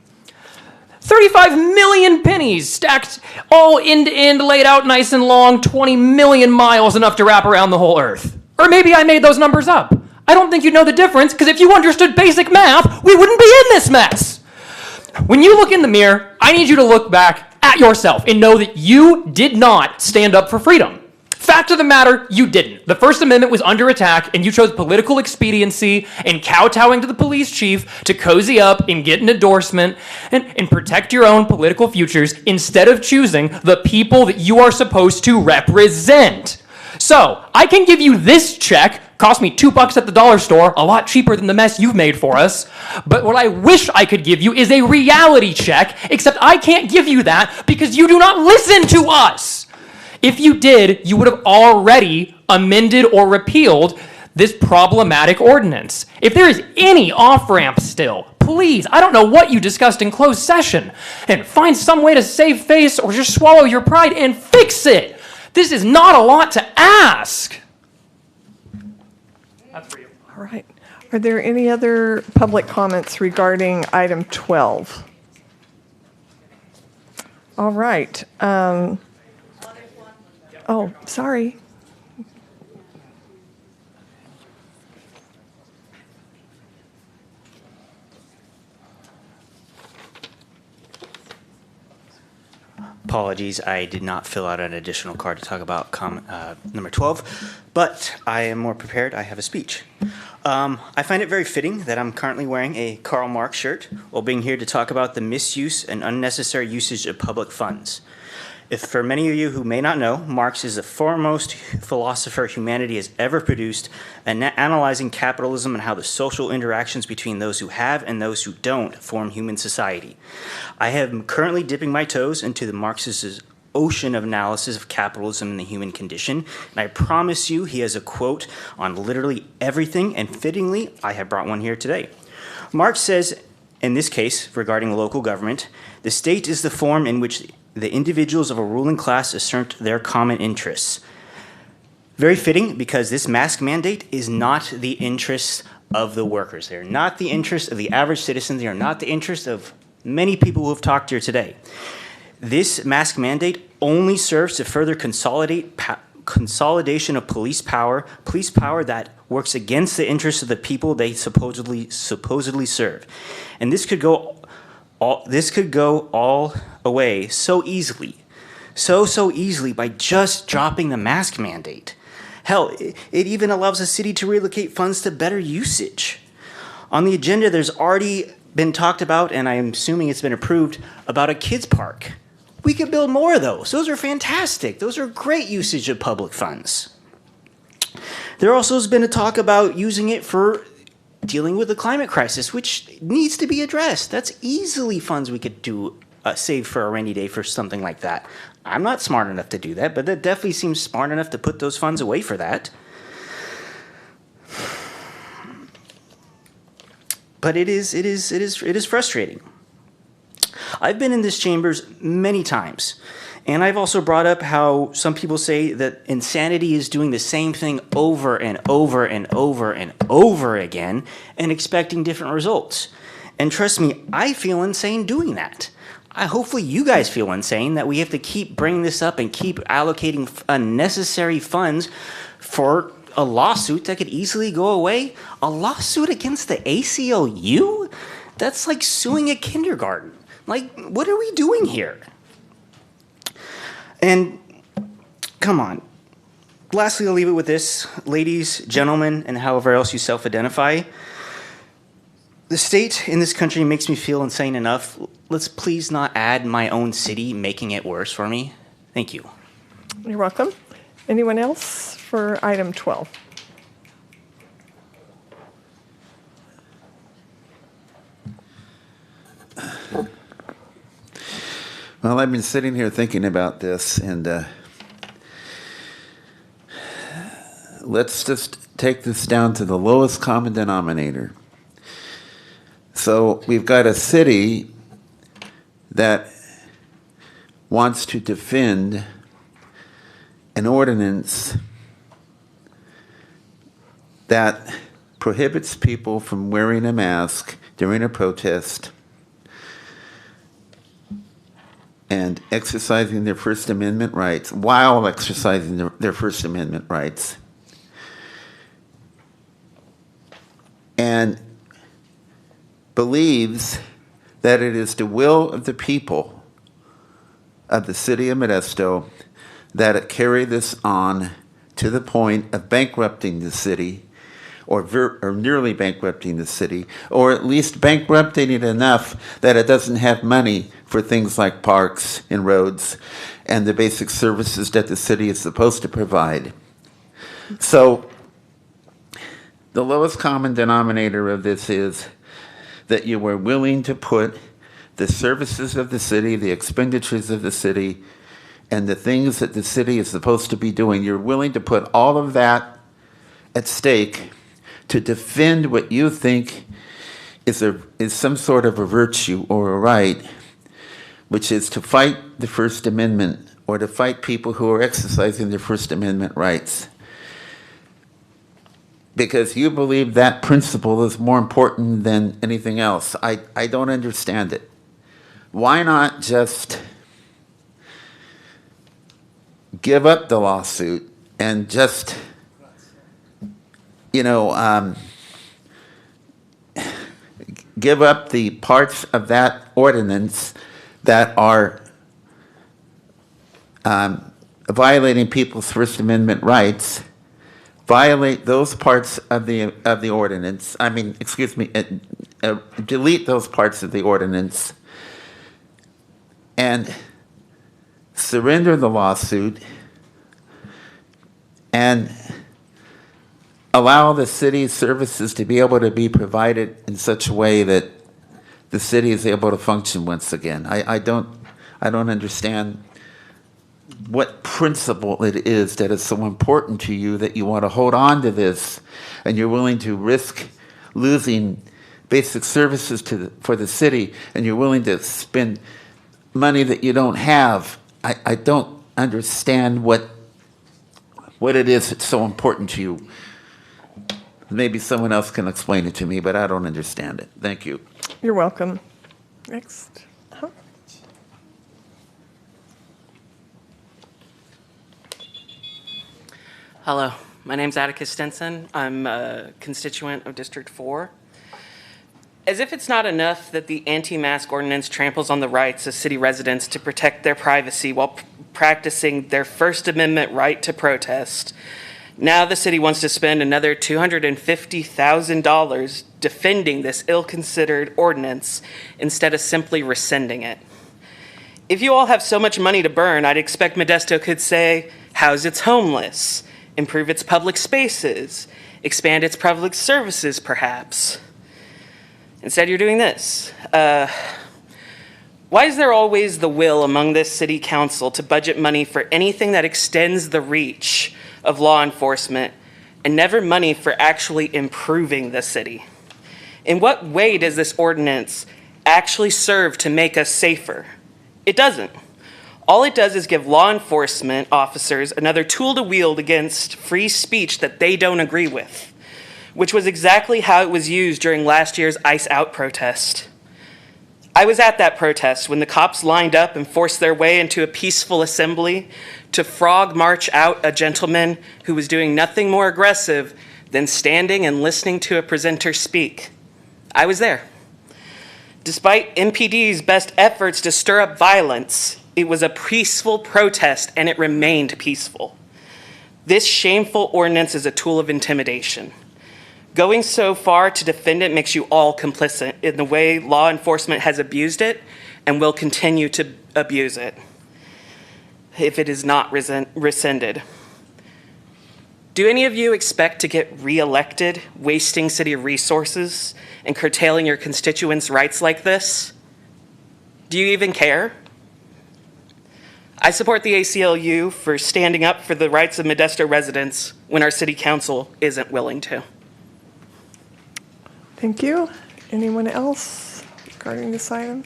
35 million pennies stacked all end-to-end, laid out nice and long, 20 million miles, enough to wrap around the whole earth. Or maybe I made those numbers up. I don't think you'd know the difference, because if you understood basic math, we wouldn't be in this mess. When you look in the mirror, I need you to look back at yourself and know that you did not stand up for freedom. Fact of the matter, you didn't. The First Amendment was under attack, and you chose political expediency and kowtowing to the police chief to cozy up and get an endorsement and protect your own political futures instead of choosing the people that you are supposed to represent. So, I can give you this check, cost me $2 at the dollar store, a lot cheaper than the mess you've made for us, but what I wish I could give you is a reality check, except I can't give you that because you do not listen to us. If you did, you would have already amended or repealed this problematic ordinance. If there is any off-ramp still, please, I don't know what you discussed in closed session, and find some way to save face or just swallow your pride and fix it. This is not a lot to ask. That's for you. All right. Are there any other public comments regarding item 12? All right. Oh, sorry. Apologies, I did not fill out an additional card to talk about number 12, but I am more prepared. I have a speech. I find it very fitting that I'm currently wearing a Karl Marx shirt while being here to talk about the misuse and unnecessary usage of public funds. If for many of you who may not know, Marx is the foremost philosopher humanity has ever produced, analyzing capitalism and how the social interactions between those who have and those who don't form human society. I am currently dipping my toes into the Marxist ocean of analysis of capitalism and the human condition, and I promise you he has a quote on literally everything, and fittingly, I have brought one here today. Marx says, in this case, regarding local government, the state is the form in which the individuals of a ruling class assert their common interests. Very fitting, because this mask mandate is not the interests of the workers. They are not the interests of the average citizen. They are not the interests of many people who have talked here today. This mask mandate only serves to further consolidation of police power that works against the interests of the people they supposedly serve. And this could go all away so easily by just dropping the mask mandate. Hell, it even allows a city to relocate funds to better usage. On the agenda, there's already been talked about, and I'm assuming it's been approved, about a kids park. We could build more of those. Those are fantastic. Those are great usage of public funds. There also has been a talk about using it for dealing with the climate crisis, which needs to be addressed. That's easily funds we could do save for a rainy day for something like that. I'm not smart enough to do that, but that definitely seems smart enough to put those funds away for that. But it is frustrating. I've been in this chambers many times, and I've also brought up how some people say that insanity is doing the same thing over and over and over and over again and expecting different results. And trust me, I feel insane doing that. Hopefully you guys feel insane that we have to keep bringing this up and keep allocating unnecessary funds for a lawsuit that could easily go away. A lawsuit against the ACLU? That's like suing a kindergarten. Like, what are we doing here? And come on. Lastly, I'll leave it with this. Ladies, gentlemen, and however else you self-identify, the state in this country makes me feel insane enough. Let's please not add my own city, making it worse for me. Thank you. You're welcome. Anyone else for item 12? Well, I've been sitting here thinking about this, and let's just take this down to the lowest common denominator. So we've got a city that wants to defend an ordinance that prohibits people from wearing a mask during a protest and exercising their First Amendment rights, while exercising their First Amendment rights. And believes that it is the will of the people of the city of Modesto that it carry this on to the point of bankrupting the city, or nearly bankrupting the city, or at least bankrupting it enough that it doesn't have money for things like parks and roads and the basic services that the city is supposed to provide. So the lowest common denominator of this is that you were willing to put the services of the city, the expenditures of the city, and the things that the city is supposed to be doing, you're willing to put all of that at stake to defend what you think is some sort of a virtue or a right, which is to fight the First Amendment or to fight people who are exercising their First Amendment rights. Because you believe that principle is more important than anything else. I don't understand it. Why not just give up the lawsuit and just, give up the parts of that ordinance that are violating people's First Amendment rights, violate those parts of the ordinance, delete those parts of the ordinance, and surrender the lawsuit and allow the city's services to be able to be provided in such a way that the city is able to function once again. I don't understand what principle it is that is so important to you that you want to hold on to this and you're willing to risk losing basic services for the city, and you're willing to spend money that you don't have. I don't understand what it is that's so important to you. Maybe someone else can explain it to me, but I don't understand it. Thank you. You're welcome. Next. Hello, my name's Atticus Stinson. I'm a constituent of District 4. As if it's not enough that the anti-mask ordinance tramples on the rights of city residents to protect their privacy while practicing their First Amendment right to protest, now the city wants to spend another $250,000 defending this ill-considered ordinance instead of simply rescinding it. If you all have so much money to burn, I'd expect Modesto could say, house its homeless, improve its public spaces, expand its public services, perhaps. Instead, you're doing this. Why is there always the will among this city council to budget money for anything that extends the reach of law enforcement and never money for actually improving the city? In what way does this ordinance actually serve to make us safer? It doesn't. All it does is give law enforcement officers another tool to wield against free speech that they don't agree with, which was exactly how it was used during last year's Ice Out protest. I was at that protest when the cops lined up and forced their way into a peaceful assembly to frog march out a gentleman who was doing nothing more aggressive than standing and listening to a presenter speak. I was there. Despite MPD's best efforts to stir up violence, it was a peaceful protest and it remained peaceful. This shameful ordinance is a tool of intimidation. Going so far to defend it makes you all complicit in the way law enforcement has abused it and will continue to abuse it if it is not rescinded. Do any of you expect to get reelected, wasting city resources and curtailing your constituents' rights like this? Do you even care? I support the ACLU for standing up for the rights of Modesto residents when our city council isn't willing to. Thank you. Anyone else regarding this item?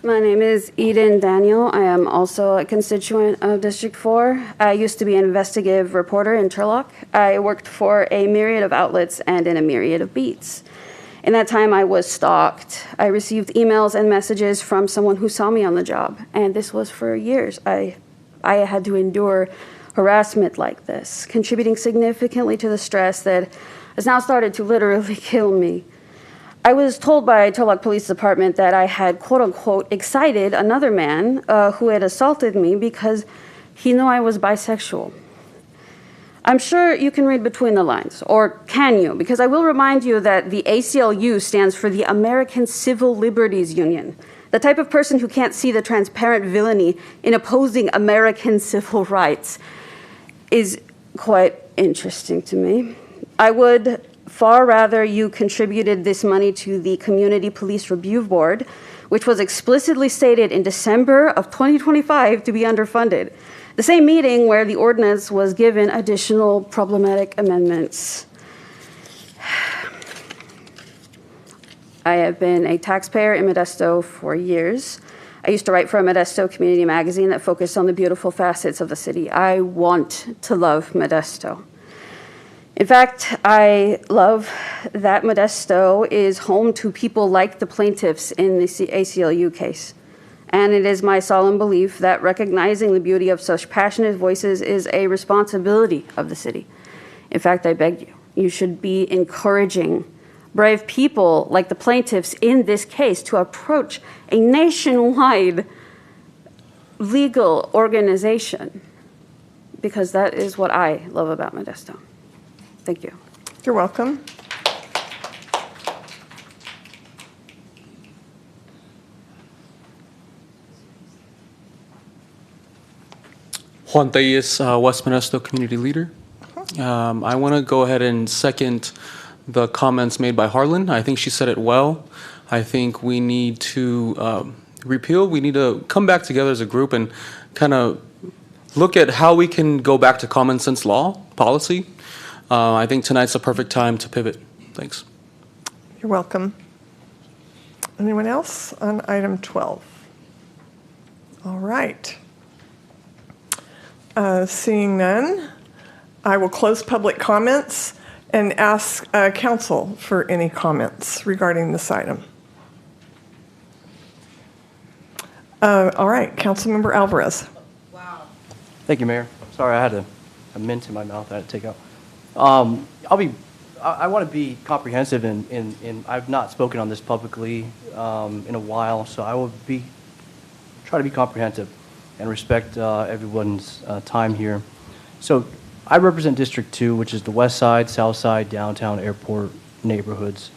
My name is Eden Daniel. I am also a constituent of District 4. I used to be an investigative reporter in Turlock. I worked for a myriad of outlets and in a myriad of beats. In that time, I was stalked. I received emails and messages from someone who saw me on the job, and this was for years. I had to endure harassment like this, contributing significantly to the stress that has now started to literally kill me. I was told by Turlock Police Department that I had, quote unquote, excited another man who had assaulted me because he knew I was bisexual. I'm sure you can read between the lines, or can you? Because I will remind you that the ACLU stands for the American Civil Liberties Union, the type of person who can't see the transparent villainy in opposing American civil rights is quite interesting to me. I would far rather you contributed this money to the Community Police Review Board, which was explicitly stated in December of 2025 to be underfunded. The same meeting where the ordinance was given additional problematic amendments. I have been a taxpayer in Modesto for years. I used to write for a Modesto community magazine that focused on the beautiful facets of the city. I want to love Modesto. In fact, I love that Modesto is home to people like the plaintiffs in the ACLU case. And it is my solemn belief that recognizing the beauty of such passionate voices is a responsibility of the city. In fact, I beg you, you should be encouraging brave people like the plaintiffs in this case to approach a nationwide legal organization, because that is what I love about Modesto. Thank you. You're welcome. Juan Tellez, West Modesto Community Leader. I want to go ahead and second the comments made by Harlan. I think she said it well. I think we need to repeal. We need to come back together as a group and kind of look at how we can go back to common sense law, policy. I think tonight's the perfect time to pivot. Thanks. You're welcome. Anyone else on item 12? All right. Seeing none, I will close public comments and ask council for any comments regarding this item. All right, Councilmember Alvarez. Thank you, Mayor. Sorry, I had a mint in my mouth I had to take out. I want to be comprehensive and I've not spoken on this publicly in a while, so I will try to be comprehensive and respect everyone's time here. So I represent District 2, which is the west side, south side, downtown, airport neighborhoods.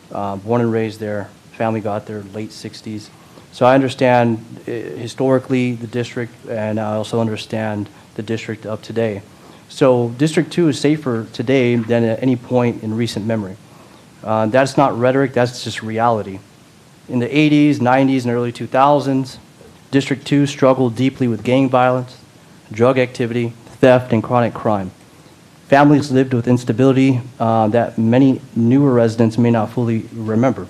Born and raised there, family got there late 60s. So I understand historically the district, and I also understand the district of today. So District 2 is safer today than at any point in recent memory. That's not rhetoric, that's just reality. In the 80s, 90s, and early 2000s, District 2 struggled deeply with gang violence, drug activity, theft, and chronic crime. Families lived with instability that many newer residents may not fully remember.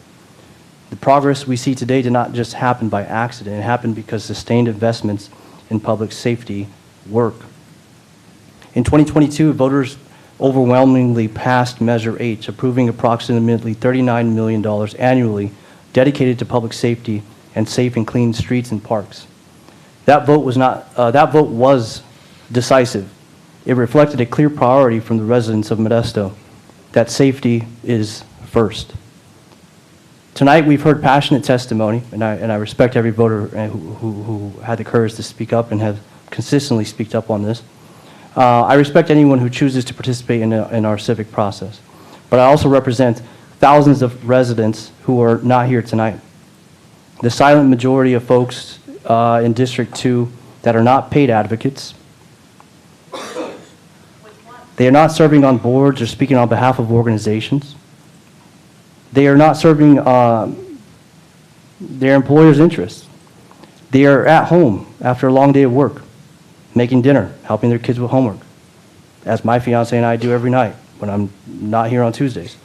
The progress we see today did not just happen by accident. It happened because sustained investments in public safety work. In 2022, voters overwhelmingly passed Measure H, approving approximately $39 million annually dedicated to public safety and safe and clean streets and parks. That vote was decisive. It reflected a clear priority from the residents of Modesto, that safety is first. Tonight we've heard passionate testimony, and I respect every voter who had the courage to speak up and have consistently speaked up on this. I respect anyone who chooses to participate in our civic process. But I also represent thousands of residents who are not here tonight. The silent majority of folks in District 2 that are not paid advocates. They are not serving on boards or speaking on behalf of organizations. They are not serving their employer's interests. They are at home after a long day of work, making dinner, helping their kids with homework, as my fiance and I do every night when I'm not here on Tuesdays,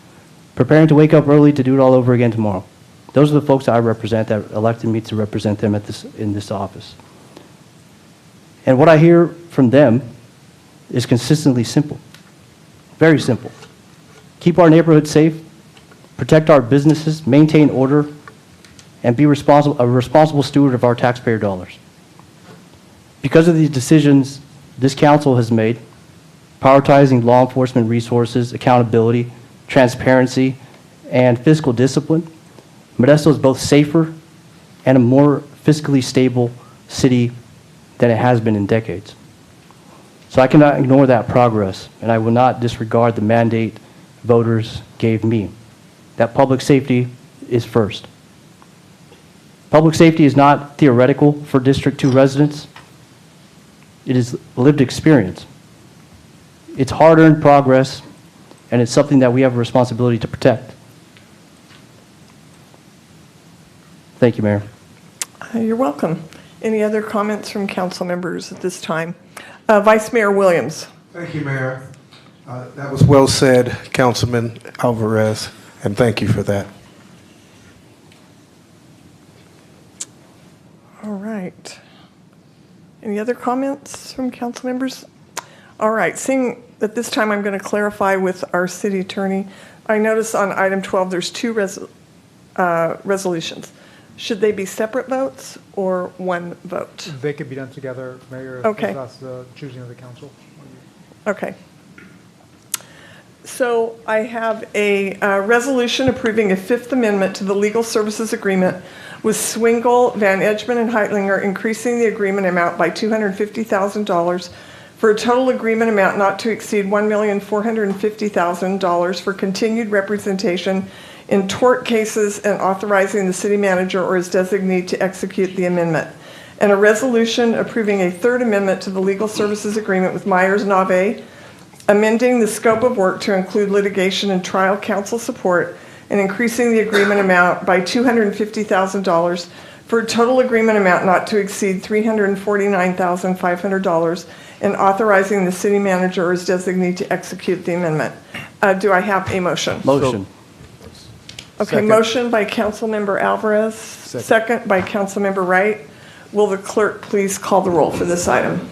preparing to wake up early to do it all over again tomorrow. Those are the folks that I represent that elected me to represent them in this office. And what I hear from them is consistently simple, very simple. Keep our neighborhood safe, protect our businesses, maintain order, and be a responsible steward of our taxpayer dollars. Because of these decisions this council has made, prioritizing law enforcement resources, accountability, transparency, and fiscal discipline, Modesto is both safer and a more fiscally stable city than it has been in decades. So I cannot ignore that progress, and I will not disregard the mandate voters gave me, that public safety is first. Public safety is not theoretical for District 2 residents. It is lived experience. It's hard-earned progress, and it's something that we have a responsibility to protect. Thank you, Mayor. You're welcome. Any other comments from council members at this time? Vice Mayor Williams. Thank you, Mayor. That was well said, Councilman Alvarez, and thank you for that. All right. Any other comments from council members? All right, seeing that this time I'm going to clarify with our city attorney. I notice on item 12 there's two resolutions. Should they be separate votes or one vote? They could be done together, Mayor, if Okay. that's the choosing of the council. Okay. So I have a resolution approving a Fifth Amendment to the Legal Services Agreement with Swingle, Van Edgman, and Heitlinger, increasing the agreement amount by $250,000 for a total agreement amount not to exceed $1,450,000 for continued representation in tort cases and authorizing the city manager or his designee to execute the amendment. And a resolution approving a Third Amendment to the Legal Services Agreement with Myers Nave, amending the scope of work to include litigation and trial counsel support and increasing the agreement amount by $250,000 for a total agreement amount not to exceed $349,500 and authorizing the city manager or his designee to execute the amendment. Do I have a motion? Motion. Okay, Second. motion by Councilmember Alvarez, second by Councilmember Wright. Will the clerk please call the roll for this item?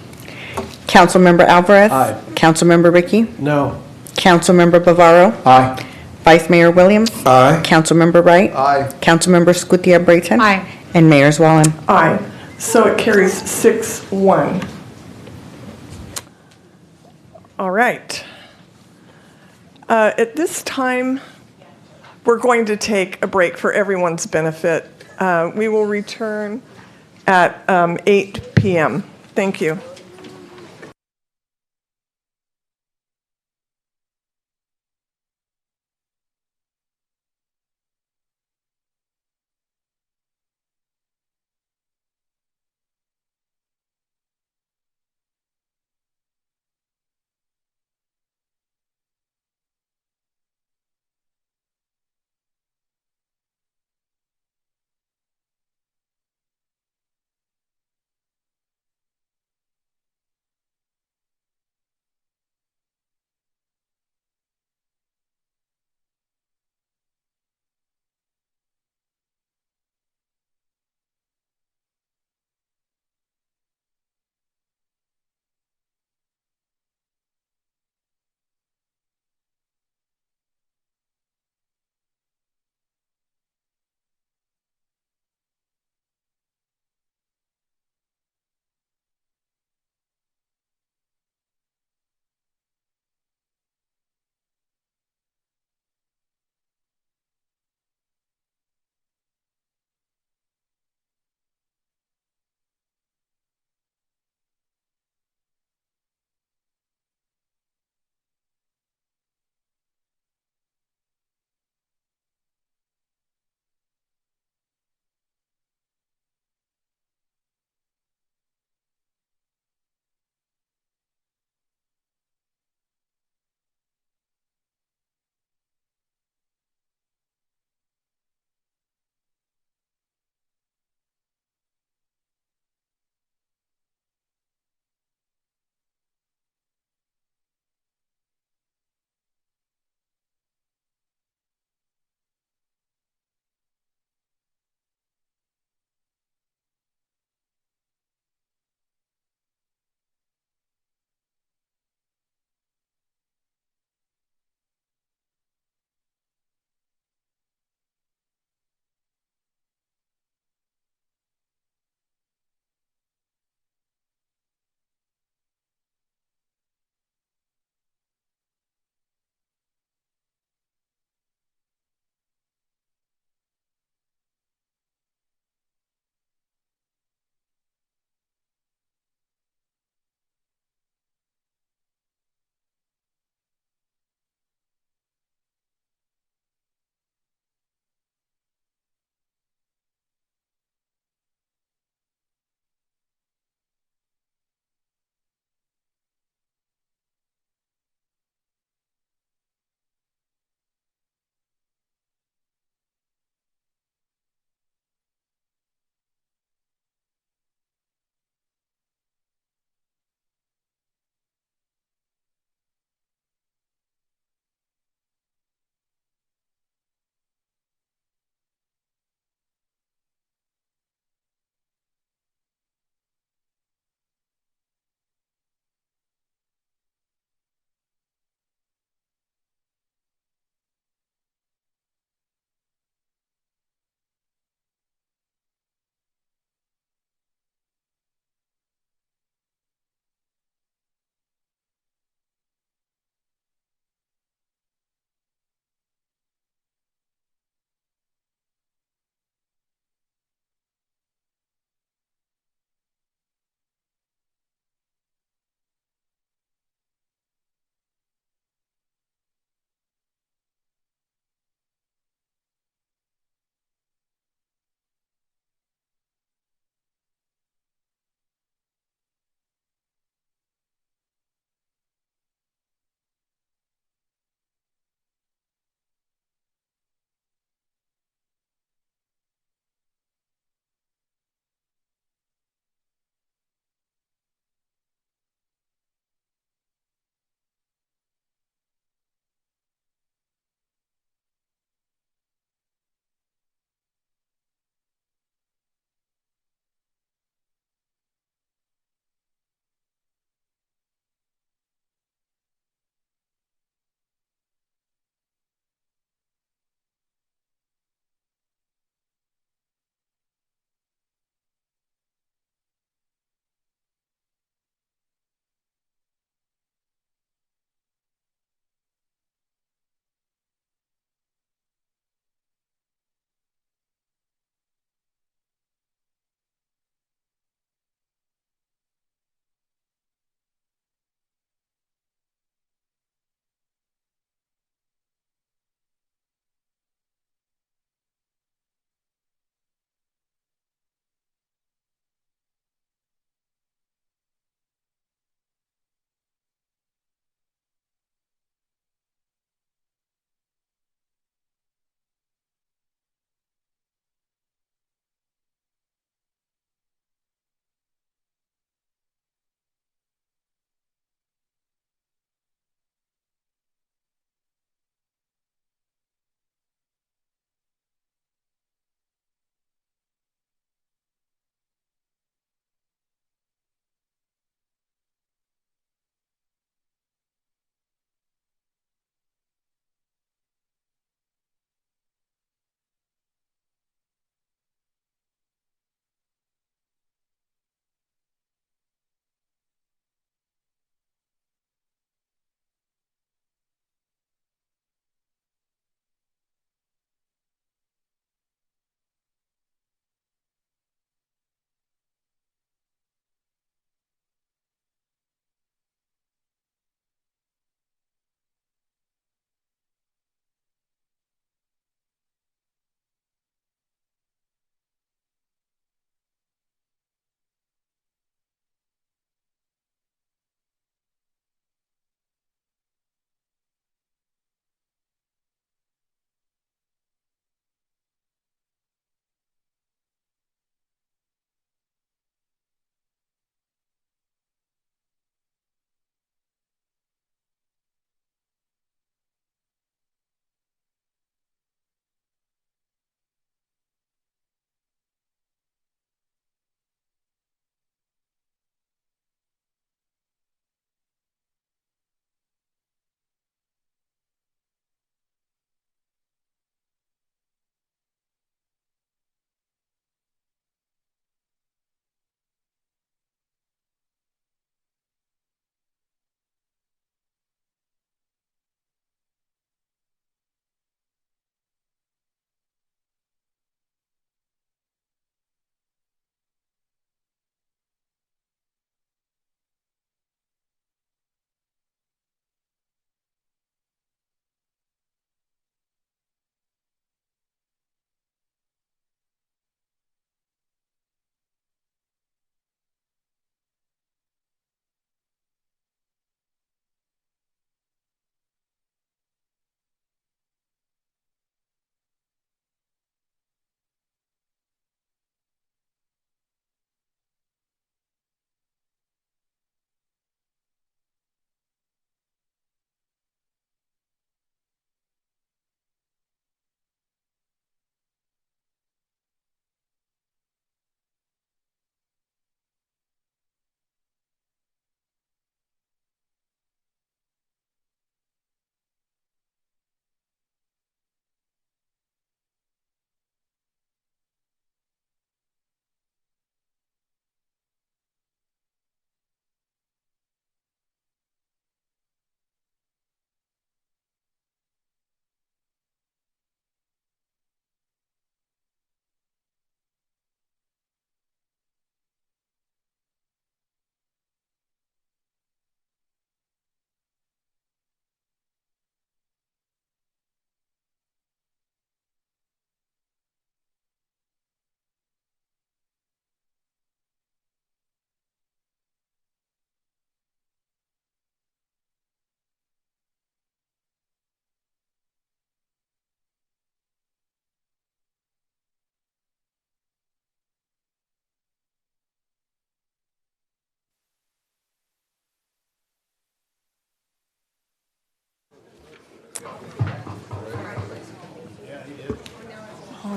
Councilmember Alvarez. Aye. Councilmember Ricky. No. Councilmember Bavaro. Aye. Vice Mayor Williams. Aye. Councilmember Wright. Aye. Councilmember Scutia Brayton. Aye. And Mayor Zwallen. Aye. So it carries 6-1. All right. At this time, we're going to take a break for everyone's benefit. We will return at 8 p.m. Thank you.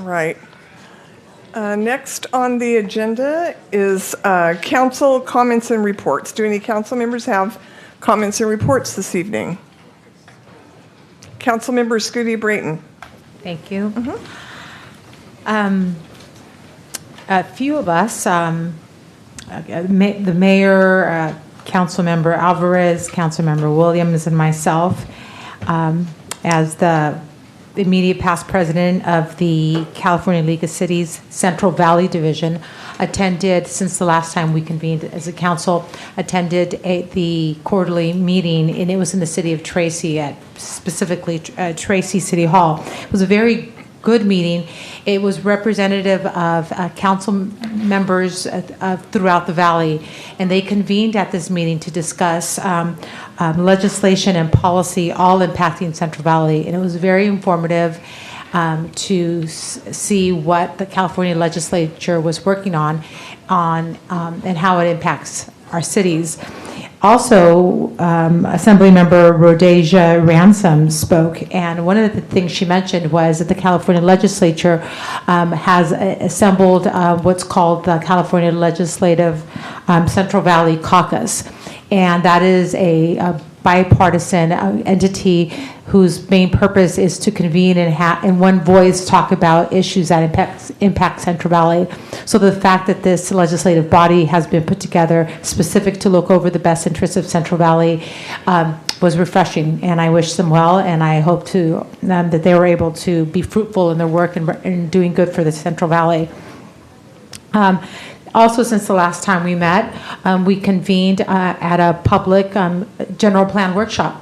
right. Next on the agenda is council comments and reports. Do any council members have comments and reports this evening? Councilmember Scooty Brayton. Thank you. A few of us, the mayor, Councilmember Alvarez, Councilmember Williams, and myself, as the immediate past president of the California League of Cities Central Valley Division, attended, since the last time we convened as a council, attended the quarterly meeting, and it was in the city of Tracy, at specifically Tracy City Hall. It was a very good meeting. It was representative of council members throughout the valley, and they convened at this meeting to discuss legislation and policy all impacting Central Valley. And it was very informative to see what the California legislature was working on and how it impacts our cities. Also, Assemblymember Rhodesia Ransom spoke, and one of the things she mentioned was that the California legislature has assembled what's called the California Legislative Central Valley Caucus, and that is a bipartisan entity whose main purpose is to convene and in one voice talk about issues that impact Central Valley. So the fact that this legislative body has been put together specific to look over the best interests of Central Valley was refreshing, and I wish them well, and I hope that they were able to be fruitful in their work and doing good for the Central Valley. Also, since the last time we met, we convened at a public general plan workshop.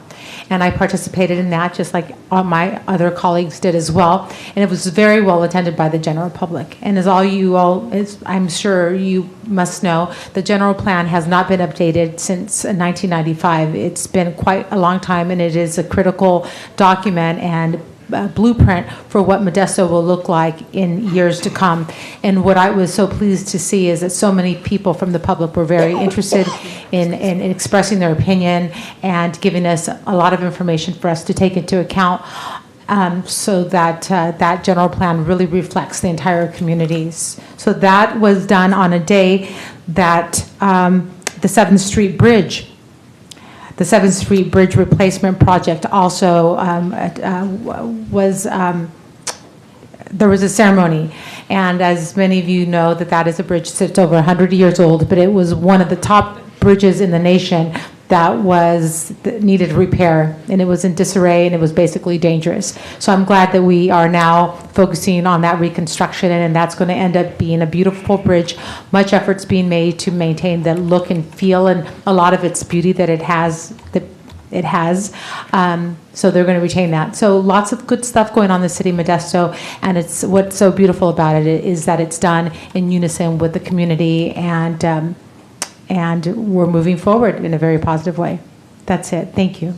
And I participated in that, just like all my other colleagues did as well. And it was very well attended by the general public. And as I'm sure you must know, the general plan has not been updated since 1995. It's been quite a long time, and it is a critical document and blueprint for what Modesto will look like in years to come. And what I was so pleased to see is that so many people from the public were very interested in expressing their opinion and giving us a lot of information for us to take into account, so that that general plan really reflects the entire communities. So that was done on a day that the 7th Street Bridge, the 7th Street Bridge replacement project also there was a ceremony. And as many of you know, that is a bridge that's over 100 years old, but it was one of the top bridges in the nation that needed repair, and it was in disarray, and it was basically dangerous. So I'm glad that we are now focusing on that reconstruction, and that's going to end up being a beautiful bridge. Much effort's being made to maintain the look and feel and a lot of its beauty that it has. So they're going to retain that. So lots of good stuff going on in the city of Modesto, and what's so beautiful about it is that it's done in unison with the community, and we're moving forward in a very positive way. That's it. Thank you.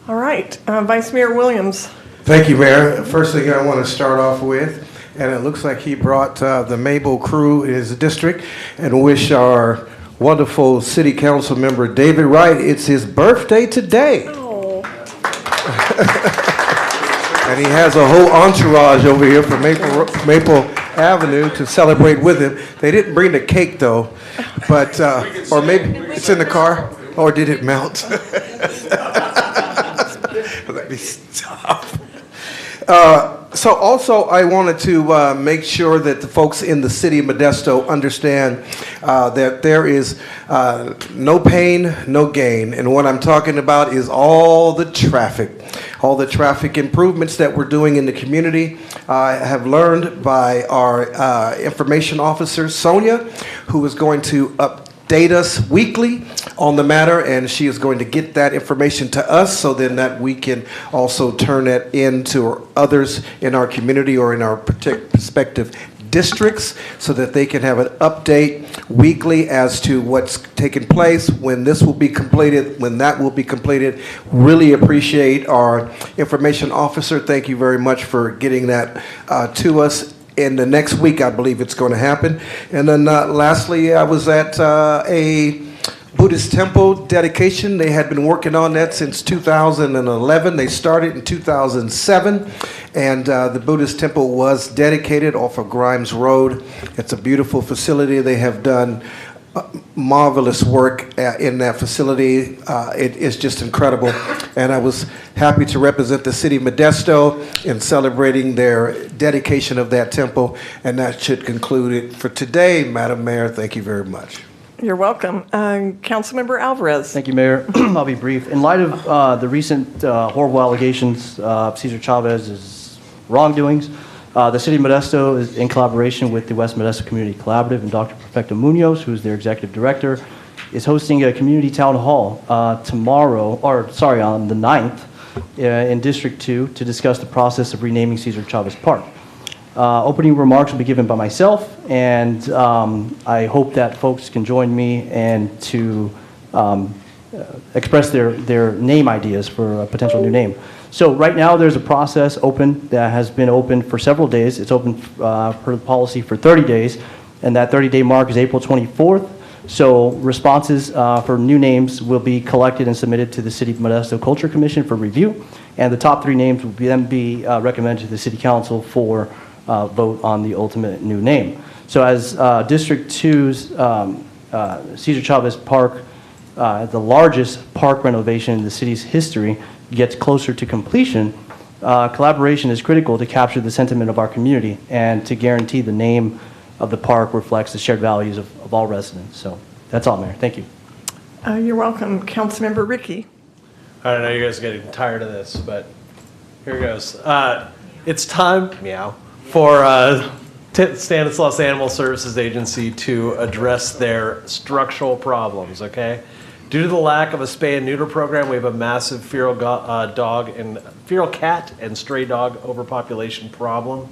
All right. Vice Mayor Williams. Thank you, Mayor. First thing I want to start off with, and it looks like he brought the Mabel crew in his district, and wish our wonderful city council member David Wright, it's his birthday today. Oh. And he has a whole entourage over here from Maple Avenue to celebrate with him. They didn't bring the cake though, but or maybe it's in the car, or did it melt? Let me stop. So also I wanted to make sure that the folks in the city of Modesto understand that there is no pain, no gain. And what I'm talking about is all the traffic improvements that we're doing in the community. I have learned by our information officer, Sonia, who is going to update us weekly on the matter, and she is going to get that information to us so then that we can also turn that into others in our community or in our prospective districts so that they can have an update weekly as to what's taking place, when this will be completed, when that will be completed. Really appreciate our information officer. Thank you very much for getting that to us. In the next week, I believe it's going to happen. And then lastly, I was at a Buddhist temple dedication. They had been working on that since 2011. They started in 2007, and the Buddhist temple was dedicated off of Grimes Road. It's a beautiful facility. They have done marvelous work in that facility. It is just incredible. And I was happy to represent the city of Modesto in celebrating their dedication of that temple. And that should conclude it for today, Madam Mayor. Thank you very much. You're welcome. Councilmember Alvarez. Thank you, Mayor. I'll be brief. In light of the recent horrible allegations of Cesar Chavez's wrongdoings, the City of Modesto is in collaboration with the West Modesto Community Collaborative and Dr. Perfecto Munoz, who is their executive director, is hosting a community town hall on the 9th in District 2 to discuss the process of renaming Cesar Chavez Park. Opening remarks will be given by myself, and I hope that folks can join me and to express their name ideas for a potential new name. So right now, there's a process open that has been open for several days. It's open per policy for 30 days, and that 30-day mark is April 24th. So responses for new names will be collected and submitted to the City of Modesto Culture Commission for review, and the top 3 names will then be recommended to the City Council for vote on the ultimate new name. So as District 2's Cesar Chavez Park, the largest park renovation in the city's history, gets closer to completion, collaboration is critical to capture the sentiment of our community and to guarantee the name of the park reflects the shared values of all residents. So that's all, Mayor. Thank you. You're welcome. Councilmember Ricky. I know you guys are getting tired of this, but here goes. It's time, meow, for Stanislaus Animal Services Agency to address their structural problems, okay? Due to the lack of a spay and neuter program, we have a massive feral cat and stray dog overpopulation problem.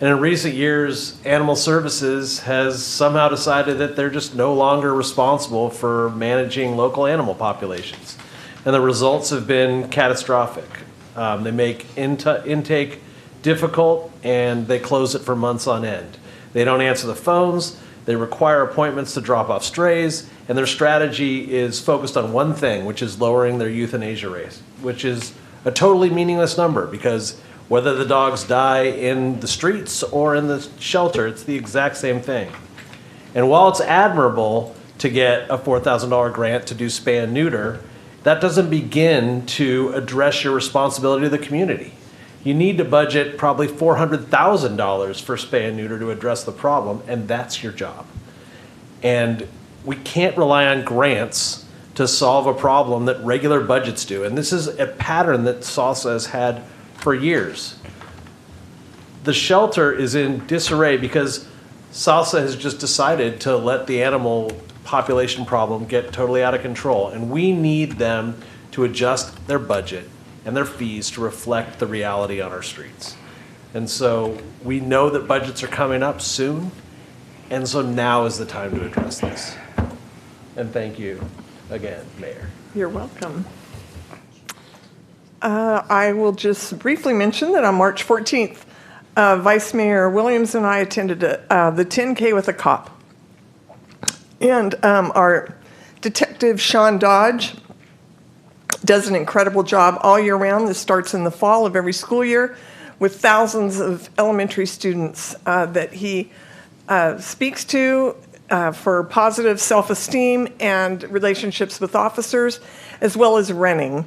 And in recent years, Animal Services has somehow decided that they're just no longer responsible for managing local animal populations. And the results have been catastrophic. They make intake difficult, and they close it for months on end. They don't answer the phones. They require appointments to drop off strays, and their strategy is focused on one thing, which is lowering their euthanasia rate, which is a totally meaningless number because whether the dogs die in the streets or in the shelter, it's the exact same thing. And while it's admirable to get a $4,000 grant to do spay and neuter, that doesn't begin to address your responsibility to the community. You need to budget probably $400,000 for spay and neuter to address the problem, and that's your job. And we can't rely on grants to solve a problem that regular budgets do. And this is a pattern that SALSA has had for years. The shelter is in disarray because SALSA has just decided to let the animal population problem get totally out of control. And we need them to adjust their budget and their fees to reflect the reality on our streets. And so we know that budgets are coming up soon, and so now is the time to address this. And thank you again, Mayor. You're welcome. I will just briefly mention that on March 14th, Vice Mayor Williams and I attended the 10K with a cop. And our Detective Sean Dodge does an incredible job all year round. This starts in the fall of every school year with thousands of elementary students that he speaks to for positive self-esteem and relationships with officers, as well as running.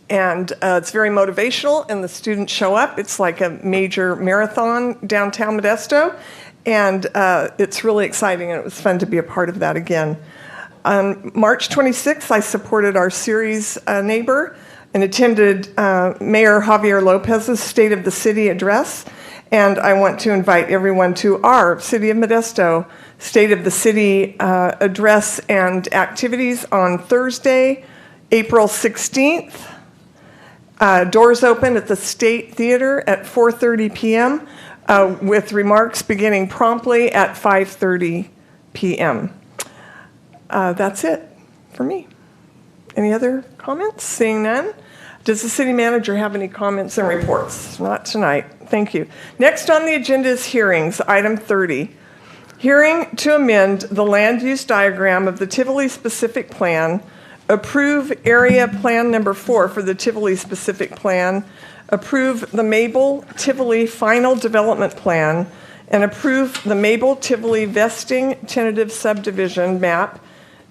And it's very motivational, and the students show up. It's like a major marathon downtown Modesto, and it's really exciting, and it was fun to be a part of that again. On March 26th, I supported our series neighbor and attended Mayor Javier Lopez's State of the City address. And I want to invite everyone to our City of Modesto State of the City address and activities on Thursday, April 16th. Doors open at the State Theater at 4:30 p.m. With remarks beginning promptly at 5:30 p.m. That's it for me. Any other comments? Seeing none. Does the city manager have any comments and reports? Not tonight. Thank you. Next on the agenda is hearings, item 30. Hearing to amend the land use diagram of the Tivoli specific plan, approve area plan number 4 for the Tivoli specific plan, approve the Mabel Tivoli final development plan, and approve the Mabel Tivoli vesting tentative subdivision map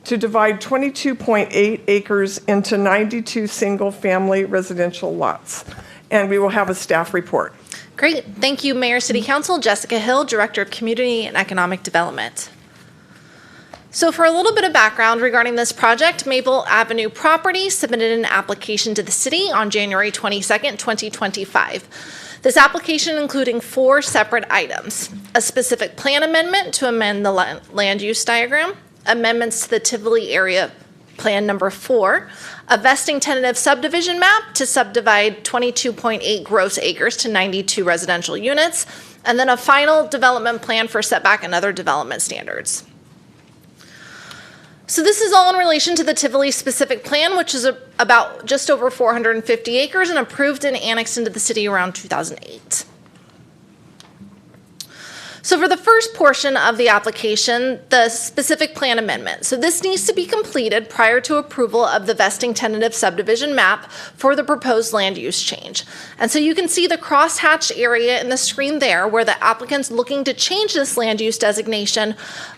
to divide 22.8 acres into 92 single-family residential lots. And we will have a staff report. Great. Thank you, Mayor, City Council. Jessica Hill, Director of Community and Economic Development. So for a little bit of background regarding this project, Maple Avenue Property submitted an application to the city on January 22nd, 2025. This application including 4 separate items: a specific plan amendment to amend the land use diagram, amendments to the Tivoli area plan number 4, a vesting tentative subdivision map to subdivide 22.8 gross acres to 92 residential units, and then a final development plan for setback and other development standards. So this is all in relation to the Tivoli specific plan, which is about just over 450 acres and approved and annexed into the city around 2008. So for the first portion of the application, the specific plan amendment. So this needs to be completed prior to approval of the vesting tentative subdivision map for the proposed land use change. And so you can see the crosshatched area in the screen there where the applicant's looking to change this land use designation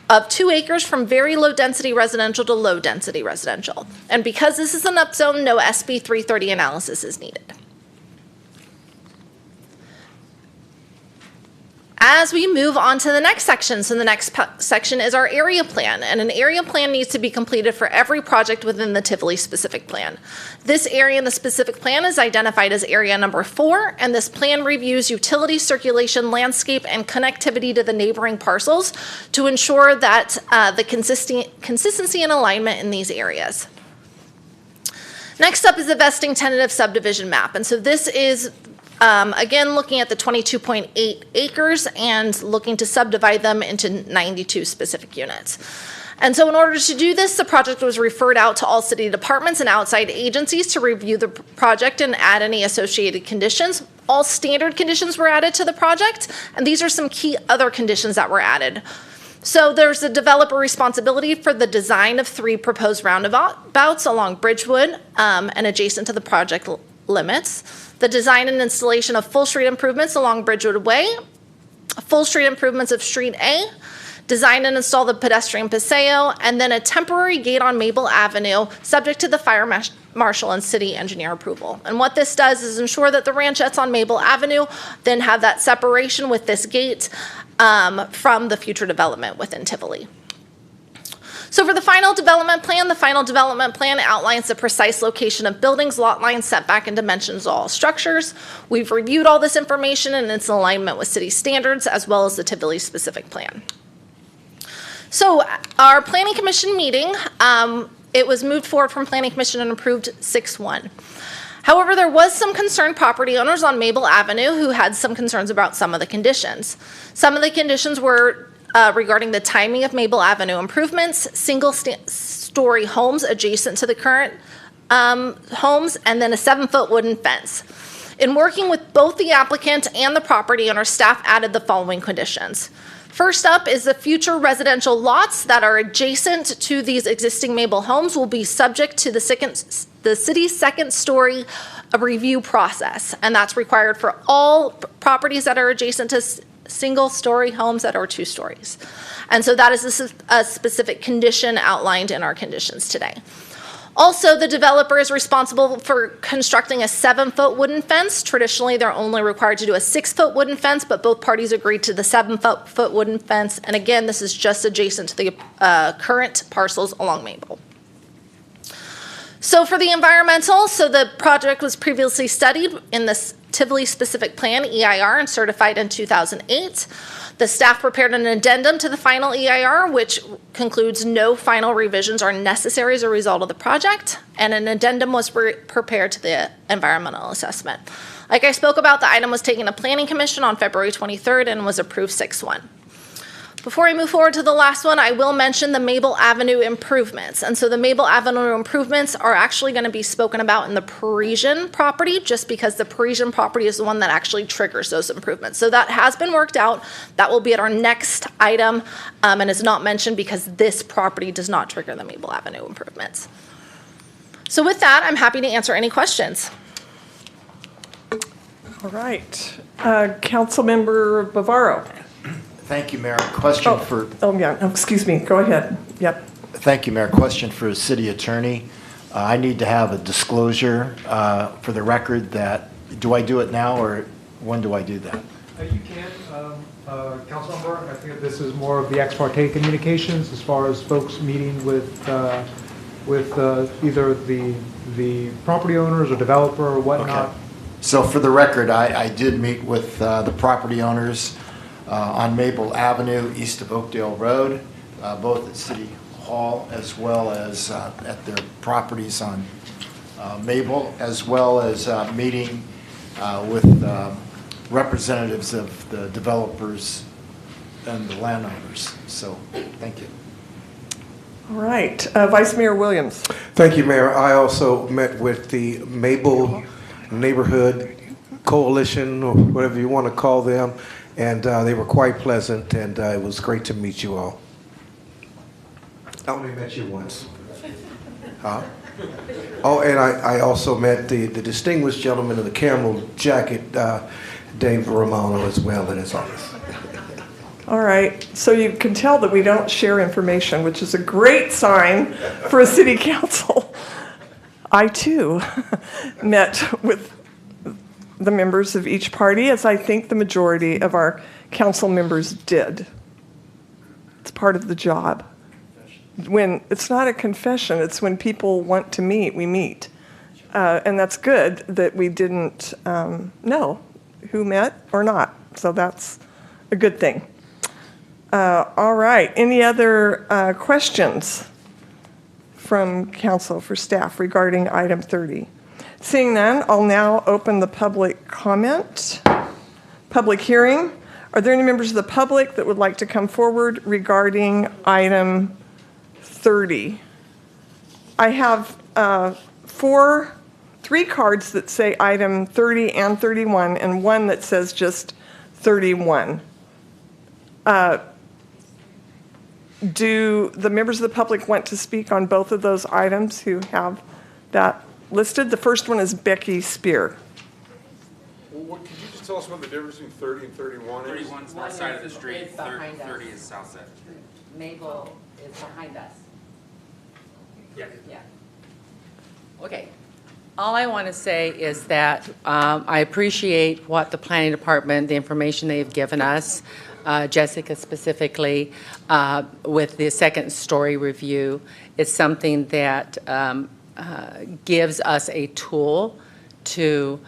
of 2 acres from very low density residential to low density residential. And because this is an upzone, no SB 330 analysis is needed. As we move on to the next section, so the next section is our area plan, and an area plan needs to be completed for every project within the Tivoli specific plan. This area in the specific plan is identified as area number 4, and this plan reviews utility circulation, landscape, and connectivity to the neighboring parcels to ensure that the consistency and alignment in these areas. Next up is the vesting tentative subdivision map, and so this is again, looking at the 22.8 acres and looking to subdivide them into 92 specific units. And so in order to do this, the project was referred out to all city departments and outside agencies to review the project and add any associated conditions. All standard conditions were added to the project, and these are some key other conditions that were added. So there's the developer responsibility for the design of 3 proposed roundabouts along Bridgewood and adjacent to the project limits. The design and installation of full street improvements along Bridgewood Way, full street improvements of Street A, design and install the pedestrian paseo, and then a temporary gate on Maple Avenue, subject to the fire marshal and city engineer approval. And what this does is ensure that the ranchettes on Maple Avenue then have that separation with this gate from the future development within Tivoli. So for the final development plan outlines the precise location of buildings, lot lines, setback, and dimensions of all structures. We've reviewed all this information and it's in alignment with city standards as well as the Tivoli specific plan. So our Planning Commission meeting, it was moved forward from Planning Commission and approved 6-1. However, there was some concerned property owners on Maple Avenue who had some concerns about some of the conditions. Some of the conditions were regarding the timing of Maple Avenue improvements, single-story homes adjacent to the current homes, and then a 7-foot wooden fence. In working with both the applicant and the property owner, staff added the following conditions. First up is the future residential lots that are adjacent to these existing Maple homes will be subject to the city's second-story review process, and that's required for all properties that are adjacent to single-story homes that are 2 stories. And so that is a specific condition outlined in our conditions today. Also, the developer is responsible for constructing a 7-foot wooden fence. Traditionally, they're only required to do a 6-foot wooden fence, but both parties agreed to the 7-foot wooden fence. And again, this is just adjacent to the current parcels along Maple. So for the environmental, so the project was previously studied in the Tivoli specific plan, EIR, and certified in 2008. The staff prepared an addendum to the final EIR, which concludes no final revisions are necessary as a result of the project, and an addendum was prepared to the environmental assessment. Like I spoke about, the item was taken to Planning Commission on February 23rd and was approved 6-1. Before I move forward to the last one, I will mention the Mabel Avenue improvements. And so the Mabel Avenue improvements are actually going to be spoken about in the Parisian property, just because the Parisian property is the one that actually triggers those improvements. So that has been worked out. That will be at our next item, and is not mentioned because this property does not trigger the Mabel Avenue improvements. So with that, I'm happy to answer any questions. All right. Councilmember Bavaro. Thank you, Mayor. Question for... Oh, yeah. Oh, excuse me. Go ahead. Yep. Thank you, Mayor. Question for the city attorney. I need to have a disclosure for the record that, do I do it now or when do I do that? You can, Councilmember. I think this is more of the ex parte communications as far as folks meeting with either the property owners or developer or whatnot. Okay. So for the record, I did meet with the property owners on Maple Avenue, east of Oakdale Road, both at City Hall as well as at their properties on Maple, as well as meeting with representatives of the developers and the landowners. So, thank you. All right. Vice Mayor Williams. Thank you, Mayor. I also met with the Mabel Neighborhood Coalition, or whatever you want to call them, and they were quite pleasant, and it was great to meet you all. I only met you once. Huh? Oh, and I also met the distinguished gentleman in the camel jacket, Dave Romano, as well in his office. All right. So you can tell that we don't share information, which is a great sign for a city council. I, too, met with the members of each party, as I think the majority of our council members did. It's part of the job. When it's not a confession, it's when people want to meet, we meet. And that's good that we didn't know who met or not. So that's a good thing. All right. Any other questions from council for staff regarding item 30? Seeing none, I'll now open the public comment, public hearing. Are there any members of the public that would like to come forward regarding item 30? I have three cards that say item 30 and 31, and one that says just 31. Do the members of the public want to speak on both of those items who have that listed? The first one is Becky Spear. Well, could you just tell us what the difference between 30 and 31 is? 31 is north side of the street, 30 is south side of the street. Mabel is behind us. Yeah. Yeah. Okay. All I want to say is that I appreciate what the planning department, the information they've given us, Jessica specifically, with the second story review. It's something that gives us a tool to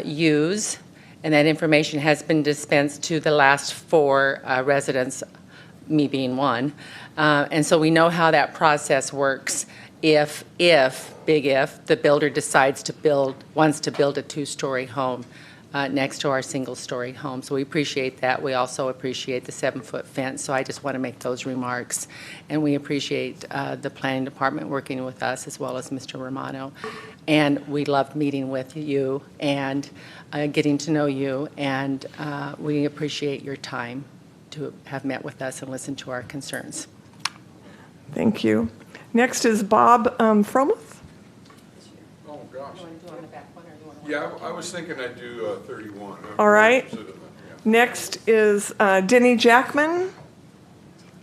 use, and that information has been dispensed to the last 4 residents, me being one. And so we know how that process works if, big if, the builder decides wants to build a 2-story home next to our single-story home. So we appreciate that. We also appreciate the 7-foot fence. So I just want to make those remarks. And we appreciate the planning department working with us, as well as Mr. Romano. And we loved meeting with you and getting to know you. And we appreciate your time to have met with us and listened to our concerns. Thank you. Next is Bob Fromuth. Oh, gosh. Yeah, I was thinking I'd do 31. All right. Next is Denny Jackman.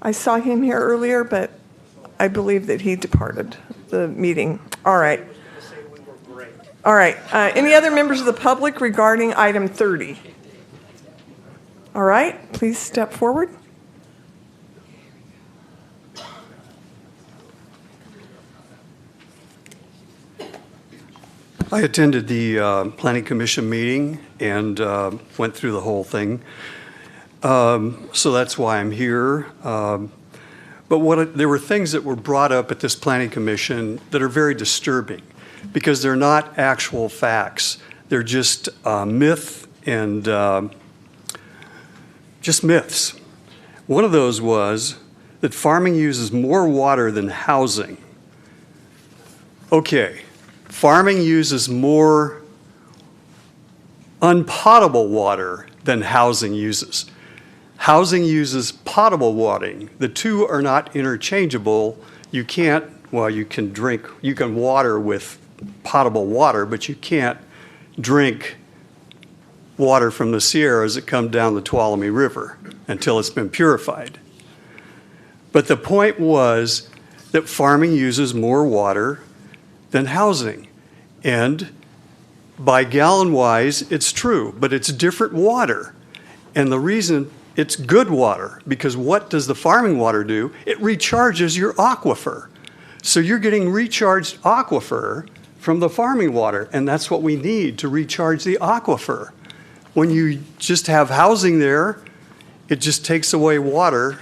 I saw him here earlier, but I believe that he departed the meeting. All right. All right. Any other members of the public regarding item 30? All right. Please step forward. I attended the Planning Commission meeting and went through the whole thing. So that's why I'm here. But there were things that were brought up at this Planning Commission that are very disturbing because they're not actual facts. They're just myth and just myths. One of those was that farming uses more water than housing. Okay, farming uses more unpotable water than housing uses. Housing uses potable water. The two are not interchangeable. You can't, well, you can water with potable water, but you can't drink water from the Sierras that come down the Tuolumne River until it's been purified. But the point was that farming uses more water than housing. And by gallon wise, it's true, but it's different water. And the reason it's good water, because what does the farming water do? It recharges your aquifer. So you're getting recharged aquifer from the farming water, and that's what we need to recharge the aquifer. When you just have housing there, it just takes away water,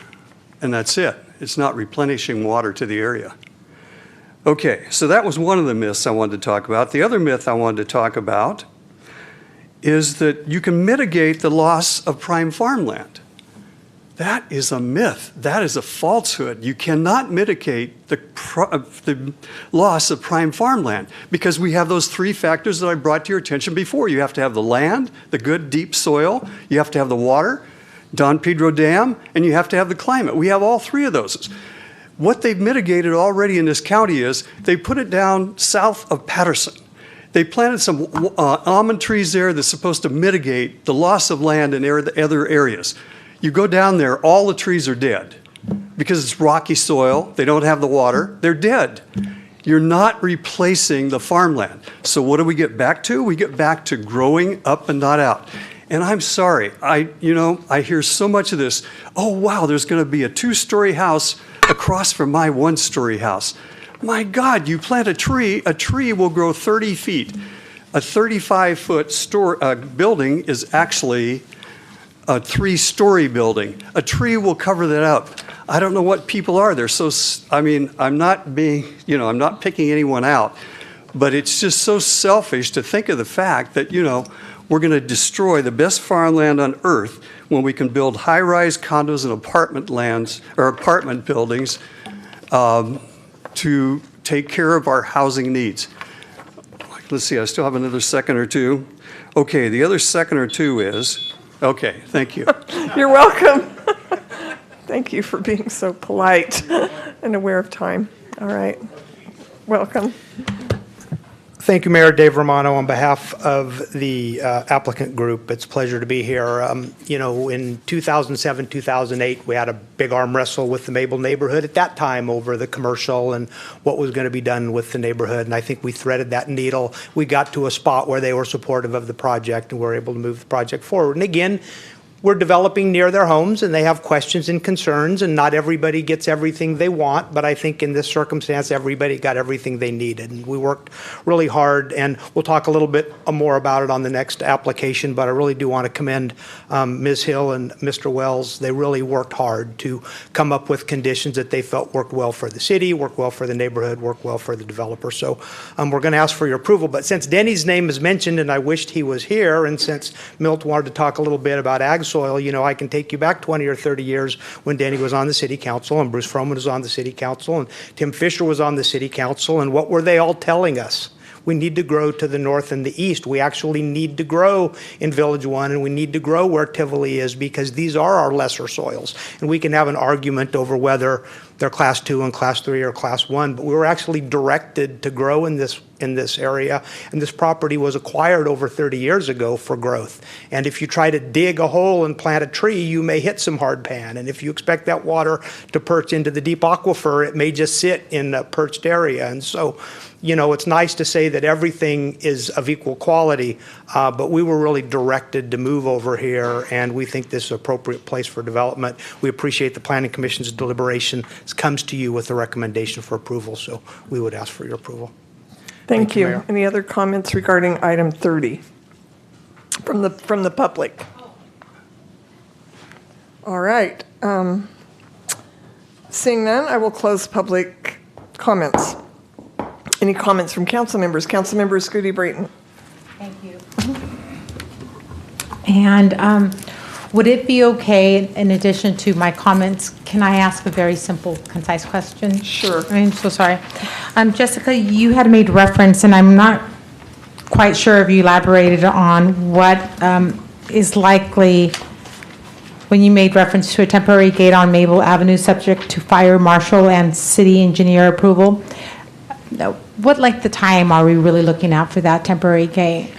and that's it. It's not replenishing water to the area. Okay, so that was one of the myths I wanted to talk about. The other myth I wanted to talk about is that you can mitigate the loss of prime farmland. That is a myth. That is a falsehood. You cannot mitigate the loss of prime farmland because we have those three factors that I brought to your attention before. You have to have the land, the good deep soil, you have to have the water, Don Pedro Dam, and you have to have the climate. We have all three of those. What they've mitigated already in this county is they put it down south of Patterson. They planted some almond trees there that's supposed to mitigate the loss of land in other areas. You go down there, all the trees are dead because it's rocky soil. They don't have the water. They're dead. You're not replacing the farmland. So what do we get back to? We get back to growing up and not out. And I'm sorry, I hear so much of this. Oh, wow, there's going to be a 2-story house across from my 1-story house. My God, you plant a tree will grow 30 feet. A 35-foot building is actually a 3-story building. A tree will cover that up. I don't know what people are. They're so, I'm not picking anyone out, but it's just so selfish to think of the fact that, we're going to destroy the best farmland on earth when we can build high-rise condos and apartment buildings to take care of our housing needs. Let's see, I still have another second or two. Okay, the other second or two is, okay, thank you. You're welcome. Thank you for being so polite and aware of time. All right, welcome. Thank you, Mayor Dave Romano. On behalf of the applicant group, it's a pleasure to be here. In 2007, 2008, we had a big arm wrestle with the Mabel neighborhood at that time over the commercial and what was going to be done with the neighborhood. And I think we threaded that needle. We got to a spot where they were supportive of the project and were able to move the project forward. And again, we're developing near their homes and they have questions and concerns, and not everybody gets everything they want, but I think in this circumstance everybody got everything they needed, and we worked really hard, and we'll talk a little bit more about it on the next application, but I really do want to commend Ms. Hill and Mr. Wells. They really worked hard to come up with conditions that they felt worked well for the city, worked well for the neighborhood, worked well for the developer. So we're going to ask for your approval, but since Denny's name is mentioned and I wished he was here, and since Milt wanted to talk a little bit about ag soil, I can take you back 20 or 30 years when Danny was on the city council and Bruce Froman was on the city council and Tim Fisher was on the city council, and what were they all telling us? We need to grow to the north and the east. We actually need to grow in Village 1, and we need to grow where Tivoli is, because these are our lesser soils. And we can have an argument over whether they're class 2 and class 3 or class 1, but we were actually directed to grow in this area, and this property was acquired over 30 years ago for growth. And if you try to dig a hole and plant a tree, you may hit some hard pan, and if you expect that water to perch into the deep aquifer, it may just sit in a perched area. And so it's nice to say that everything is of equal quality, but we were really directed to move over here, and we think this is an appropriate place for development. We appreciate the Planning Commission's deliberation. It comes to you with a recommendation for approval, so we would ask for your approval. Thank you. Mayor. Any other comments regarding item 30 from the public? All right. Seeing none, I will close public comments. Any comments from council members? Council member Scooty Brayton. Thank you. And Would it be okay, in addition to my comments, can I ask a very simple, concise question? Sure. I'm so sorry. Jessica, you had made reference, and I'm not quite sure if you elaborated on what is likely when you made reference to a temporary gate on Maple Avenue subject to fire marshal and city engineer approval. What length of time are we really looking at for that temporary gate?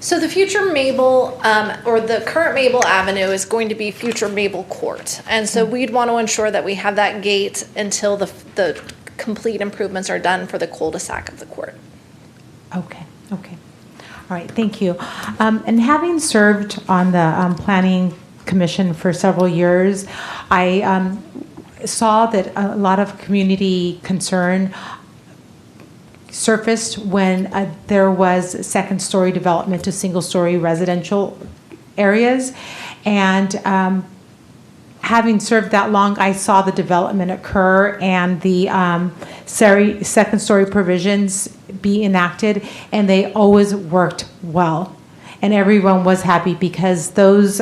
So the future Mabel, or the current Mabel Avenue is going to be future Mabel Court. And so we'd want to ensure that we have that gate until the complete improvements are done for the cul-de-sac of the court. Okay, okay. All right, thank you. And having served on the Planning Commission for several years, I saw that a lot of community concern surfaced when there was second-story development to single-story residential areas. And having served that long, I saw the development occur and the second-story provisions be enacted, and they always worked well. And everyone was happy because those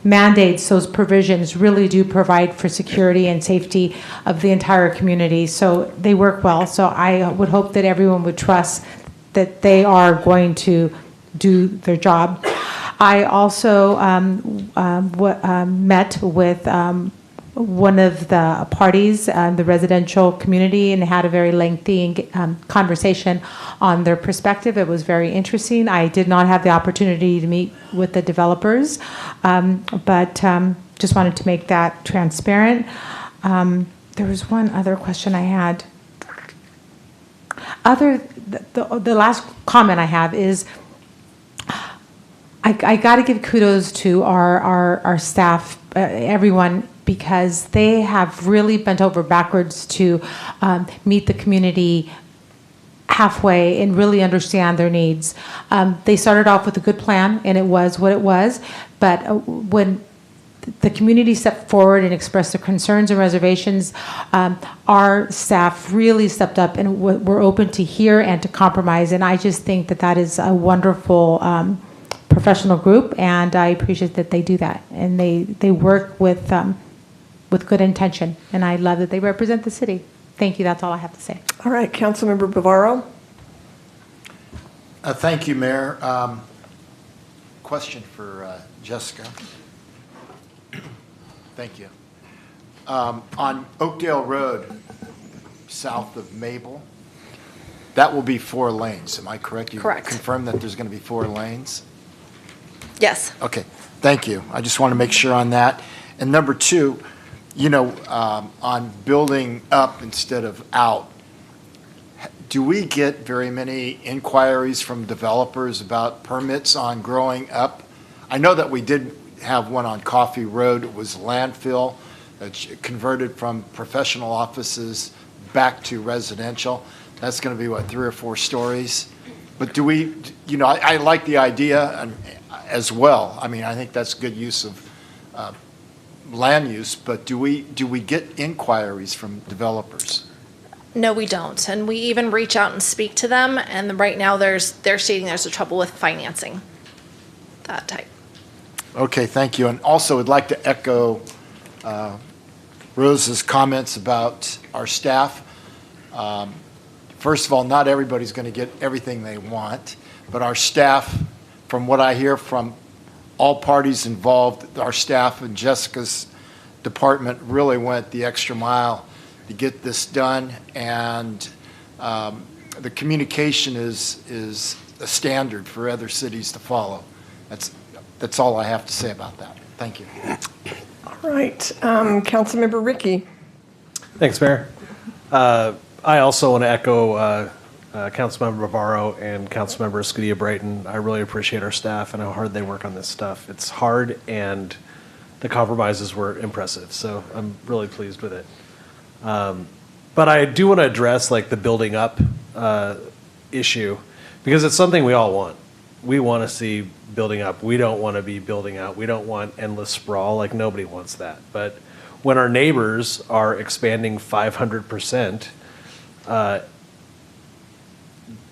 mandates, those provisions really do provide for security and safety of the entire community. So they work well. So I would hope that everyone would trust that they are going to do their job. I also met with one of the parties, the residential community, and had a very lengthy conversation on their perspective. It was very interesting. I did not have the opportunity to meet with the developers, but just wanted to make that transparent. There was one other question I had. The last comment I have is, I got to give kudos to our staff, everyone, because they have really bent over backwards to meet the community halfway and really understand their needs. They started off with a good plan, and it was what it was, but when the community stepped forward and expressed their concerns and reservations, our staff really stepped up and were open to hear and to compromise, and I just think that that is a wonderful professional group, and I appreciate that they do that, and they work with good intention, and I love that they represent the city. Thank you. That's all I have to say. All right, Councilmember Bavaro. Thank you, Mayor. Question for Jessica. Thank you. On Oakdale Road, south of Maple, that will be 4 lanes. Am I correct? Correct. You confirmed that there's going to be 4 lanes? Yes. Okay, thank you. I just want to make sure on that. And number 2, you know, on building up instead of out, do we get very many inquiries from developers about permits on growing up? I know that we did have one on Coffee Road. It was landfill, converted from professional offices back to residential. That's going to be, what, 3 or 4 stories? But do we, you know, I like the idea as well. I mean, I think that's good use of land use, but do we get inquiries from developers? No, we don't. And we even reach out and speak to them. And right now they're stating there's a trouble with financing that type. Okay, thank you. And also would like to echo Rose's comments about our staff. First of all, not everybody's going to get everything they want, but our staff, from what I hear from all parties involved, our staff and Jessica's department really went the extra mile to get this done, and the communication is a standard for other cities to follow. That's all I have to say about that. Thank you. All right, Councilmember Ricky. Thanks, Mayor. I also want to echo Councilmember Bavaro and Councilmember Escudilla-Brayton. I really appreciate our staff and how hard they work on this stuff. It's hard, and the compromises were impressive, so I'm really pleased with it. But I do want to address like the building up issue, because it's something we all want. We want to see building up. We don't want to be building out. We don't want endless sprawl. Like, nobody wants that. But when our neighbors are expanding 500%,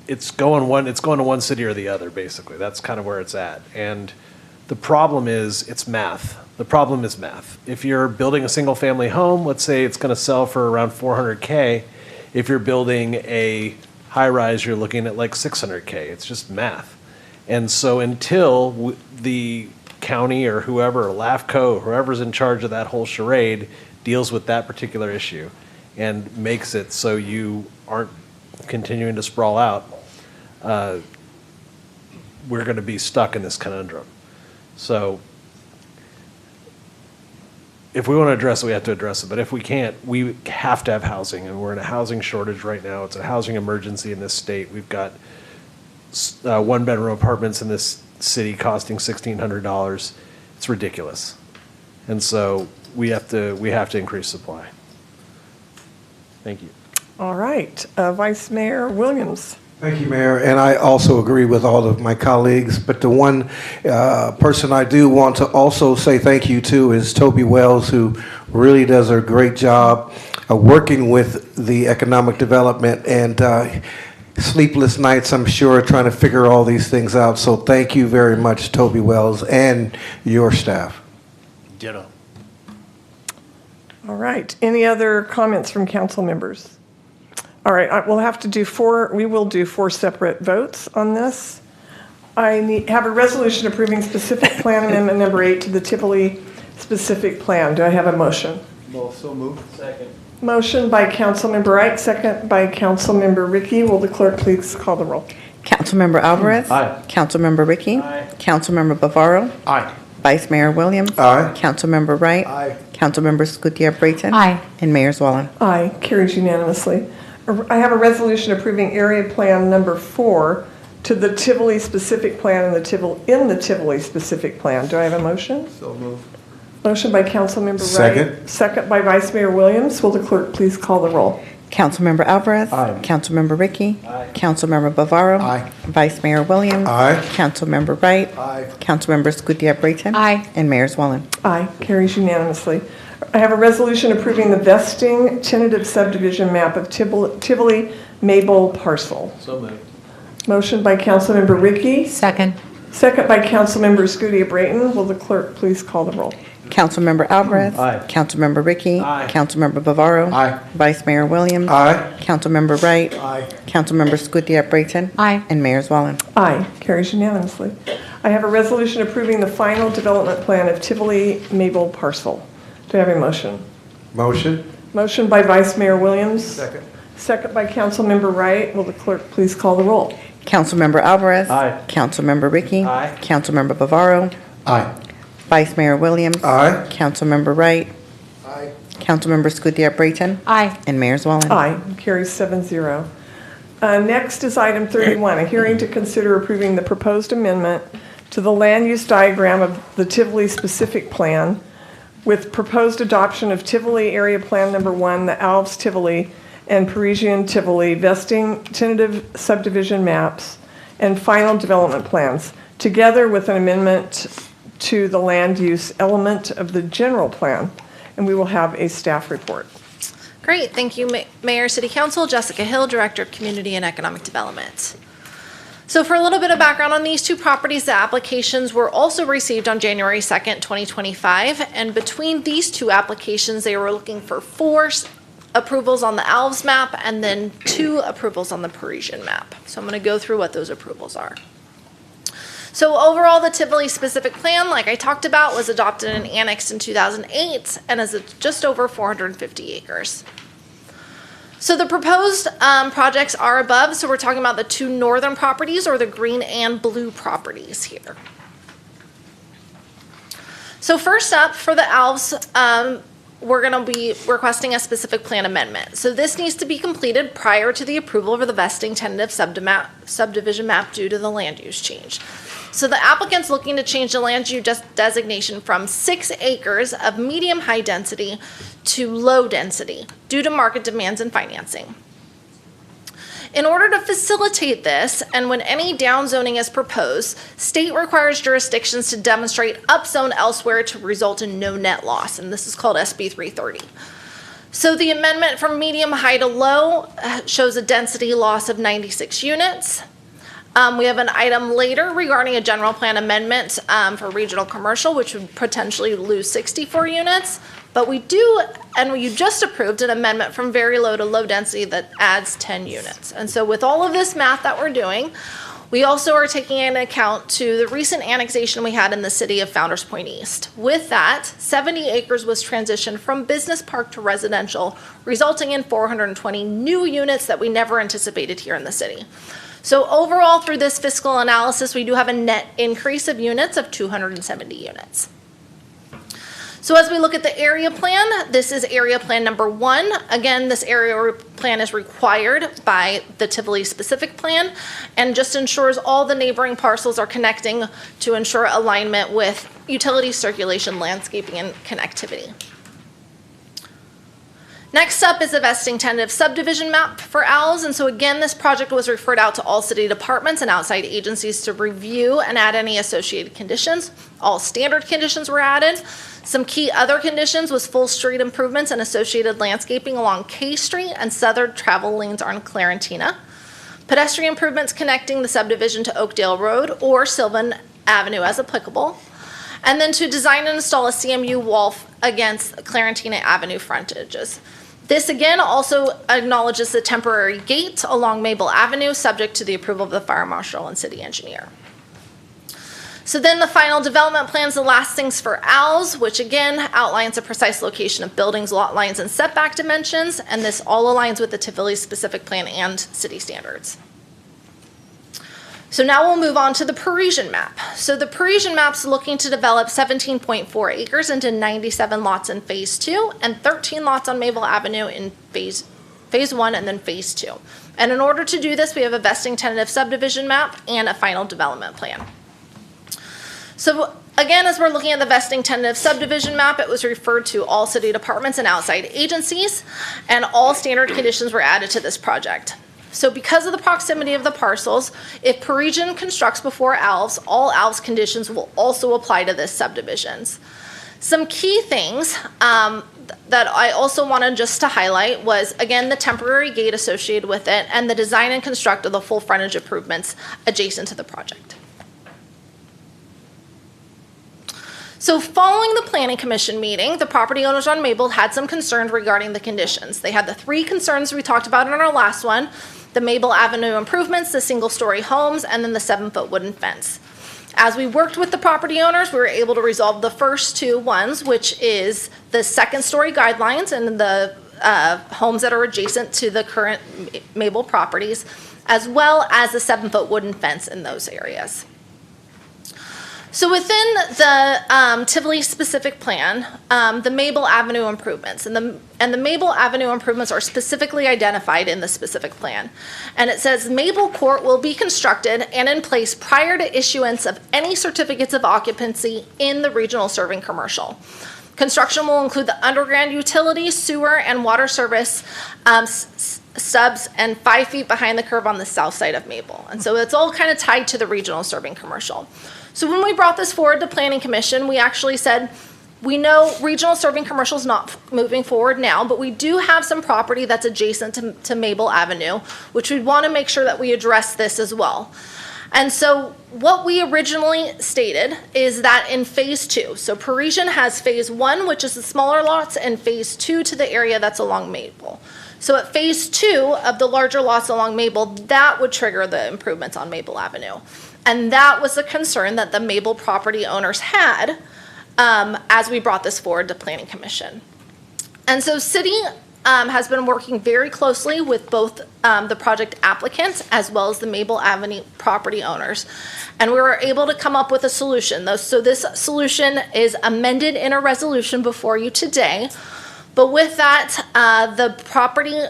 it's going to one city or the other, basically. That's kind of where it's at. And The problem is it's math. The problem is math. If you're building a single family home, let's say it's going to sell for around 400K. If you're building a high rise, you're looking at like 600K. It's just math. And so until the county or whoever, or LAFCO, whoever's in charge of that whole charade, deals with that particular issue and makes it so you aren't continuing to sprawl out, we're going to be stuck in this conundrum. So if we want to address it, we have to address it. But if we can't, we have to have housing. And we're in a housing shortage right now. It's a housing emergency in this state. We've got one-bedroom apartments in this city costing $1,600. It's ridiculous. And so we have to increase supply. Thank you. All right. Vice Mayor Williams. Thank you, Mayor, and I also agree with all of my colleagues, but the one person I do want to also say thank you to is Toby Wells, who really does a great job working with the economic development and sleepless nights, I'm sure, trying to figure all these things out. So thank you very much, Toby Wells, and your staff. Ditto. All right. Any other comments from council members? All right, we'll have to do we will do 4 separate votes on this. I have a resolution approving specific plan amendment number 8 to the Tivoli specific plan. Do I have a motion? So moved. Second. Motion by Councilmember Wright, second by Councilmember Ricky. Will the clerk please call the roll? Councilmember Alvarez. Aye. Councilmember Ricky. Aye. Councilmember Bavaro. Aye. Vice Mayor Williams. Aye. Councilmember Wright. Aye. Councilmember Gutierrez-Brayton. Aye. And Mayor Zwallen. Aye, carries unanimously. I have a resolution approving area plan number 4 to the Tivoli specific plan in the Tivoli specific plan. Do I have a motion? So moved. Motion by Councilmember Wright. Second. Second by Vice Mayor Williams. Will the clerk please call the roll? Councilmember Alvarez. Aye. Councilmember Ricky. Aye. Councilmember Bavaro. Aye. Vice Mayor Williams. Aye. Councilmember Wright. Aye. Councilmember Gutierrez-Brayton. Aye. And Mayor Zwallen. Aye, carries unanimously. I have a resolution approving the vesting tentative subdivision map of Tivoli Mabel parcel. So moved. Motion by Councilmember Ricky. Second. Second by Councilmember Gutierrez-Brayton. Will the clerk please call the roll? Councilmember Alvarez. Aye. Councilmember Ricky. Aye. Councilmember Bavaro. Aye. Vice Mayor Williams. Aye. Councilmember Wright. Aye. Councilmember Gutierrez-Brayton. Aye. And Mayor Zwallen. Aye, carries unanimously. I have a resolution approving the final development plan of Tivoli Mabel parcel. Do I have a motion? Motion? Motion by Vice Mayor Williams. Second. Second by Councilmember Wright. Will the clerk please call the roll? Councilmember Alvarez. Aye. Councilmember Ricky. Aye. Councilmember Bavaro. Aye. Vice Mayor Williams. Aye. Councilmember Wright. Aye. Councilmember Aye. Gutierrez-Brayton. And Mayor Zwallen. Aye, carries 7-0. Next is item 31, a hearing to consider approving the proposed amendment to the land use diagram of the Tivoli specific plan with proposed adoption of Tivoli Area Plan Number 1, the Alves Tivoli and Parisian Tivoli vesting tentative subdivision maps and final development plans, together with an amendment to the land use element of the general plan. And we will have a staff report. Great, thank you, Mayor, City Council. Jessica Hill, Director of Community and Economic Development. So for a little bit of background on these 2 properties, the applications were also received on January 2nd, 2025. And between these 2 applications, they were looking for 4 approvals on the Alves map and then 2 approvals on the Parisian map. So I'm going to go through what those approvals are. So overall, the Tivoli specific plan, like I talked about, was adopted and annexed in 2008 and is just over 450 acres. So the proposed projects are above. So we're talking about the 2 northern properties, or the green and blue properties here. So first up, for the Alves, we're going to be requesting a specific plan amendment. So this needs to be completed prior to the approval of the vesting tentative subdivision map due to the land use change. So the applicant's looking to change the land use designation from 6 acres of medium high density to low density due to market demands and financing. In order to facilitate this, and when any downzoning is proposed, state requires jurisdictions to demonstrate upzone elsewhere to result in no net loss, and this is called SB 330. So the amendment from medium high to low shows a density loss of 96 units. We have an item later regarding a general plan amendment for regional commercial, which would potentially lose 64 units. But we do, and you just approved an amendment from very low to low density that adds 10 units. And so with all of this math that we're doing, we also are taking into account to the recent annexation we had in the city of Founders Point East. With that, 70 acres was transitioned from business park to residential, resulting in 420 new units that we never anticipated here in the city. So overall, through this fiscal analysis, we do have a net increase of units of 270 units. So as we look at the area plan, this is area plan number 1. Again, this area plan is required by the Tivoli specific plan and just ensures all the neighboring parcels are connecting to ensure alignment with utility circulation, landscaping, and connectivity. Next up is a vesting tentative subdivision map for OWLs. And so again, this project was referred out to all city departments and outside agencies to review and add any associated conditions. All standard conditions were added. Some key other conditions was full street improvements and associated landscaping along K Street and southern travel lanes on Clarentina. Pedestrian improvements connecting the subdivision to Oakdale Road or Sylvan Avenue as applicable. And then to design and install a CMU wall against Clarentina Avenue frontages. This again also acknowledges the temporary gate along Maple Avenue, subject to the approval of the fire marshal and city engineer. So then the final development plans, the last things for OWLs, which again outlines the precise location of buildings, lot lines, and setback dimensions, and this all aligns with the Tivoli specific plan and city standards. So now we'll move on to the Parisian map. So the Parisian map's looking to develop 17.4 acres into 97 lots in phase 2 and 13 lots on Maple Avenue in phase 1 and then phase 2. And in order to do this, we have a vesting tentative subdivision map and a final development plan. So again, as we're looking at the vesting tentative subdivision map, it was referred to all city departments and outside agencies, and all standard conditions were added to this project. So because of the proximity of the parcels, if Parisian constructs before OWLs, all OWLs conditions will also apply to this subdivisions. Some key things that I also wanted just to highlight was, again, the temporary gate associated with it and the design and construct of the full frontage improvements adjacent to the project. So following the Planning Commission meeting, the property owners on Maple had some concerns regarding the conditions. They had the 3 concerns we talked about in our last one, the Maple Avenue improvements, the single-story homes, and then the 7-foot wooden fence. As we worked with the property owners, we were able to resolve the first 2 ones, which is the 2nd-story guidelines and the homes that are adjacent to the current Maple properties, as well as the 7-foot wooden fence in those areas. So within the Tivoli specific plan, the Maple Avenue improvements, and the Maple Avenue improvements are specifically identified in the specific plan. And it says Maple Court will be constructed and in place prior to issuance of any certificates of occupancy in the regional serving commercial. Construction will include the underground utility, sewer, and water service stubs and 5 feet behind the curve on the south side of Maple. And so it's all kind of tied to the regional serving commercial. So when we brought this forward to Planning Commission, we actually said, we know regional serving commercial is not moving forward now, but we do have some property that's adjacent to Maple Avenue, which we'd want to make sure that we address this as well. And so what we originally stated is that in phase 2, so Parisian has phase 1, which is the smaller lots, and phase 2 to the area that's along Maple. So at phase 2 of the larger lots along Maple, that would trigger the improvements on Maple Avenue. And that was the concern that the Maple property owners had as we brought this forward to Planning Commission. And so City has been working very closely with both the project applicants as well as the Maple Avenue property owners. And we were able to come up with a solution. So this solution is amended in a resolution before you today. But with that, the property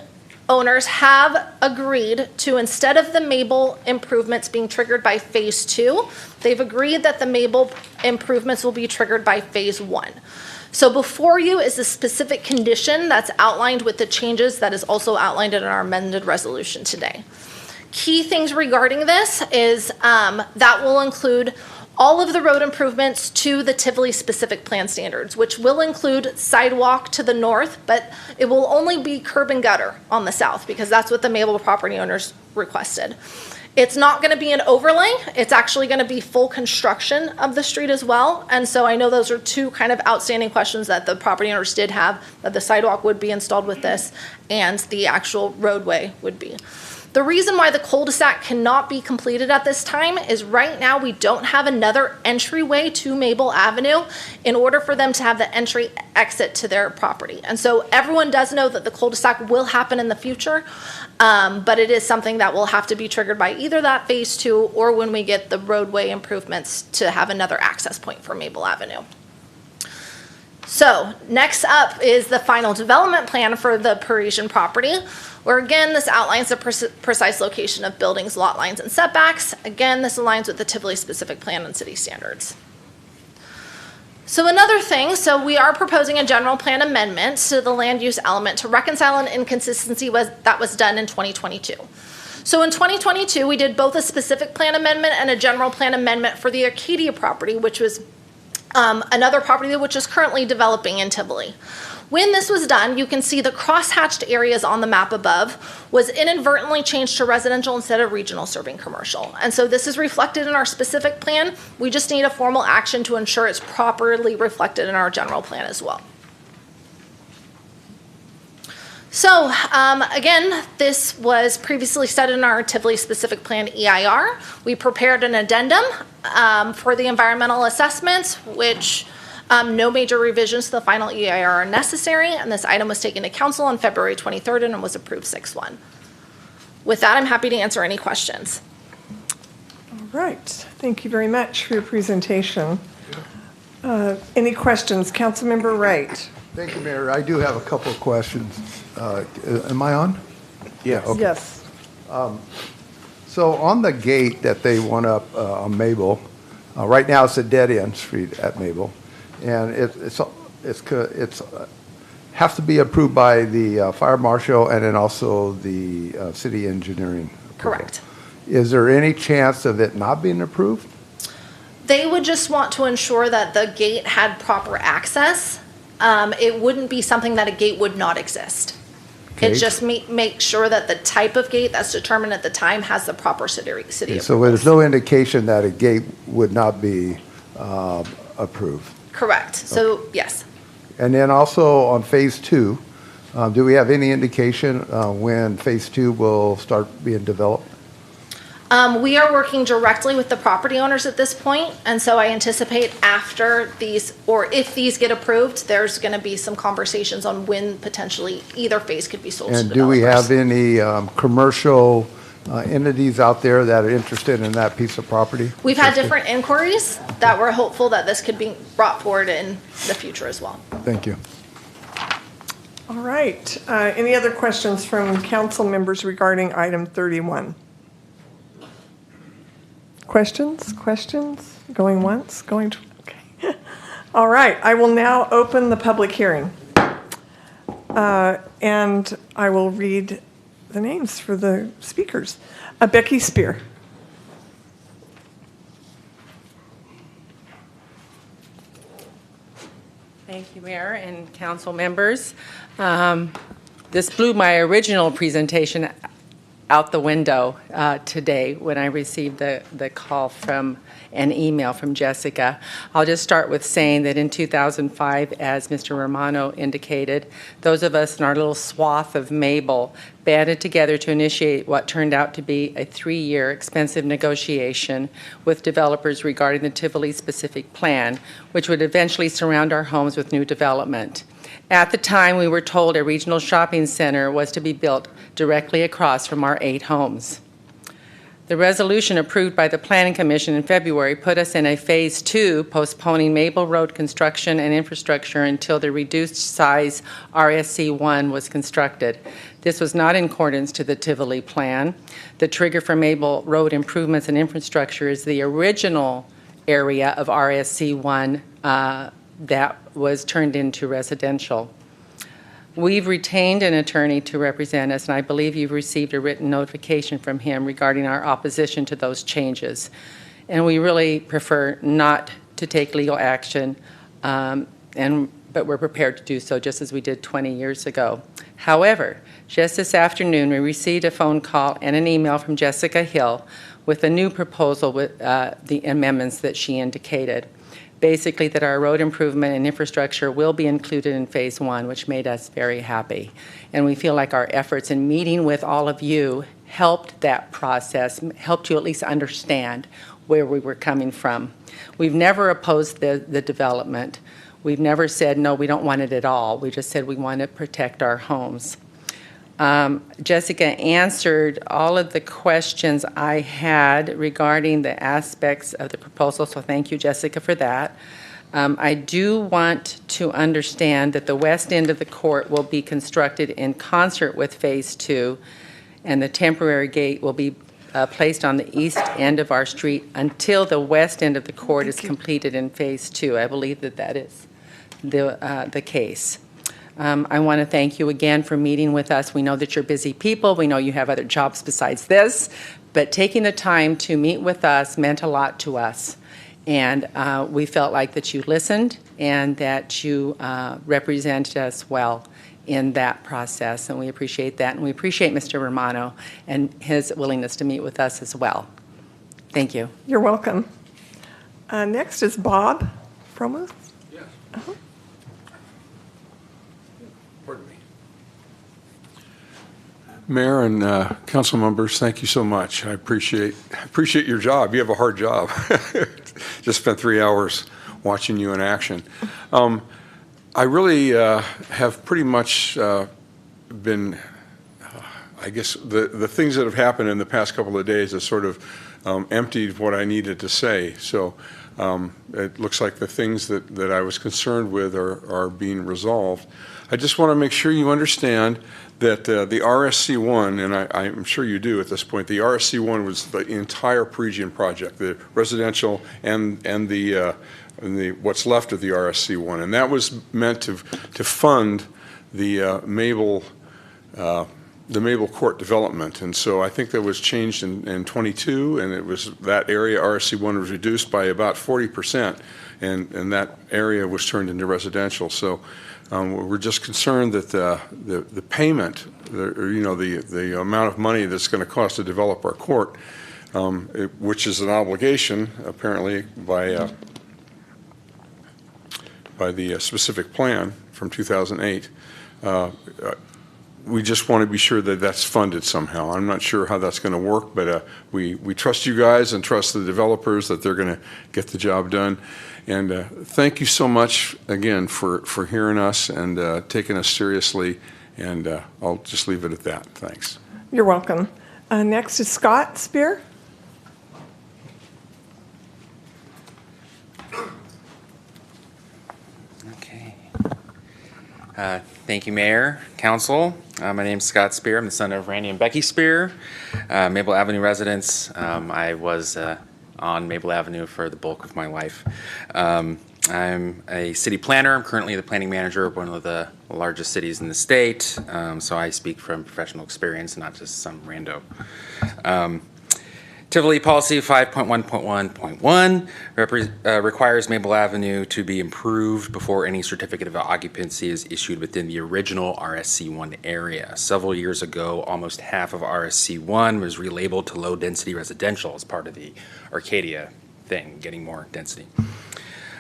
owners have agreed to, instead of the Maple improvements being triggered by phase 2, they've agreed that the Maple improvements will be triggered by phase 1. So before you is the specific condition that's outlined with the changes that is also outlined in our amended resolution today. Key things regarding this is that will include all of the road improvements to the Tivoli specific plan standards, which will include sidewalk to the north, but it will only be curb and gutter on the south because that's what the Maple property owners requested. It's not going to be an overlay. It's actually going to be full construction of the street as well. And so I know those are two kind of outstanding questions that the property owners did have, that the sidewalk would be installed with this and the actual roadway would be. The reason why the cul-de-sac cannot be completed at this time is right now we don't have another entryway to Maple Avenue in order for them to have the entry exit to their property. And so everyone does know that the cul-de-sac will happen in the future, but it is something that will have to be triggered by either that phase 2 or when we get the roadway improvements to have another access point for Maple Avenue. So next up is the final development plan for the Parisian property, where again, this outlines the precise location of buildings, lot lines, and setbacks. Again, this aligns with the Tivoli specific plan and city standards. So another thing, so we are proposing a general plan amendment to the land use element to reconcile an inconsistency that was done in 2022. So in 2022, we did both a specific plan amendment and a general plan amendment for the Arcadia property, which was another property which is currently developing in Tivoli. When this was done, you can see the cross-hatched areas on the map above was inadvertently changed to residential instead of regional serving commercial. And so this is reflected in our specific plan. We just need a formal action to ensure it's properly reflected in our general plan as well. So again, this was previously set in our Tivoli specific plan EIR. We prepared an addendum for the environmental assessments, which no major revisions to the final EIR are necessary, and this item was taken to council on February 23rd and was approved 6-1. With that, I'm happy to answer any questions. All right. Thank you very much for your presentation. Any questions? Councilmember Wright. Thank you, Mayor. I do have a couple of questions. Am I on? Yeah. Okay. Yes. So on the gate that they want up on Maple, right now it's a dead-end street at Maple, and it's has to be approved by the fire marshal and then also the city engineering approval. Correct. Is there any chance of it not being approved? They would just want to ensure that the gate had proper access. It wouldn't be something that a gate would not exist. Okay. It just make sure that the type of gate that's determined at the time has the proper city approval. So there's no indication that a gate would not be approved? Correct. So, yes. And then also on Phase 2, do we have any indication when Phase 2 will start being developed? We are working directly with the property owners at this point, and so I anticipate after these, or if these get approved, there's going to be some conversations on when potentially either phase could be sold to And developers. do we have any commercial entities out there that are interested in that piece of property? We've had different inquiries that we're hopeful that this could be brought forward in the future as well. Thank you. All right. Any other questions from council members regarding item 31? Questions? Questions? Going once? Going to? Okay. All right. I will now open the public hearing. And I will read the names for the speakers. Becky Spear. Thank you, Mayor and council members. This blew my original presentation out the window today when I received the call from an email from Jessica. I'll just start with saying that in 2005, as Mr. Romano indicated, those of us in our little swath of Maple banded together to initiate what turned out to be a 3-year expensive negotiation with developers regarding the Tivoli specific plan, which would eventually surround our homes with new development. At the time, we were told a regional shopping center was to be built directly across from our 8 homes. The resolution approved by the Planning Commission in February put us in a Phase 2, postponing Maple Road construction and infrastructure until the reduced size RSC 1 was constructed. This was not in accordance to the Tivoli plan. The trigger for Maple Road improvements and infrastructure is the original area of RSC 1 that was turned into residential. We've retained an attorney to represent us, and I believe you've received a written notification from him regarding our opposition to those changes. And we really prefer not to take legal action, but but we're prepared to do so just as we did 20 years ago. However, just this afternoon, we received a phone call and an email from Jessica Hill with a new proposal with the amendments that she indicated. Basically, that our road improvement and infrastructure will be included in Phase 1, which made us very happy. And we feel like our efforts in meeting with all of you helped that process, helped you at least understand where we were coming from. We've never opposed the development. We've never said, no, we don't want it at all. We just said we want to protect our homes. Jessica answered all of the questions I had regarding the aspects of the proposal, so thank you, Jessica, for that. I do want to understand that the west end of the court will be constructed in concert with Phase 2, and the temporary gate will be placed on the east end of our street until the west end of the court is completed in Phase 2. I believe that that is the case. I want to thank you again for meeting with us. We know that you're busy people. We know you have other jobs besides this, but taking the time to meet with us meant a lot to us. And we felt like that you listened and that you represented us well in that process, and we appreciate that. And we appreciate Mr. Romano and his willingness to meet with us as well. Thank you. You're welcome. Next is Bob Fromos. Yes. Uh-huh. Pardon me. Mayor and council members, thank you so much. I appreciate your job. You have a hard job. Just spent 3 hours watching you in action. I really have pretty much been, I guess, the things that have happened in the past couple of days has sort of emptied what I needed to say. So it looks like the things that I was concerned with are being resolved. I just want to make sure you understand that the RSC1, and I'm sure you do at this point, the RSC1 was the entire Parisian project, the residential and the what's left of the RSC1, and that was meant to fund the Mabel Court development. And so I think that was changed in 22, and it was that area, RSC1, was reduced by about 40%, and that area was turned into residential. So we're just concerned that the payment, the amount of money that's going to cost to develop our court, which is an obligation apparently by the specific plan from 2008. We just want to be sure that that's funded somehow. I'm not sure how that's going to work, but we trust you guys and trust the developers that they're going to get the job done. And thank you so much again for hearing us and taking us seriously. And I'll just leave it at that. Thanks. You're welcome. Next is Scott Spear. Thank you, Mayor, Council. My name's Scott Spear. I'm the son of Randy and Becky Spear, Maple Avenue residents. I was on Maple Avenue for the bulk of my life. I'm a city planner. I'm currently the planning manager of one of the largest cities in the state, so I speak from professional experience, not just some rando. Tivoli Policy 5.1.1.1 requires Maple Avenue to be improved before any certificate of occupancy is issued within the original RSC1 area. Several years ago, almost half of RSC1 was relabeled to low-density residential as part of the Arcadia thing, getting more density.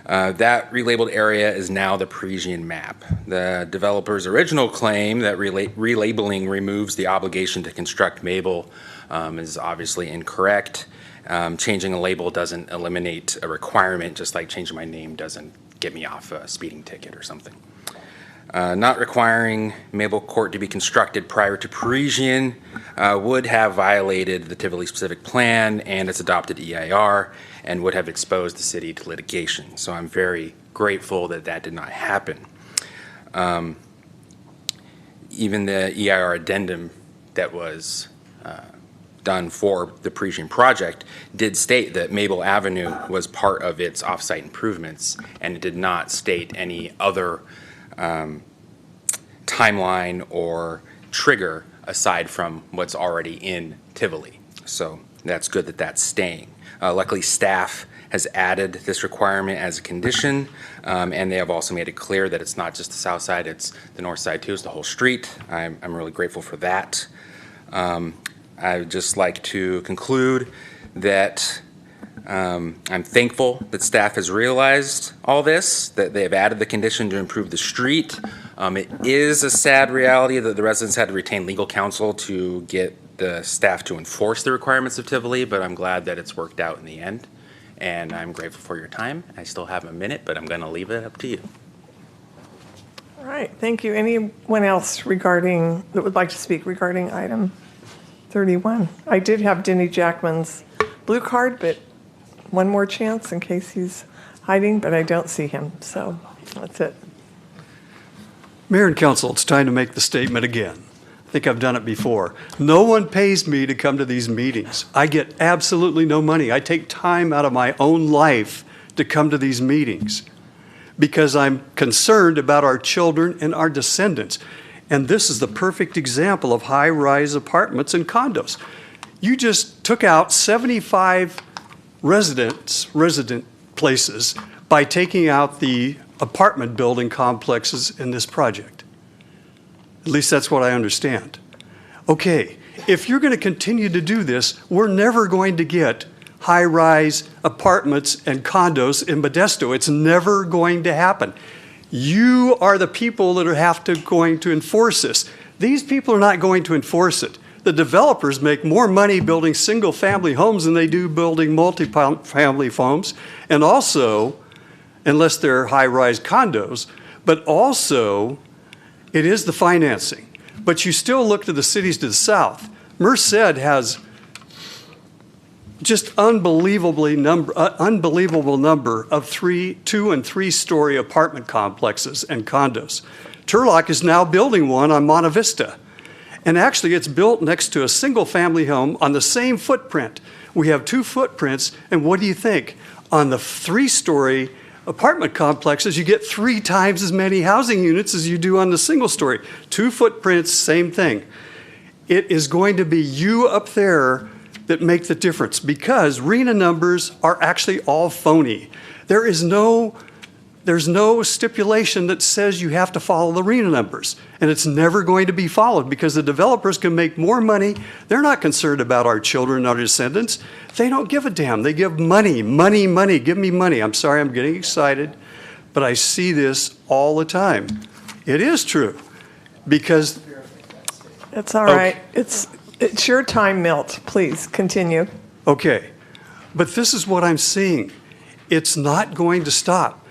That relabeled area is now the Parisian map. The developer's original claim that relabeling removes the obligation to construct Maple is obviously incorrect. Changing a label doesn't eliminate a requirement, just like changing my name doesn't get me off a speeding ticket or something. Not requiring Maple Court to be constructed prior to Parisian would have violated the Tivoli specific plan and its adopted EIR and would have exposed the city to litigation. So I'm very grateful that that did not happen. Even the EIR addendum that was done for the Parisian project did state that Maple Avenue was part of its off-site improvements, and it did not state any other timeline or trigger aside from what's already in Tivoli. So that's good that that's staying. Luckily, staff has added this requirement as a condition, and they have also made it clear that it's not just the south side, it's the north side too, it's the whole street. I'm really grateful for that. I would just like to conclude that I'm thankful that staff has realized all this, that they have added the condition to improve the street. It is a sad reality that the residents had to retain legal counsel to get the staff to enforce the requirements of Tivoli, but I'm glad that it's worked out in the end. And I'm grateful for your time. I still have a minute, but I'm going to leave it up to you. All right, thank you. Anyone else that would like to speak regarding item 31? I did have Denny Jackman's blue card, but one more chance in case he's hiding, but I don't see him, so that's it. Mayor and council, it's time to make the statement again. I think I've done it before. No one pays me to come to these meetings. I get absolutely no money. I take time out of my own life to come to these meetings because I'm concerned about our children and our descendants. And this is the perfect example of high-rise apartments and condos. You just took out 75 resident places by taking out the apartment building complexes in this project. At least that's what I understand. Okay, if you're going to continue to do this, we're never going to get high-rise apartments and condos in Modesto. It's never going to happen. You are the people that are going to enforce this. These people are not going to enforce it. The developers make more money building single-family homes than they do building multi-family homes, and also, unless they're high-rise condos, but also it is the financing. But you still look to the cities to the south. Merced has just unbelievable number of 2 and 3 story apartment complexes and condos. Turlock is now building one on Monte Vista. And actually it's built next to a single family home on the same footprint. We have 2 footprints, and what do you think? On the 3-story apartment complexes, you get 3 times as many housing units as you do on the single story. 2 footprints, same thing. It is going to be you up there that make the difference because RHNA numbers are actually all phony. There's no stipulation that says you have to follow the RHNA numbers, and it's never going to be followed because the developers can make more money. They're not concerned about our children and our descendants. They don't give a damn. They give money, money, money. Give me money. I'm sorry, I'm getting excited, but I see this all the time. It is true because... It's all right. It's your time, Milt. Please continue. Okay, but this is what I'm seeing. It's not going to stop.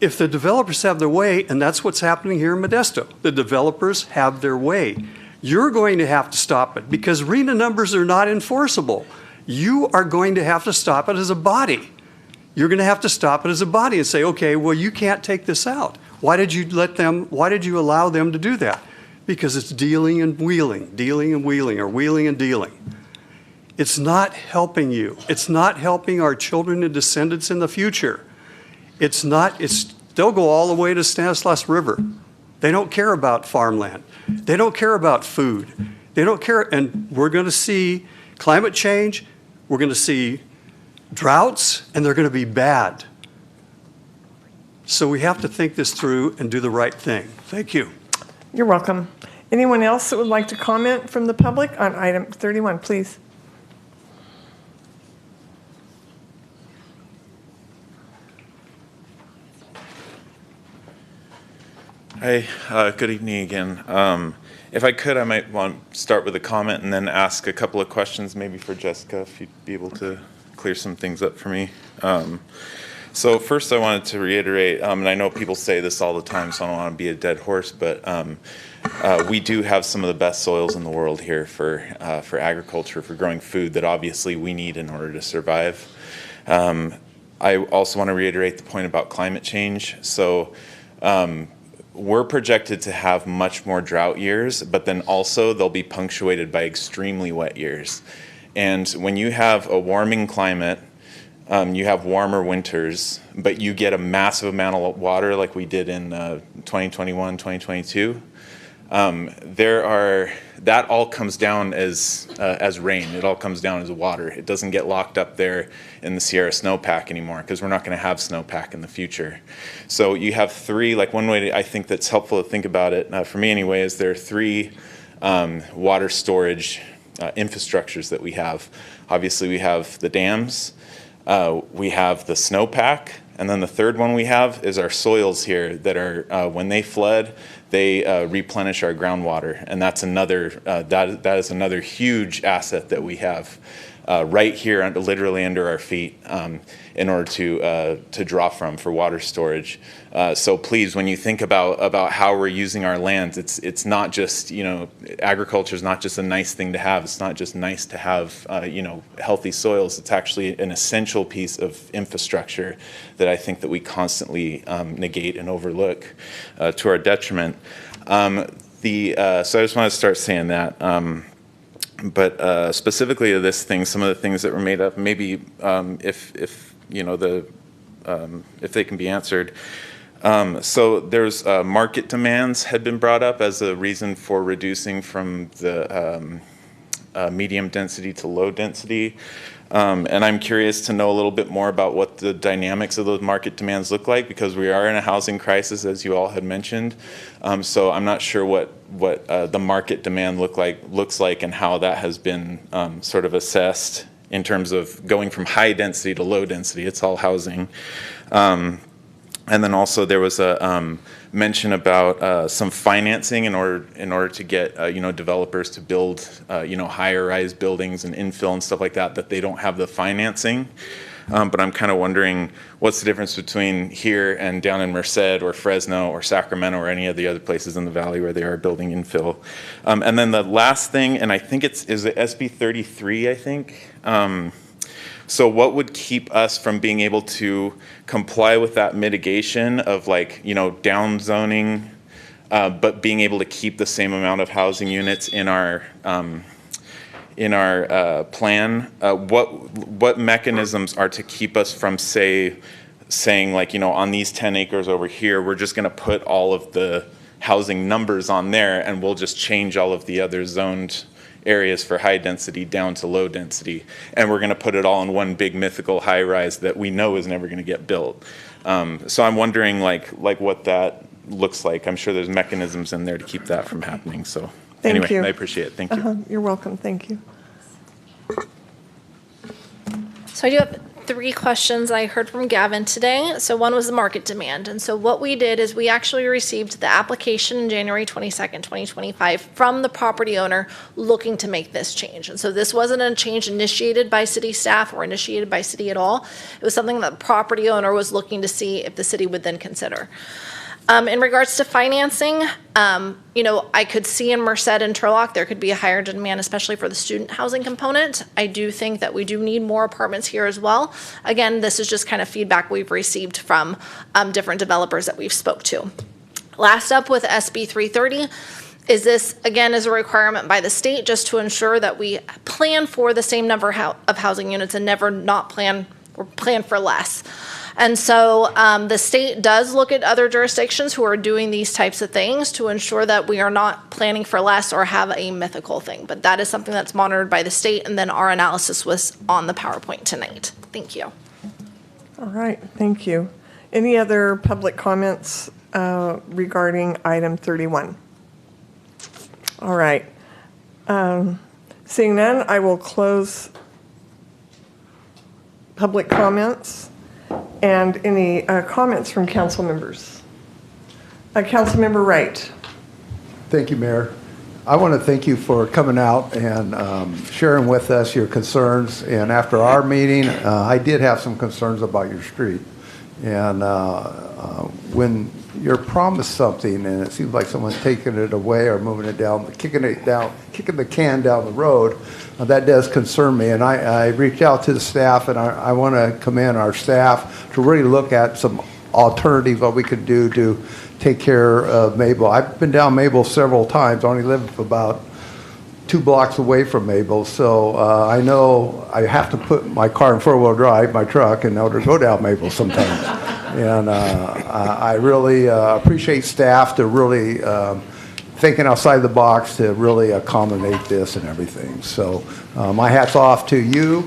If the developers have their way, and that's what's happening here in Modesto, the developers have their way. You're going to have to stop it because RHNA numbers are not enforceable. You are going to have to stop it as a body. You're going to have to stop it as a body and say, okay, well, you can't take this out. Why did you allow them to do that? Because it's dealing and wheeling, or wheeling and dealing. It's not helping you. It's not helping our children and descendants in the future. They'll go all the way to Stanislaus River. They don't care about farmland. They don't care about food. They don't care, and we're going to see climate change, we're going to see droughts, and they're going to be bad. So we have to think this through and do the right thing. Thank you. You're welcome. Anyone else that would like to comment from the public on item 31, please? Hi, good evening again. If I could, I might want to start with a comment and then ask a couple of questions maybe for Jessica, if you'd be able to clear some things up for me. So first I wanted to reiterate, and I know people say this all the time, so I don't want to be a dead horse, but we do have some of the best soils in the world here for agriculture, for growing food that obviously we need in order to survive. I also want to reiterate the point about climate change. So we're projected to have much more drought years, but then also they'll be punctuated by extremely wet years. And when you have a warming climate, you have warmer winters, but you get a massive amount of water like we did in 2021, 2022. that all comes down as rain. It all comes down as water. It doesn't get locked up there in the Sierra snowpack anymore because we're not going to have snowpack in the future. So you have three, like one way I think that's helpful to think about it, for me anyway, is there are three water storage infrastructures that we have. Obviously we have the dams, we have the snowpack, and then the third one we have is our soils here that are, when they flood, they replenish our groundwater, and that's another that is another huge asset that we have right here, literally under our feet, in order to draw from for water storage. So please, when you think about how we're using our lands, it's not just, agriculture is not just a nice thing to have. It's not just nice to have healthy soils. It's actually an essential piece of infrastructure that I think that we constantly negate and overlook to our detriment. So I just want to start saying that. But specifically to this thing, some of the things that were made up, maybe if they can be answered. So there's market demands had been brought up as a reason for reducing from the medium density to low density. And I'm curious to know a little bit more about what the dynamics of those market demands look like, because we are in a housing crisis, as you all had mentioned. So I'm not sure what the market demand looks like and how that has been sort of assessed in terms of going from high density to low density. It's all housing. And then also there was a mention about some financing in order to get developers to build higher rise buildings and infill and stuff like that they don't have the financing. But I'm kind of wondering what's the difference between here and down in Merced or Fresno or Sacramento or any of the other places in the valley where they are building infill. And then the last thing, and I think is it SB 33, I think. So what would keep us from being able to comply with that mitigation of down zoning, but being able to keep the same amount of housing units in our plan? What mechanisms are to keep us from saying on these 10 acres over here, we're just going to put all of the housing numbers on there and we'll just change all of the other zoned areas for high density down to low density, and we're going to put it all in one big mythical high rise that we know is never going to get built. So I'm wondering what that looks like. I'm sure there's mechanisms in there to keep that from happening. So Thank you. I appreciate it. Thank you. You're welcome. Thank you. So I do have 3 questions I heard from Gavin today. So one was the market demand. And so what we did is we actually received the application January 22nd, 2025 from the property owner looking to make this change. And so this wasn't a change initiated by city staff or initiated by city at all. It was something that the property owner was looking to see if the city would then consider. In regards to financing, I could see in Merced and Turlock there could be a higher demand, especially for the student housing component. I do think that we do need more apartments here as well. Again, this is just kind of feedback we've received from different developers that we've spoke to. Last up with SB 330, is this, again, is a requirement by the state just to ensure that we plan for the same number of housing units and never not plan or plan for less. And so the state does look at other jurisdictions who are doing these types of things to ensure that we are not planning for less or have a mythical thing. But that is something that's monitored by the state, and then our analysis was on the PowerPoint tonight. Thank you. All right, thank you. Any other public comments regarding item 31? All right. Seeing none, I will close public comments. And any comments from council members? Councilmember Wright. Thank you, Mayor. I want to thank you for coming out and sharing with us your concerns. And after our meeting, I did have some concerns about your street. And when you're promised something and it seems like someone's taking it away or moving it down, kicking the can down the road, that does concern me. And I reached out to the staff, and I want to commend our staff to really look at some alternatives, what we could do to take care of Mabel. I've been down Mabel several times. I only live about 2 blocks away from Mabel, so I know I have to put my car in 4-wheel drive, my truck, in order to go down Mabel sometimes. And I really appreciate staff to really thinking outside the box to really accommodate this and everything. So my hat's off to you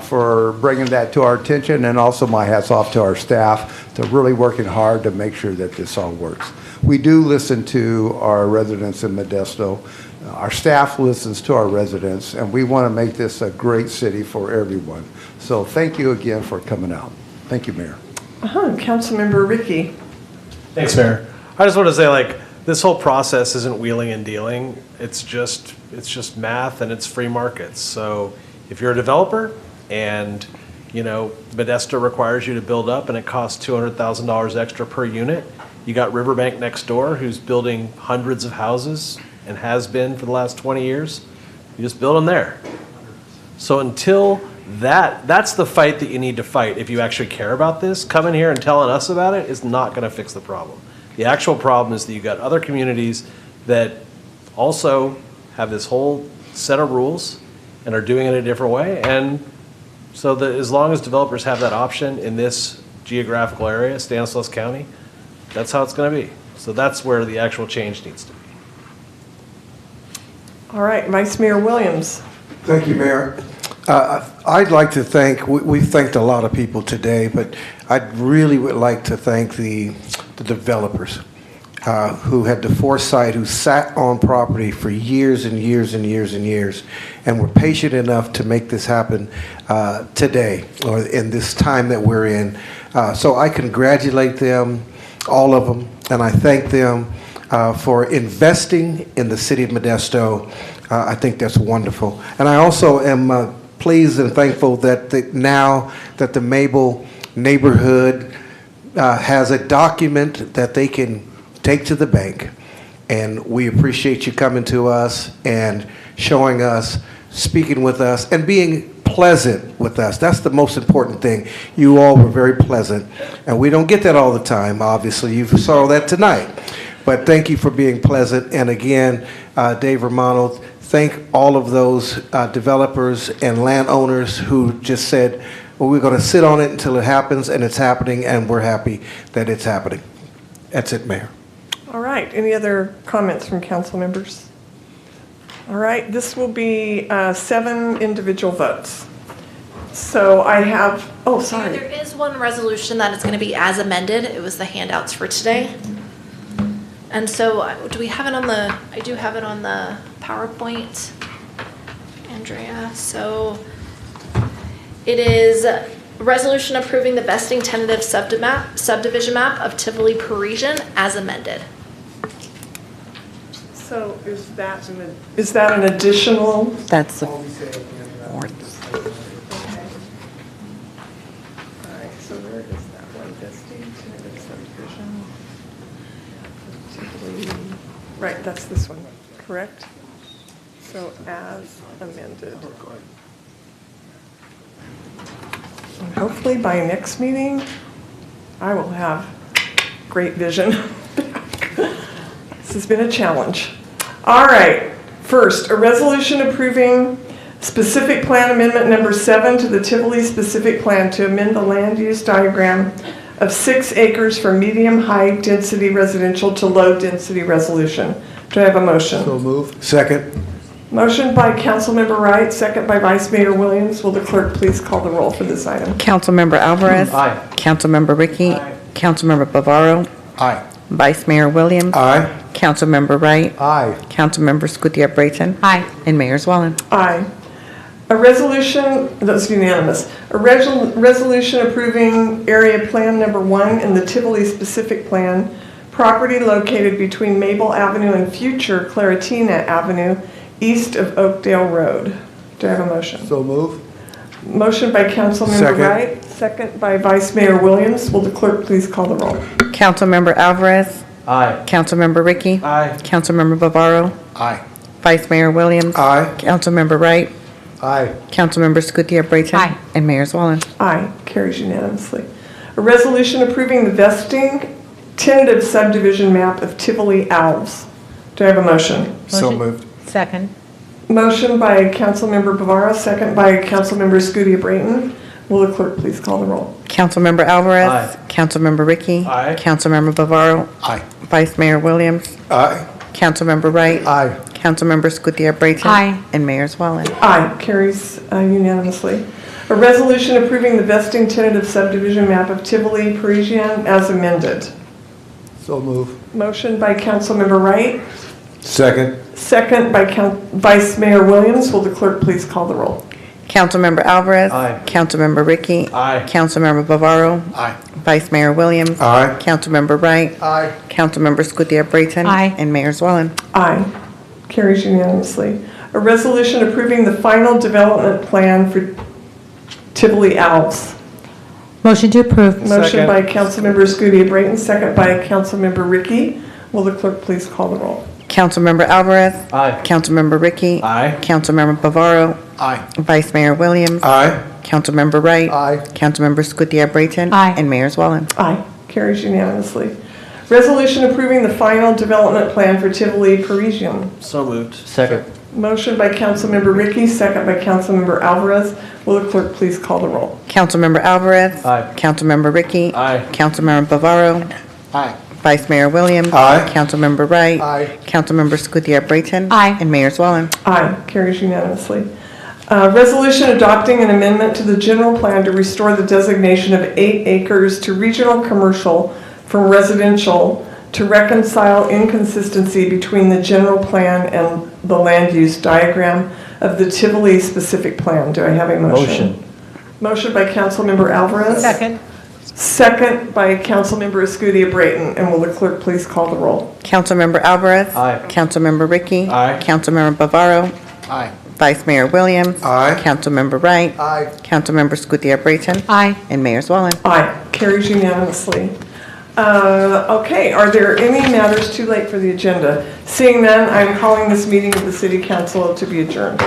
for bringing that to our attention, and also my hat's off to our staff to really working hard to make sure that this all works. We do listen to our residents in Modesto. Our staff listens to our residents, and we want to make this a great city for everyone. So thank you again for coming out. Thank you, Mayor. Councilmember Ricky. Thanks, Mayor. I just want to say, like, this whole process isn't wheeling and dealing. It's just math and it's free markets. So if you're a developer and, you know, Modesto requires you to build up and it costs $200,000 extra per unit, you got Riverbank next door who's building hundreds of houses and has been for the last 20 years. You just build them there. So until that's the fight that you need to fight if you actually care about this. Coming here and telling us about it is not going to fix the problem. The actual problem is that you got other communities that also have this whole set of rules and are doing it a different way. And so that as long as developers have that option in this geographical area, Stanislaus County, that's how it's going to be. So that's where the actual change needs to be. All right, Vice Mayor Williams. Thank you, Mayor. I'd like to thank, we've thanked a lot of people today, but I really would like to thank the developers who had the foresight, who sat on property for years and years and years and years, and were patient enough to make this happen today, or in this time that we're in. So I congratulate them, all of them, and I thank them for investing in the city of Modesto. I think that's wonderful. And I also am pleased and thankful that now that the Mabel neighborhood has a document that they can take to the bank. And we appreciate you coming to us and showing us, speaking with us, and being pleasant with us. That's the most important thing. You all were very pleasant. And we don't get that all the time, obviously. You saw that tonight. But thank you for being pleasant. And again, Dave Romano, thank all of those developers and landowners who just said, well, we're going to sit on it until it happens, and it's happening, and we're happy that it's happening. That's it, Mayor. All right, any other comments from council members? All right, this will be 7 individual votes. So I have, oh, sorry. There is one resolution that is going to be as amended. It was the handouts for today. And so do we have it on the, I do have it on the PowerPoint, Andrea. So it is a resolution approving the vesting tentative subdivision map of Tivoli Parisian as amended. So is that an additional? That's the fourth. Okay. All right, so where is that one? Vesting tentative subdivision. Right, that's this one, correct? So as amended. And hopefully by next meeting, I will have great vision. This has been a challenge. All right, first, a resolution approving specific plan amendment number 7 to the Tivoli specific plan to amend the land use diagram of 6 acres from medium high density residential to low density resolution. Do I have a motion? So moved. Second. Motion by Councilmember Wright, second by Vice Mayor Williams. Will the clerk please call the roll for this item? Councilmember Alvarez. Aye. Councilmember Ricky. Aye. Councilmember Bavaro. Aye. Vice Mayor Williams. Aye. Councilmember Wright. Aye. Councilmember Scutia Brayton. Aye. And Mayor Zwallen. Aye. A resolution, that's unanimous. A resolution approving area plan number 1 in the Tivoli specific plan, property located between Mabel Avenue and future Claritina Avenue, east of Oakdale Road. Do I have a motion? So moved. Motion by Councilmember Second. Wright, second by Vice Mayor Williams. Will the clerk please call the roll? Councilmember Alvarez. Aye. Councilmember Ricky. Aye. Councilmember Bavaro. Aye. Vice Mayor Williams. Aye. Councilmember Wright. Aye. Councilmember Scutia Brayton. Aye. And Mayor Zwallen. Aye, carries unanimously. A resolution approving the vesting tentative subdivision map of Tivoli Alves. Do I have a motion? So Motion. moved. Second. Motion by Councilmember Bavaro, second by Councilmember Scutia Brayton. Will the clerk please call the roll? Councilmember Alvarez. Aye. Councilmember Ricky. Aye. Councilmember Bavaro. Aye. Vice Mayor Williams. Aye. Councilmember Wright. Aye. Councilmember Scutia-Brayton. Aye. And Mayor Swellen. Aye, carries unanimously. A resolution approving the vesting tentative subdivision map of Tivoli Parisian as amended. So move. Motion by Councilmember Wright, Second. second by Vice Mayor Williams. Will the clerk please call the roll? Councilmember Alvarez. Aye. Councilmember Ricky. Aye. Councilmember Bavaro. Aye. Vice Mayor Williams. Aye. Councilmember Wright. Aye. Councilmember Scutia-Brayton. Aye. And Mayor Swellen. Aye, carries unanimously. A resolution approving the final development plan for Tivoli Alves. Motion to approve. Motion by Councilmember Scutia-Brayton, second by Councilmember Ricky. Will the clerk please call the roll? Councilmember Alvarez. Aye. Councilmember Ricky. Aye. Councilmember Bavaro. Aye. Vice Mayor Williams. Aye. Councilmember Wright. Aye. Councilmember Scutia-Brayton. Aye. And Mayor Swellen. Aye, carries unanimously. Resolution approving the final development plan for Tivoli Parisian. So moved. Second. Motion by Councilmember Ricky, second by Councilmember Alvarez. Will the clerk please call the roll? Councilmember Alvarez. Aye. Councilmember Ricky. Aye. Councilmember Bavaro. Aye. Vice Mayor Williams. Aye. Councilmember Wright. Aye. Councilmember Scutia-Brayton. Aye. And Mayor Swellen. Aye, carries unanimously. Resolution adopting an amendment to the general plan to restore the designation of 8 acres to regional commercial from residential to reconcile inconsistency between the general plan and the land use diagram of the Tivoli specific plan. Do I have a motion? Motion by Councilmember Alvarez. Second. Second by Councilmember Scutia-Brayton. And will the clerk please call the roll? Councilmember Alvarez. Aye. Councilmember Ricky. Aye. Councilmember Bavaro. Aye. Vice Mayor Williams. Aye. Councilmember Wright. Aye. Councilmember Scutia-Brayton. Aye. And Mayor Swellen. Aye, carries unanimously. Okay, are there any matters too late for the agenda? Seeing none, I'm calling this meeting of the City Council to be adjourned.